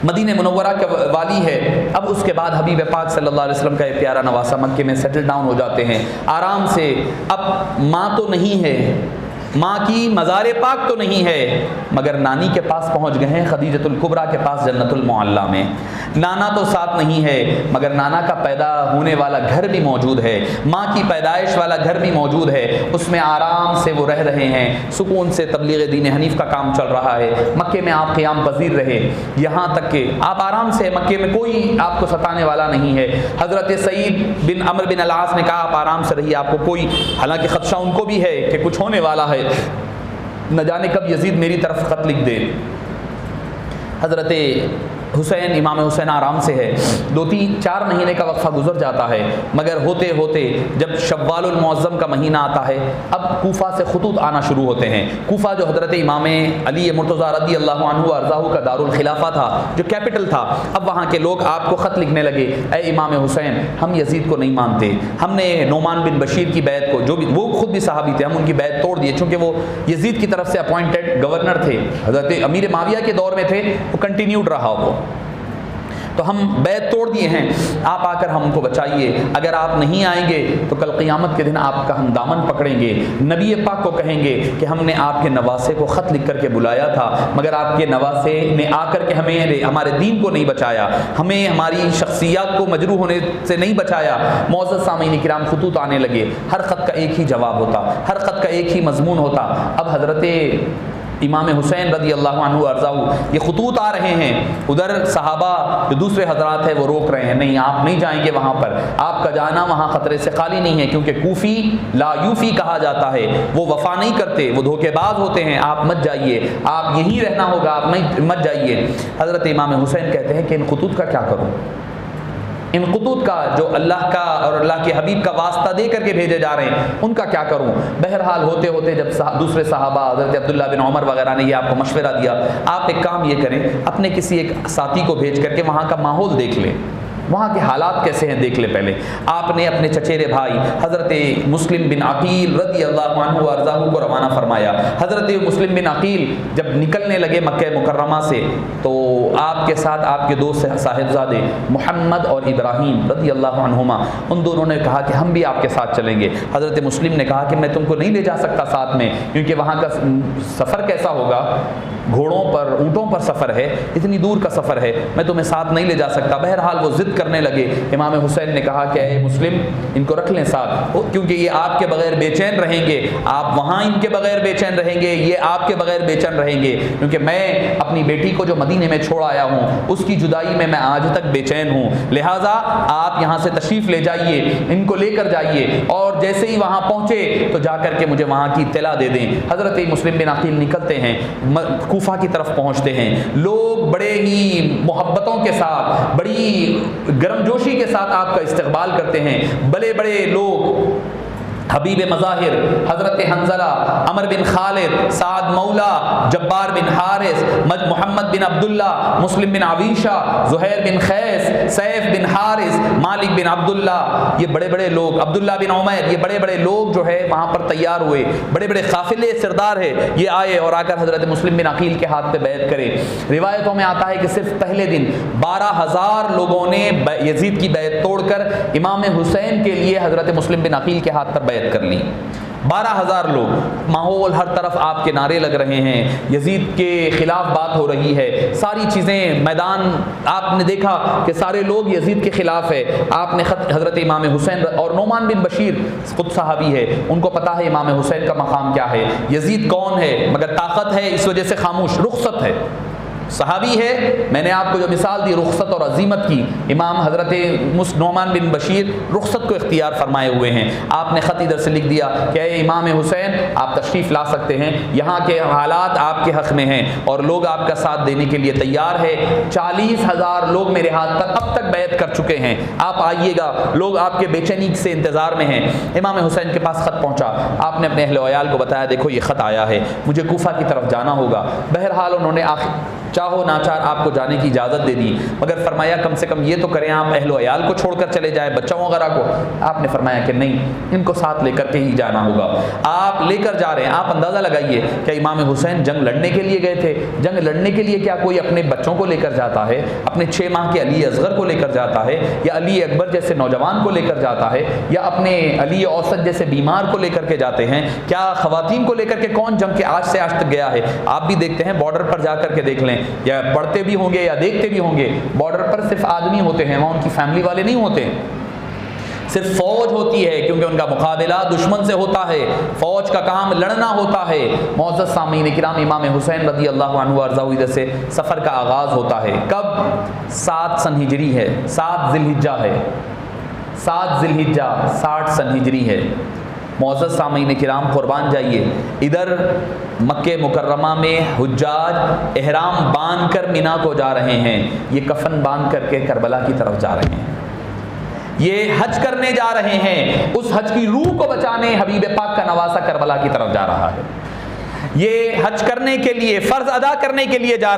مدینہ منورہ کا والی ہے، اب اس کے بعد حبیب پاک صلی اللہ علیہ وسلم کا یہ پیارا نواسہ مکے میں سیٹل ڈاؤن ہو جاتے ہیں آرام سے۔ اب ماں تو نہیں ہے، ماں کی مزار پاک تو نہیں ہے، مگر نانی کے پاس پہنچ گئے ہیں، خدیجۃ الکبریٰ کے پاس جنت المعلیٰ میں۔ نانا تو ساتھ نہیں ہے، مگر نانا کا پیدا ہونے والا گھر بھی موجود ہے، ماں کی پیدائش والا گھر بھی موجود ہے، اس میں آرام سے وہ رہ رہے ہیں، سکون سے تبلیغ دین حنیف کا کام چل رہا ہے۔ مکے میں آپ قیام پذیر رہے، یہاں تک کہ آپ آرام سے مکے میں کوئی آپ کو ستانے والا نہیں ہے۔ حضرت سعید بن عمرو بن العاص نے کہا آپ آرام سے رہیے، آپ کو کوئی، حالانکہ خدشہ ان کو بھی ہے کہ کچھ ہونے والا ہے، نہ جانے کب یزید میری طرف خط لکھ دے۔ حضرت حسین، امام حسین آرام سے ہے، 2-4 مہینے کا وقفہ گزر جاتا ہے، مگر ہوتے ہوتے جب شوال المعظم کا مہینہ آتا ہے، اب کوفہ سے خطوط آنا شروع ہوتے ہیں۔ کوفہ جو حضرت امام علی مرتضیٰ رضی اللہ عنہ وارضاہ کا دارالخلافہ تھا، جو کیپٹل تھا، اب وہاں کے لوگ آپ کو خط لکھنے لگے، اے امام حسین ہم یزید کو نہیں مانتے، ہم نے نعمان بن بشیر کی بیعت کو، جو بھی وہ خود بھی صحابی تھے، ہم ان کی بیعت توڑ دیے، چونکہ وہ یزید کی طرف سے اپوائنٹڈ گورنر تھے، حضرت امیر معاویہ کے دور میں تھے، وہ کنٹینیوڈ رہا وہ، تو ہم بیعت توڑ دیے ہیں، آپ آ کر ہم کو بچائیے، اگر آپ نہیں آئیں گے تو کل قیامت کے دن آپ کا ہم دامن پکڑیں گے، نبی پاک کو کہیں گے کہ ہم نے آپ کے نواسے کو خط لکھ کر کے بلایا تھا، مگر آپ کے نواسے نے آ کر کے ہمیں ہمارے دین کو نہیں بچایا، ہمیں ہماری شخصیات کو مجروح ہونے سے نہیں بچایا۔ معزز سامعین کرام، خطوط آنے لگے، ہر خط کا ایک ہی جواب ہوتا، ہر خط کا ایک ہی مضمون ہوتا۔ اب حضرت امام حسین رضی اللہ عنہ وارضاہ یہ خطوط آ رہے ہیں، ادھر صحابہ جو دوسرے حضرات ہیں وہ روک رہے ہیں، نہیں آپ نہیں جائیں گے وہاں پر، آپ کا جانا وہاں خطرے سے خالی نہیں ہے، کیونکہ کوفی لا یوفی کہا جاتا ہے، وہ وفا نہیں کرتے، وہ دھوکے باز ہوتے ہیں، آپ مت جائیے، آپ یہیں رہنا ہوگا، آپ نہیں مت جائیے۔ حضرت امام حسین کہتے ہیں کہ ان خطوط کا کیا کروں، ان خطوط کا جو اللہ کا اور اللہ کے حبیب کا واسطہ دے کر کے بھیجے جا رہے ہیں، ان کا کیا کروں۔ بہرحال ہوتے ہوتے جب دوسرے صحابہ حضرت عبداللہ بن عمر وغیرہ نے یہ آپ کو مشورہ دیا، آپ ایک کام یہ کریں، اپنے کسی ایک ساتھی کو بھیج کر کے وہاں کا ماحول دیکھ لیں، وہاں کے حالات کیسے ہیں دیکھ لے پہلے۔ آپ نے اپنے چچیرے بھائی حضرت مسلم بن عقیل رضی اللہ عنہ وارضاہ کو روانہ فرمایا۔ حضرت مسلم بن عقیل جب نکلنے لگے مکہ مکرمہ سے، تو آپ کے ساتھ آپ کے دو صاحبزادے محمد اور ابراہیم رضی اللہ عنہما، ان دونوں نے کہا کہ ہم بھی آپ کے ساتھ چلیں گے۔ حضرت مسلم نے کہا کہ میں تم کو نہیں لے جا سکتا ساتھ میں، کیونکہ وہاں کا سفر کیسا ہوگا، گھوڑوں پر اونٹوں پر سفر ہے، اتنی دور کا سفر ہے، میں تمہیں ساتھ نہیں لے جا سکتا۔ بہرحال وہ ضد کرنے لگے۔ امام حسین نے کہا کہ اے مسلم ان کو رکھ لیں ساتھ، کیونکہ یہ آپ کے بغیر بے چین رہیں گے، آپ وہاں ان کے بغیر بے چین رہیں گے، یہ آپ کے بغیر بے چین رہیں گے، کیونکہ میں اپنی بیٹی کو جو مدینے میں چھوڑ آیا ہوں اس کی جدائی میں آج تک بے چین ہوں، لہٰذا آپ یہاں سے تشریف لے جائیے، ان کو لے کر جائیے، اور جیسے ہی وہاں پہنچے تو جا کر کے مجھے وہاں کی اطلاع دے دیں۔ حضرت مسلم بن عقیل نکلتے ہیں، کوفہ کی طرف پہنچتے ہیں، لوگ بڑے ہی محبتوں کے ساتھ، بڑی گرم جوشی کے ساتھ آپ کا استقبال کرتے ہیں، بڑے بڑے لوگ، حبیب مظاہر حضرت حنظلہ، عمر بن خالد، سعد مولا، جبار بن حارث، محمد بن عبداللہ، مسلم بن عویشہ، زہیر بن خیس، سیف بن حارث، مالک بن عبداللہ، یہ بڑے بڑے لوگ، عبداللہ بن عمیر، یہ بڑے بڑے لوگ جو ہے وہاں پر تیار ہوئے، بڑے بڑے قافلے سردار ہے، یہ آئے اور آ کر حضرت مسلم بن عقیل کے ہاتھ پہ بیعت کرے۔ روایتوں میں آتا ہے کہ صرف پہلے دن 12,000 لوگوں نے یزید کی بیعت توڑ کر امام حسین کے لیے حضرت مسلم بن عقیل کے ہاتھ پر بیعت کر لی۔ 12,000 لوگ، ماحول ہر طرف آپ کے نعرے لگ رہے ہیں، یزید کے خلاف بات ہو رہی ہے، ساری چیزیں، میدان آپ نے دیکھا کہ سارے لوگ یزید کے خلاف ہے۔ آپ نے خط حضرت امام حسین اور نعمان بن بشیر خود صحابی ہے، ان کو پتا ہے امام حسین کا مقام کیا ہے، یزید کون ہے، مگر طاقت ہے اس وجہ سے خاموش، رخصت ہے، صحابی ہے. میں نے آپ کو جو مثال دی رخصت اور عزیمت کی، امام حضرت نعمان بن بشیر رخصت کو اختیار فرمائے ہوئے ہیں. آپ نے خط ادھر سے لکھ دیا کہ اے امام حسین آپ تشریف لا سکتے ہیں، یہاں کے حالات آپ کے حق میں ہیں اور لوگ آپ کا ساتھ دینے کے لیے تیار ہے. 40,000 لوگ میرے ہاتھ پر اب تک بیعت کر چکے ہیں، آپ آئیے گا، لوگ آپ کے بے چینی سے انتظار میں ہیں. امام حسین کے پاس خط پہنچا، آپ نے اپنے اہل و عیال کو بتایا دیکھو یہ خط آیا ہے، مجھے کوفہ کی طرف جانا ہوگا. بہرحال انہوں نے چاہو ناچار آپ کو جانے کی اجازت دے دی، مگر فرمایا کم سے کم یہ تو کریں آپ اہل و عیال کو چھوڑ کر چلے جائیں، بچوں وغیرہ کو. آپ نے فرمایا کہ نہیں، ان کو ساتھ لے کر کے ہی جانا ہوگا. آپ لے کر جا رہے ہیں. آپ اندازہ لگائیے کہ امام حسین جنگ لڑنے کے لیے گئے تھے. جنگ لڑنے کے لیے کیا کوئی اپنے بچوں کو لے کر جاتا ہے، اپنے 6 ماہ کے علی اصغر کو لے کر جاتا ہے، یا علی اکبر جیسے نوجوان کو لے کر جاتا ہے، یا اپنے علی اوسط جیسے بیمار کو لے کر کے جاتے ہیں؟ کیا خواتین کو لے کر کے کون جنگ کے آج سے آج تک گیا ہے؟ آپ بھی دیکھتے ہیں بارڈر پر جا کر کے دیکھ لیں، یا پڑھتے بھی ہوں گے یا دیکھتے بھی ہوں گے، بارڈر پر صرف آدمی ہوتے ہیں، وہاں ان کی فیملی والے نہیں ہوتے، صرف فوج ہوتی ہے، کیونکہ ان کا مقابلہ دشمن سے ہوتا ہے، فوج کا کام لڑنا ہوتا ہے. معزز سامعین کرام، امام حسین رضی اللہ عنہ وارضاہ سے سفر کا آغاز ہوتا ہے. کب؟ 7 سن ہجری ہے، 7 ذی الحجہ ہے، 7 ذی الحجہ 60 سن ہجری ہے. معزز سامعین کرام قربان جائیے، ادھر مکہ مکرمہ میں حجاج احرام باندھ کر مینا کو جا رہے ہیں، یہ کفن باندھ کر کے کربلا کی طرف جا رہے ہیں، یہ حج کرنے جا رہے ہیں، اس حج کی روح کو بچانے حبیب پاک کا نواسہ کربلا کی طرف جا رہا ہے. یہ حج کرنے کے لیے، فرض ادا کرنے کے لیے جا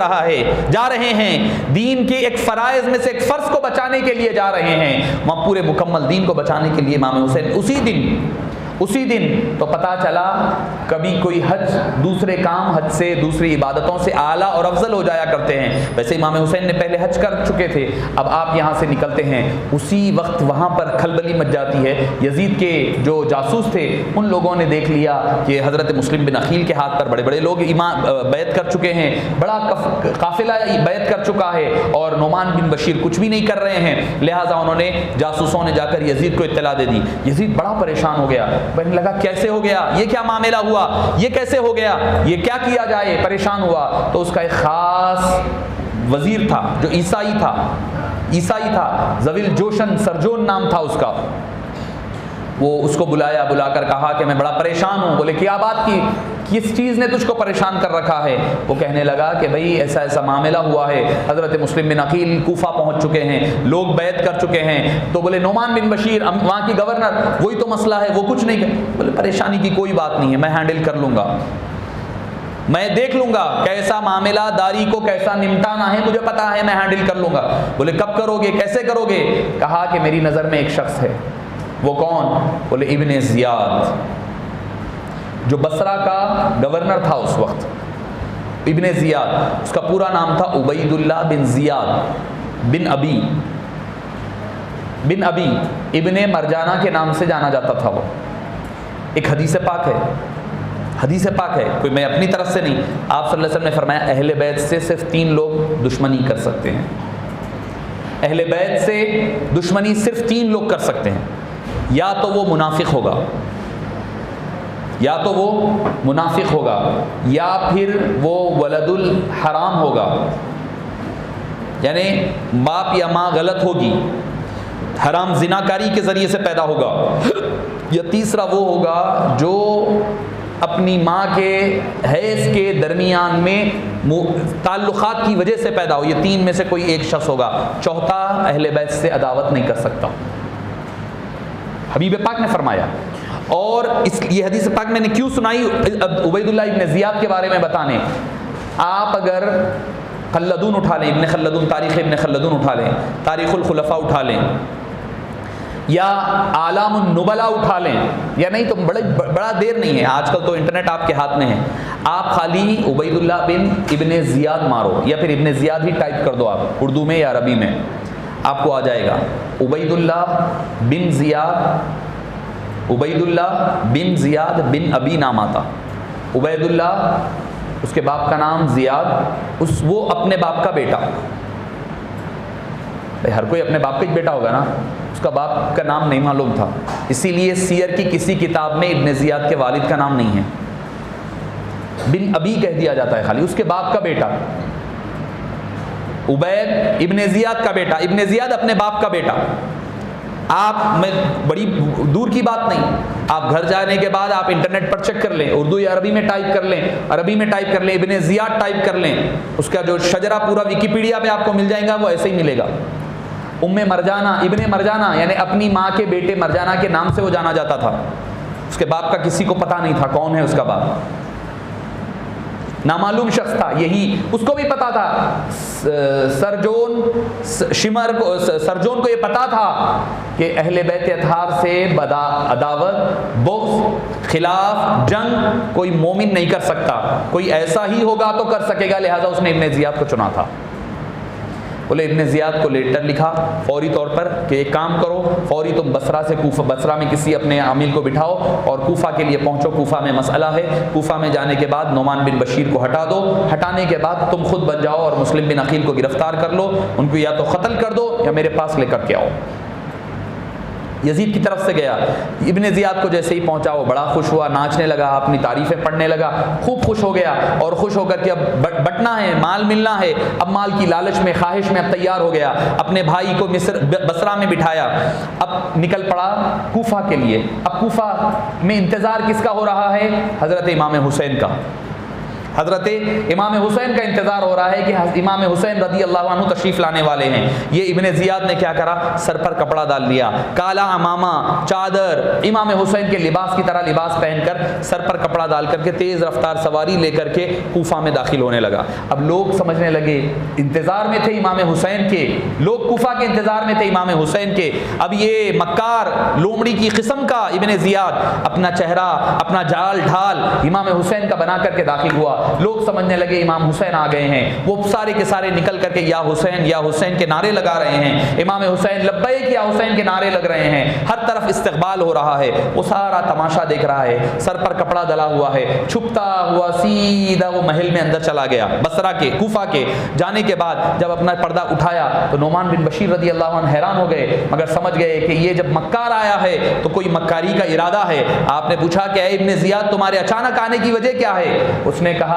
رہے ہیں، دین کے ایک فرائض میں سے ایک فرض کو بچانے کے لیے جا رہے ہیں. وہاں پورے مکمل دین کو بچانے کے لیے امام حسین اسی دن تو پتہ چلا کبھی کوئی حج دوسرے کام حج سے، دوسری عبادتوں سے اعلیٰ اور افضل ہو جایا کرتے ہیں. ویسے امام حسین نے پہلے حج کر چکے تھے، اب آپ یہاں سے نکلتے ہیں، اسی وقت وہاں پر کھلبلی مچ جاتی ہے. یزید کے جو جاسوس تھے ان لوگوں نے دیکھ لیا کہ حضرت مسلم بن عقیل کے ہاتھ پر بڑے بڑے لوگ بیعت کر چکے ہیں، بڑا قافلہ بیعت کر چکا ہے اور نعمان بن بشیر کچھ بھی نہیں کر رہے ہیں. لہٰذا انہوں نے، جاسوسوں نے جا کر یزید کو اطلاع دے دی. یزید بڑا پریشان ہو گیا، کہنے لگا کیسے ہو گیا، یہ کیا معاملہ ہوا، یہ کیسے ہو گیا، یہ کیا کیا جائے، پریشان ہوا. تو اس کا ایک خاص وزیر تھا جو عیسائی تھا، زویل جوشن سرجون نام تھا اس کا. وہ اس کو بلا کر کہا کہ میں بڑا پریشان ہوں. بولے کیا بات کی، کس چیز نے تجھ کو پریشان کر رکھا ہے؟ وہ کہنے لگا کہ بھئی ایسا معاملہ ہوا ہے، حضرت مسلم بن عقیل کوفہ پہنچ چکے ہیں، لوگ بیعت کر چکے ہیں. تو بولے نعمان بن بشیر وہاں کی گورنر، وہی تو مسئلہ ہے، وہ کچھ نہیں کر. بولے پریشانی کی کوئی بات نہیں ہے، میں ہینڈل کر لوں گا، میں دیکھ لوں گا کیسا معاملہ داری کو کیسا نمٹانا ہے، مجھے پتا ہے، میں ہینڈل کر لوں گا. بولے کب کرو گے، کیسے کرو گے؟ کہا کہ میری نظر میں ایک شخص ہے. وہ کون؟ بولے ابن زیاد، جو بصرہ کا گورنر تھا اس وقت. ابن زیاد، اس کا پورا نام تھا عبید اللہ بن زیاد بن ابی ابن مرجانہ کے نام سے جانا جاتا تھا. وہ ایک حدیث پاک ہے، کوئی میں اپنی طرف سے نہیں. آپ صلی اللہ علیہ وسلم نے فرمایا اہل بیت سے صرف 3 لوگ دشمنی کر سکتے ہیں. اہل بیت سے دشمنی صرف 3 لوگ کر سکتے ہیں، یا تو وہ منافق ہوگا، یا پھر وہ ولد الحرام ہوگا، یعنی باپ یا ماں غلط ہوگی، حرام زناکاری کے ذریعے سے پیدا ہوگا، یا تیسرا وہ ہوگا جو اپنی ماں کے حیض کے درمیان میں تعلقات کی وجہ سے پیدا ہو. یہ 3 میں سے کوئی ایک شخص ہوگا. چوتھا اہل بیت سے عداوت نہیں کر سکتا، حبیب پاک نے فرمایا. اور یہ حدیث پاک میں نے کیوں سنائی عبید اللہ ابن زیاد کے بارے میں بتانے. آپ اگر خلدون اٹھا لیں، تاریخ ابن خلدون اٹھا لیں، تاریخ الخلفاء اٹھا لیں، یا اعلام النبلاء اٹھا لیں، یا نہیں تو بڑا دیر نہیں ہے، آج کل تو انٹرنیٹ آپ کے ہاتھ میں ہے. آپ خالی عبید اللہ بن ابن زیاد مارو، یا پھر ابن زیاد ہی ٹائپ کر دو آپ اردو میں یا عربی میں، آپ کو آ جائے گا. عبید اللہ بن زیاد بن ابی نام آتا. عبید اللہ، اس کے باپ کا نام زیاد، وہ اپنے باپ کا بیٹا. ہر کوئی اپنے باپ کا ہی بیٹا ہوگا نا، اس کا باپ کا نام نہیں معلوم تھا، اسی لیے سیر کی کسی کتاب میں ابن زیاد کے والد کا نام نہیں ہے، بن ابی کہہ دیا جاتا ہے خالی، اس کے باپ کا بیٹا. عبید ابن زیاد کا بیٹا، ابن زیاد اپنے باپ کا بیٹا. آپ میں بڑی دور کی بات نہیں، آپ گھر جانے کے بعد آپ انٹرنیٹ پر چیک کر لیں، اردو یا عربی میں ٹائپ کر لیں، عربی میں ٹائپ کر لیں ابن زیاد ٹائپ کر لیں، اس کا جو شجرہ پورا ویکیپیڈیا پہ آپ کو مل جائے گا، وہ ایسے ہی ملے گا. مرجانہ ابن مرجانہ یعنی اپنی ماں کے بیٹے مرجانہ کے نام سے وہ جانا جاتا تھا. اس کے باپ کا کسی کو پتہ نہیں تھا کون ہے اس کا باپ، نامعلوم شخص تھا. یہی اس کو بھی پتا تھا، سرجون کو یہ پتا تھا کہ اہل بیت اطہار سے عداوت، بغض، خلاف، جنگ کوئی مومن نہیں کر سکتا، کوئی ایسا ہی ہوگا تو کر سکے گا. لہذا اس نے ابن زیاد کو چنا تھا. بولے ابن زیاد کو لیٹر لکھا فوری طور پر کہ ایک کام کرو، فوری تم بصرہ سے کوفہ، بصرہ میں کسی اپنے عامل کو بٹھاؤ اور کوفہ کے لیے پہنچو، کوفہ میں مسئلہ ہے. کوفہ میں جانے کے بعد نعمان بن بشیر کو ہٹا دو، ہٹانے کے بعد تم خود بن جاؤ اور مسلم بن عقیل کو گرفتار کر لو، ان کو یا تو قتل کر دو یا میرے پاس لے کر کے آؤ. یزید کی طرف سے گیا. ابن زیاد کو جیسے ہی پہنچا وہ بڑا خوش ہوا، ناچنے لگا، اپنی تعریفیں پڑھنے لگا، خوب خوش ہو گیا اور خوش ہو کر کے اب بٹنا ہے، مال ملنا ہے. اب مال کی لالچ میں، خواہش میں اب تیار ہو گیا. اپنے بھائی کو بصرہ میں بٹھایا، اب نکل پڑا کوفہ کے لیے. اب کوفہ میں انتظار کس کا ہو رہا ہے؟ حضرت امام حسین کا. حضرت امام حسین کا انتظار ہو رہا ہے کہ امام حسین رضی اللہ عنہ تشریف لانے والے ہیں. یہ ابن زیاد نے کیا کرا؟ سر پر کپڑا ڈال لیا، کالا عمامہ، چادر، امام حسین کے لباس کی طرح لباس پہن کر سر پر کپڑا ڈال کر کے تیز رفتار سواری لے کر کے کوفہ میں داخل ہونے لگا. اب لوگ سمجھنے لگے انتظار میں تھے امام حسین کے، لوگ کوفہ کے انتظار میں تھے امام حسین کے. اب یہ مکار لومڑی کی قسم کا ابن زیاد اپنا چہرہ، اپنا جال ڈھال امام حسین کا بنا کر کے داخل ہوا. لوگ سمجھنے لگے امام حسین آ گئے ہیں. وہ سارے کے سارے نکل کر کے یا حسین کے نعرے لگا رہے ہیں، امام حسین لبیک یا حسین کے نعرے لگ رہے ہیں. ہر طرف استقبال ہو رہا ہے. وہ سارا تماشا دیکھ رہا ہے، سر پر کپڑا ڈلا ہوا ہے، چھپتا ہوا سیدھا وہ محل میں اندر چلا گیا. بصرہ کے، کوفہ کے جانے کے بعد جب اپنا پردہ اٹھایا تو نعمان بن بشیر رضی اللہ عنہ حیران ہو گئے، مگر سمجھ گئے کہ یہ جب مکار آیا ہے تو کوئی مکاری کا ارادہ ہے. آپ نے پوچھا کہ اے ابن زیاد تمہارے اچانک آنے کی وجہ کیا ہے؟ اس نے کہا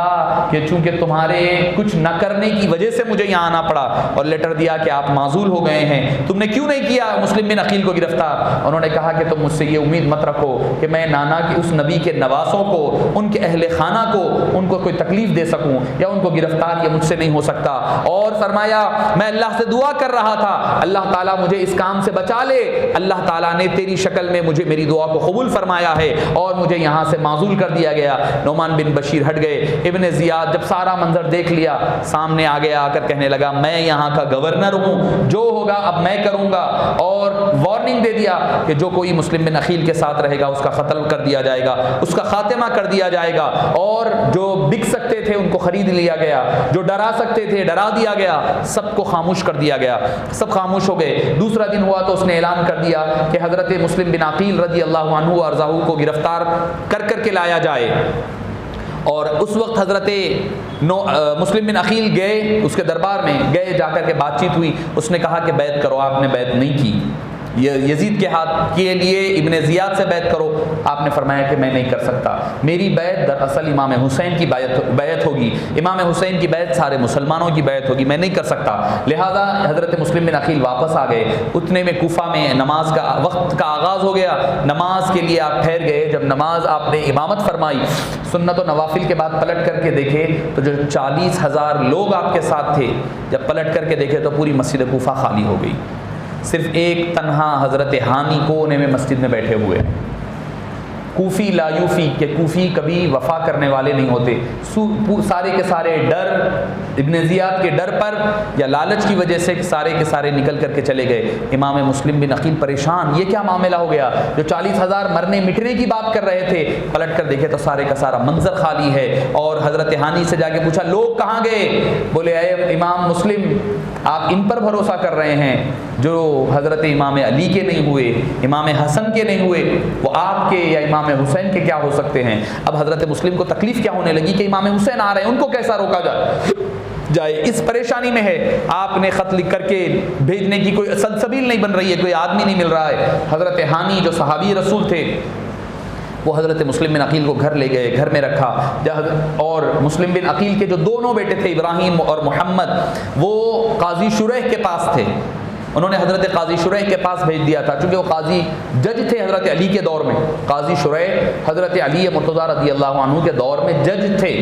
کہ چونکہ تمہارے کچھ نہ کرنے کی وجہ سے مجھے یہاں آنا پڑا، اور لیٹر دیا کہ آپ معزول ہو گئے ہیں، تم نے کیوں نہیں کیا مسلم بن عقیل کو گرفتار؟ انہوں نے کہا کہ تم مجھ سے یہ امید مت رکھو کہ میں نانا کی اس نبی کے نواسوں کو، ان کے اہل خانہ کو، ان کو کوئی تکلیف دے سکوں یا ان کو گرفتار، یہ مجھ سے نہیں ہو سکتا. اور فرمایا میں اللہ سے دعا کر رہا تھا اللہ تعالیٰ مجھے اس کام سے بچا لے. اللہ تعالیٰ نے تیری شکل میں مجھے میری دعا کو قبول فرمایا ہے اور مجھے یہاں سے معزول کر دیا گیا. نعمان بن بشیر ہٹ گئے. ابن زیاد جب سارا منظر دیکھ لیا، سامنے آ گیا، آ کر کہنے لگا میں یہاں کا گورنر ہوں، جو ہوگا اب میں کروں گا. اور وارننگ دے دیا کہ جو کوئی مسلم بن عقیل کے ساتھ رہے گا اس کا قتل کر دیا جائے گا، اس کا خاتمہ کر دیا جائے گا. اور جو بک سکتے تھے ان کو خرید لیا گیا، جو ڈرا سکتے تھے ڈرا دیا گیا، سب کو خاموش کر دیا گیا. سب خاموش ہو گئے. دوسرا دن ہوا تو اس نے اعلان کر دیا کہ حضرت مسلم بن عقیل رضی اللہ عنہ وارضاہ کو گرفتار کر کر کے لایا جائے. اور اس وقت حضرت مسلم بن عقیل گئے اس کے دربار میں، گئے، جا کر کے بات چیت ہوئی. اس نے کہا کہ بیعت کرو. آپ نے بیعت نہیں کی. یزید کے ہاتھ کے لیے ابن زیاد سے بیعت کرو. آپ نے فرمایا کہ میں نہیں کر سکتا. میری بیعت دراصل امام حسین کی بیعت ہوگی. امام حسین کی بیعت سارے مسلمانوں کی بیعت ہوگی، میں نہیں کر سکتا. لہذا حضرت مسلم بن عقیل واپس آ گئے. اتنے میں کوفہ میں نماز کا وقت کا آغاز ہو گیا. نماز کے لیے آپ ٹھہر گئے. جب نماز آپ نے امامت فرمائی، سنت و نوافل کے بعد پلٹ کر کے دیکھے تو جو 40,000 لوگ آپ کے ساتھ تھے، جب پلٹ کر کے دیکھے تو پوری مسجد کوفہ خالی ہو گئی. صرف ایک تنہا حضرت ہانی کونے میں مسجد میں بیٹھے ہوئے. کوفی لا یوفی کہ کوفی کبھی وفا کرنے والے نہیں ہوتے. سارے کے سارے ڈر، ابن زیاد کے ڈر پر یا لالچ کی وجہ سے سارے کے سارے نکل کر کے چلے گئے. امام مسلم بن عقیل پریشان، یہ کیا معاملہ ہو گیا؟ جو 40,000 مرنے مٹنے کی بات کر رہے تھے، پلٹ کر دیکھے تو سارے کا سارا منظر خالی ہے. اور حضرت ہانی سے جا کے پوچھا لوگ کہاں گئے؟ بولے اے امام مسلم، آپ ان پر بھروسہ کر رہے ہیں جو حضرت امام علی کے نہیں ہوئے، امام حسن کے نہیں ہوئے، وہ آپ کے یا امام حسین کے کیا ہو سکتے ہیں؟ اب حضرت مسلم کو تکلیف کیا ہونے لگی کہ امام حسین آ رہے ہیں، ان کو کیسا روکا جائے. اس پریشانی میں ہے. آپ نے خط لکھ کر کے بھیجنے کی کوئی سلسبیل نہیں بن رہی ہے، کوئی آدمی نہیں مل رہا ہے. حضرت ہانی جو صحابی رسول تھے، وہ حضرت مسلم بن عقیل کو گھر لے گئے، گھر میں رکھا، اور مسلم بن عقیل کے جو دونوں بیٹے تھے ابراہیم اور محمد وہ قاضی شریح کے پاس تھے، انہوں نے حضرت قاضی شریح کے پاس بھیج دیا تھا، چونکہ وہ قاضی جج تھے حضرت علی کے دور میں، قاضی شریح حضرت علی مرتضیٰ رضی اللہ عنہ کے دور میں جج تھے،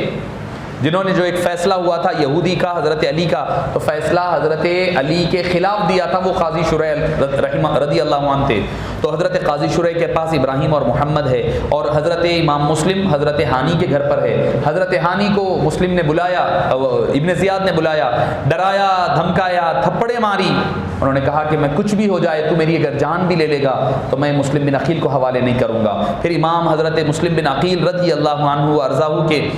جنہوں نے جو ایک فیصلہ ہوا تھا یہودی کا حضرت علی کا، تو فیصلہ حضرت علی کے خلاف دیا تھا، وہ قاضی شریح رضی اللہ عنہ تھے۔ تو حضرت قاضی شریح کے پاس ابراہیم اور محمد ہے، اور حضرت امام مسلم حضرت ہانی کے گھر پر ہے۔ حضرت ہانی کو مسلم نے بلایا، ابن زیاد نے بلایا، ڈرایا، دھمکایا، تھپڑے ماری، انہوں نے کہا کہ میں کچھ بھی ہو جائے تو میری اگر جان بھی لے لے گا تو میں مسلم بن عقیل کو حوالے نہیں کروں گا۔ پھر امام حضرت مسلم بن عقیل رضی اللہ عنہ ارضاہ کے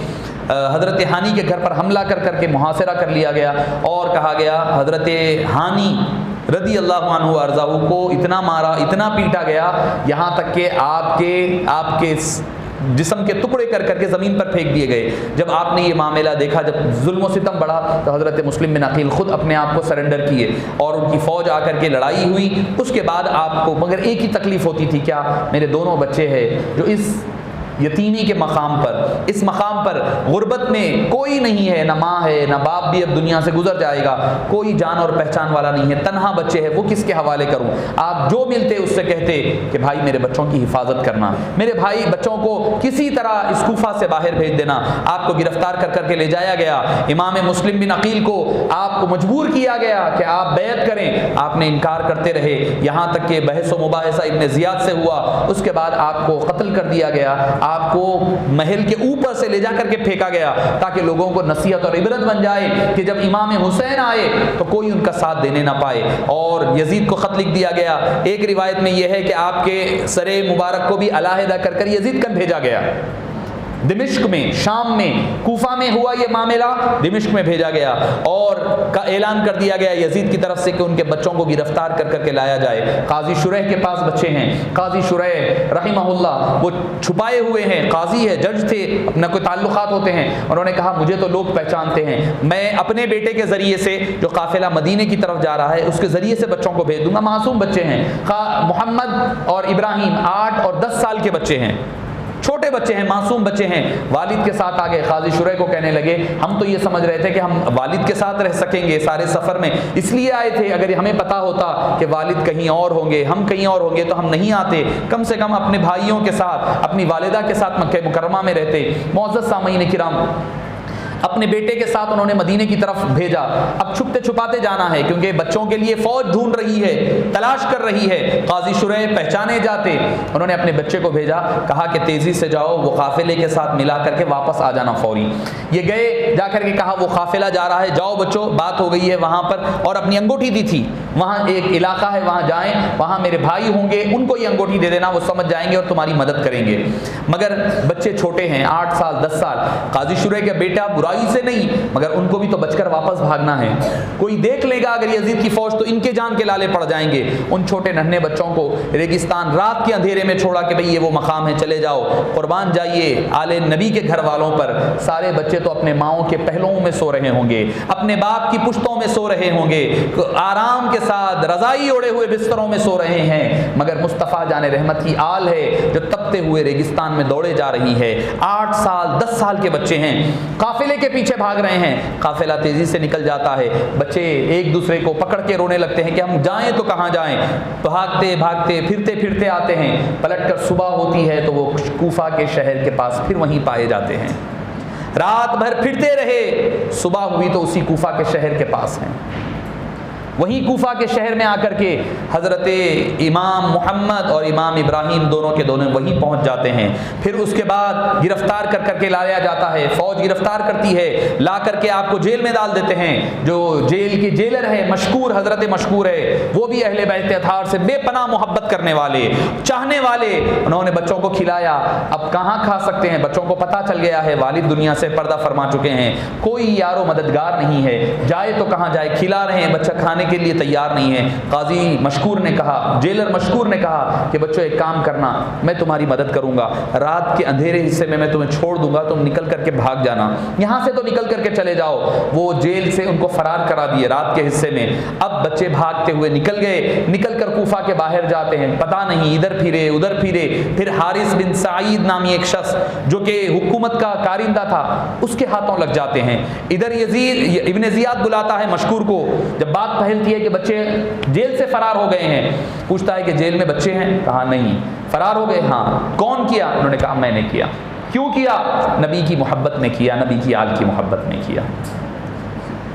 حضرت ہانی کے گھر پر حملہ کر کے محاصرہ کر لیا گیا، اور کہا گیا حضرت ہانی رضی اللہ عنہ ارضاہ کو اتنا مارا، اتنا پیٹا گیا، یہاں تک کہ آپ کے جسم کے ٹکڑے کر کے زمین پر پھینک دیے گئے۔ جب آپ نے یہ معاملہ دیکھا، جب ظلم و ستم بڑھا، تو حضرت مسلم بن عقیل خود اپنے آپ کو سرنڈر کیے، اور ان کی فوج آ کر کے لڑائی ہوئی۔ اس کے بعد آپ کو مگر ایک ہی تکلیف ہوتی تھی، کیا؟ میرے دونوں بچے ہیں جو اس یتیمی کے مقام پر، اس مقام پر غربت میں کوئی نہیں ہے، نہ ماں ہے نہ باپ بھی اب دنیا سے گزر جائے گا، کوئی جان اور پہچان والا نہیں ہے، تنہا بچے ہیں، وہ کس کے حوالے کروں؟ آپ جو ملتے اس سے کہتے کہ بھائی میرے بچوں کی حفاظت کرنا، میرے بھائی بچوں کو کسی طرح اس کوفہ سے باہر بھیج دینا۔ آپ کو گرفتار کر کے لے جایا گیا، امام مسلم بن عقیل کو آپ کو مجبور کیا گیا کہ آپ بیعت کریں، آپ نے انکار کرتے رہے، یہاں تک کہ بحث و مباحثہ ابن زیاد سے ہوا۔ اس کے بعد آپ کو قتل کر دیا گیا، آپ کو محل کے اوپر سے لے جا کر کے پھینکا گیا، تاکہ لوگوں کو نصیحت اور عبرت بن جائے کہ جب امام حسین آئے تو کوئی ان کا ساتھ دینے نہ پائے۔ اور یزید کو خط لکھ دیا گیا، ایک روایت میں یہ ہے کہ آپ کے سر مبارک کو بھی علیحدہ کر یزید کن بھیجا گیا، دمشق میں، شام میں، کوفہ میں ہوا یہ معاملہ، دمشق میں بھیجا گیا، اور کا اعلان کر دیا گیا یزید کی طرف سے کہ ان کے بچوں کو گرفتار کر کے لایا جائے۔ قاضی شریح کے پاس بچے ہیں، قاضی شریح رحمہ اللہ وہ چھپائے ہوئے ہیں، قاضی ہے، جج تھے، اپنا کوئی تعلقات ہوتے ہیں، انہوں نے کہا مجھے تو لوگ پہچانتے ہیں، میں اپنے بیٹے کے ذریعے سے جو قافلہ مدینے کی طرف جا رہا ہے اس کے ذریعے سے بچوں کو بھیج دوں گا، معصوم بچے ہیں، محمد اور ابراہیم 8 اور 10 سال کے بچے ہیں، چھوٹے بچے ہیں، معصوم بچے ہیں، والد کے ساتھ آ گئے۔ قاضی شریح کو کہنے لگے ہم تو یہ سمجھ رہے تھے کہ ہم والد کے ساتھ رہ سکیں گے سارے سفر میں، اس لیے آئے تھے، اگر ہمیں پتا ہوتا کہ والد کہیں اور ہوں گے، ہم کہیں اور ہوں گے تو ہم نہیں آتے، کم سے کم اپنے بھائیوں کے ساتھ، اپنی والدہ کے ساتھ مکہ مکرمہ میں رہتے۔ معزز سامعین کرام، اپنے بیٹے کے ساتھ انہوں نے مدینے کی طرف بھیجا۔ اب چھپتے چھپاتے جانا ہے کیونکہ بچوں کے لیے فوج ڈھونڈ رہی ہے، تلاش کر رہی ہے، قاضی شریح پہچانے جاتے، انہوں نے اپنے بچے کو بھیجا، کہا کہ تیزی سے جاؤ، وہ قافلے کے ساتھ ملا کر کے واپس آ جانا فوری۔ یہ گئے، جا کر کے کہا وہ قافلہ جا رہا ہے، جاؤ بچوں، بات ہو گئی ہے وہاں پر، اور اپنی انگوٹھی دی تھی، وہاں ایک علاقہ ہے وہاں جائیں، وہاں میرے بھائی ہوں گے، ان کو یہ انگوٹھی دے دینا، وہ سمجھ جائیں گے اور تمہاری مدد کریں گے۔ مگر بچے چھوٹے ہیں، 8 سال 10 سال، قاضی شریح کا بیٹا برائی سے نہیں، مگر ان کو بھی تو بچ کر واپس بھاگنا ہے، کوئی دیکھ لے گا اگر یزید کی فوج تو ان کے جان کے لالے پڑ جائیں گے۔ ان چھوٹے ننھے بچوں کو ریگستان رات کے اندھیرے میں چھوڑا کہ بھئی یہ وہ مقام ہے، چلے جاؤ، قربان جائیے آل نبی کے گھر والوں پر۔ سارے بچے تو اپنے ماؤں کے پہلوؤں میں سو رہے ہوں گے، اپنے باپ کی پشتوں میں سو رہے ہوں گے، آرام کے ساتھ رضائی اوڑے ہوئے بستروں میں سو رہے ہیں، مگر مصطفیٰ جان رحمت کی آل ہے جو تپتے ہوئے ریگستان میں دوڑے جا رہی ہے۔ 8 سال 10 سال کے بچے ہیں، قافلے کے پیچھے بھاگ رہے ہیں، قافلہ تیزی سے نکل جاتا ہے، بچے ایک دوسرے کو پکڑ کے رونے لگتے ہیں کہ ہم جائیں تو کہاں جائیں، بھاگتے بھاگتے پھرتے پھرتے آتے ہیں، پلٹ کر صبح ہوتی ہے تو وہ کوفہ کے شہر کے پاس پھر وہیں پائے جاتے ہیں۔ رات بھر پھرتے رہے، صبح ہوئی تو اسی کوفہ کے شہر کے پاس ہیں۔ وہیں کوفہ کے شہر میں آ کر کے حضرت امام محمد اور امام ابراہیم دونوں کے دونوں وہیں پہنچ جاتے ہیں۔ پھر اس کے بعد گرفتار کر کے لایا جاتا ہے، فوج گرفتار کرتی ہے، لا کر کے آپ کو جیل میں ڈال دیتے ہیں۔ جو جیل کے جیلر ہے مشکور، حضرت مشکور ہے، وہ بھی اہل بیت اطہار سے بے پناہ محبت کرنے والے، چاہنے والے، انہوں نے بچوں کو کھلایا۔ اب کہاں کھا سکتے ہیں، بچوں کو پتہ چل گیا ہے والد دنیا سے پردہ فرما چکے ہیں، کوئی یار و مددگار نہیں ہے، جائے تو کہاں جائے، کھلا رہے ہیں، بچہ کھانے جانے کے لیے تیار نہیں ہیں۔ قاضی مشکور نے کہا، جیلر مشکور نے کہا کہ بچوں ایک کام کرنا، میں تمہاری مدد کروں گا، رات کے اندھیرے حصے میں تمہیں چھوڑ دوں گا، تم نکل کر کے بھاگ جانا، یہاں سے تو نکل کر کے چلے جاؤ۔ وہ جیل سے ان کو فرار کرا دیے رات کے حصے میں۔ اب بچے بھاگتے ہوئے نکل گئے، نکل کر کوفہ کے باہر جاتے ہیں، پتہ نہیں ادھر پھرے ادھر پھرے، پھر حارث بن سعید نامی ایک شخص جو کہ حکومت کا کارندہ تھا اس کے ہاتھوں لگ جاتے ہیں۔ ادھر یزید ابن زیاد بلاتا ہے مشکور کو، جب بات پھیلتی ہے کہ بچے جیل سے فرار ہو گئے ہیں، پوچھتا ہے کہ جیل میں بچے ہیں؟ کہا نہیں۔ فرار ہو گئے؟ ہاں۔ کون کیا؟ انہوں نے کہا میں نے کیا۔ کیوں کیا؟ نبی کی محبت میں کیا، نبی کی آل کی محبت میں کیا۔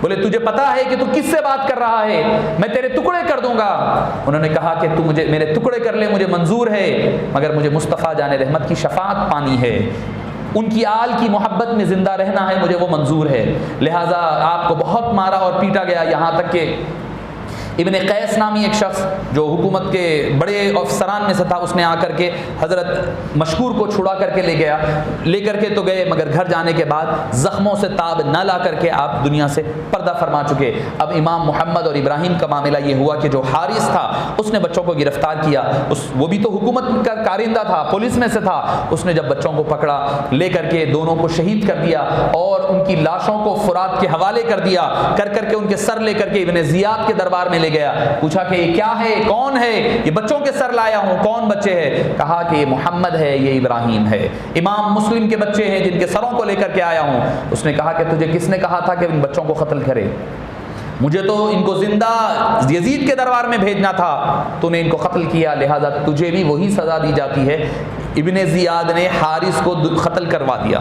بولے تجھے پتا ہے کہ تو کس سے بات کر رہا ہے؟ میں تیرے ٹکڑے کر دوں گا۔ انہوں نے کہا کہ تو مجھے میرے ٹکڑے کر لے، مجھے منظور ہے، مگر مجھے مصطفیٰ جان رحمت کی شفاعت پانی ہے، ان کی آل کی محبت میں زندہ رہنا ہے، مجھے وہ منظور ہے۔ لہٰذا آپ کو بہت مارا اور پیٹا گیا، یہاں تک کہ ابن قیس نامی ایک شخص جو حکومت کے بڑے افسران میں سے تھا، اس نے آ کر کے حضرت مشکور کو چھڑا کر کے لے کر کے تو گئے، مگر گھر جانے کے بعد زخموں سے تاب نہ لا کر کے آپ دنیا سے پردہ فرما چکے۔ اب امام محمد اور ابراہیم کا معاملہ یہ ہوا کہ جو حارث تھا اس نے بچوں کو گرفتار کیا، وہ بھی تو حکومت کا کارندہ تھا، پولیس میں سے تھا۔ اس نے جب بچوں کو پکڑا، لے کر کے دونوں کو شہید کر دیا اور ان کی لاشوں کو فرات کے حوالے کر دیا، کر کے ان کے سر لے کر کے ابن زیاد کے دربار میں لے گیا۔ پوچھا کہ یہ کیا ہے، کون ہے؟ یہ بچوں کے سر لایا ہوں۔ کون بچے ہیں؟ کہا کہ یہ محمد ہے، یہ ابراہیم ہے، امام مسلم کے بچے ہیں جن کے سروں کو لے کر کے آیا ہوں۔ اس نے کہا کہ تجھے کس نے کہا تھا کہ ان بچوں کو قتل کرے؟ مجھے تو ان کو زندہ یزید کے دربار میں بھیجنا تھا، تو نے ان کو قتل کیا، لہذا تجھے بھی وہی سزا دی جاتی ہے۔ ابن زیاد نے حارث کو قتل کروا دیا۔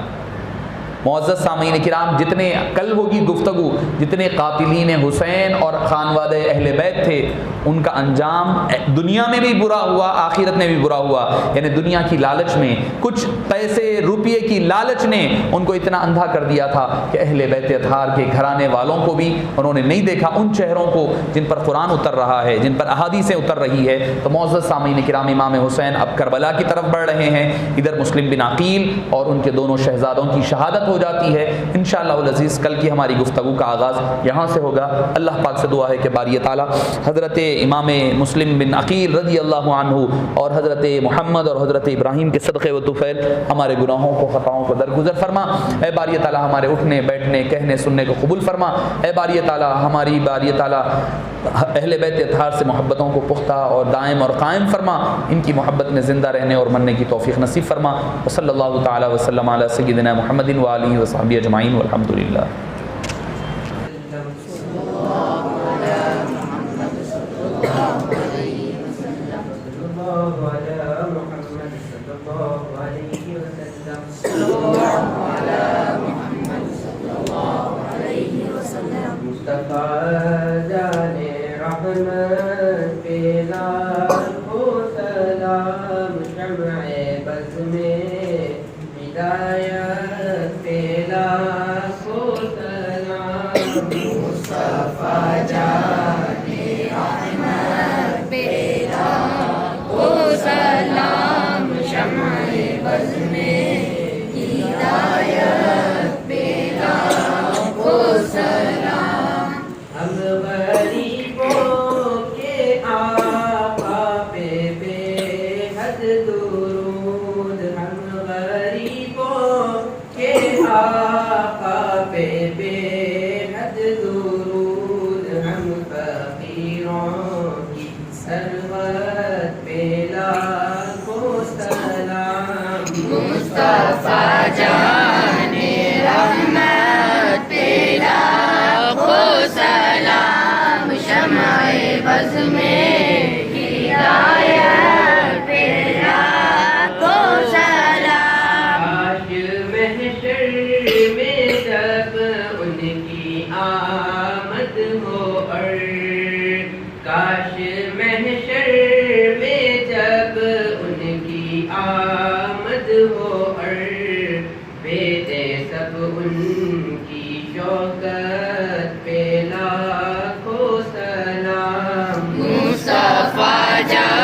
معزز سامعین کرام، جتنے کل ہوگی گفتگو، جتنے قاتلین حسین اور خانوادہ اہل بیت تھے، ان کا انجام دنیا میں بھی برا ہوا، آخرت میں بھی برا ہوا۔ یعنی دنیا کی لالچ میں، کچھ پیسے روپیے کی لالچ نے ان کو اتنا اندھا کر دیا تھا کہ اہل بیت اطہار کے گھرانے والوں کو بھی انہوں نے نہیں دیکھا، ان چہروں کو جن پر قرآن اتر رہا ہے، جن پر احادیثیں اتر رہی ہے۔ تو معزز سامعین کرام، امام حسین اب کربلا کی طرف بڑھ رہے ہیں، ادھر مسلم بن عقیل اور ان کے دونوں شہزادوں کی شہادت ہو جاتی ہے۔ انشاءاللہ العزیز کل کی ہماری گفتگو کا آغاز یہاں سے ہوگا۔ اللہ پاک سے دعا ہے کہ باری تعالیٰ حضرت امام مسلم بن عقیل رضی اللہ عنہ اور حضرت محمد اور حضرت ابراہیم کے صدقے و طفیل ہمارے گناہوں کو، خطاؤں کو درگزر فرما۔ اے باری تعالیٰ ہمارے اٹھنے بیٹھنے کہنے سننے کو قبول فرما۔ اے باری تعالیٰ ہماری باری تعالیٰ اہل بیت اطہار سے محبتوں کو پختہ اور دائم اور قائم فرما، ان کی محبت میں زندہ رہنے اور مرنے کی توفیق نصیب فرما۔ وصلی اللہ تعالی وسلم علی سیدنا محمد وآلہ وصحبہ اجمعین والحمد للہ۔ مصطفیٰ جان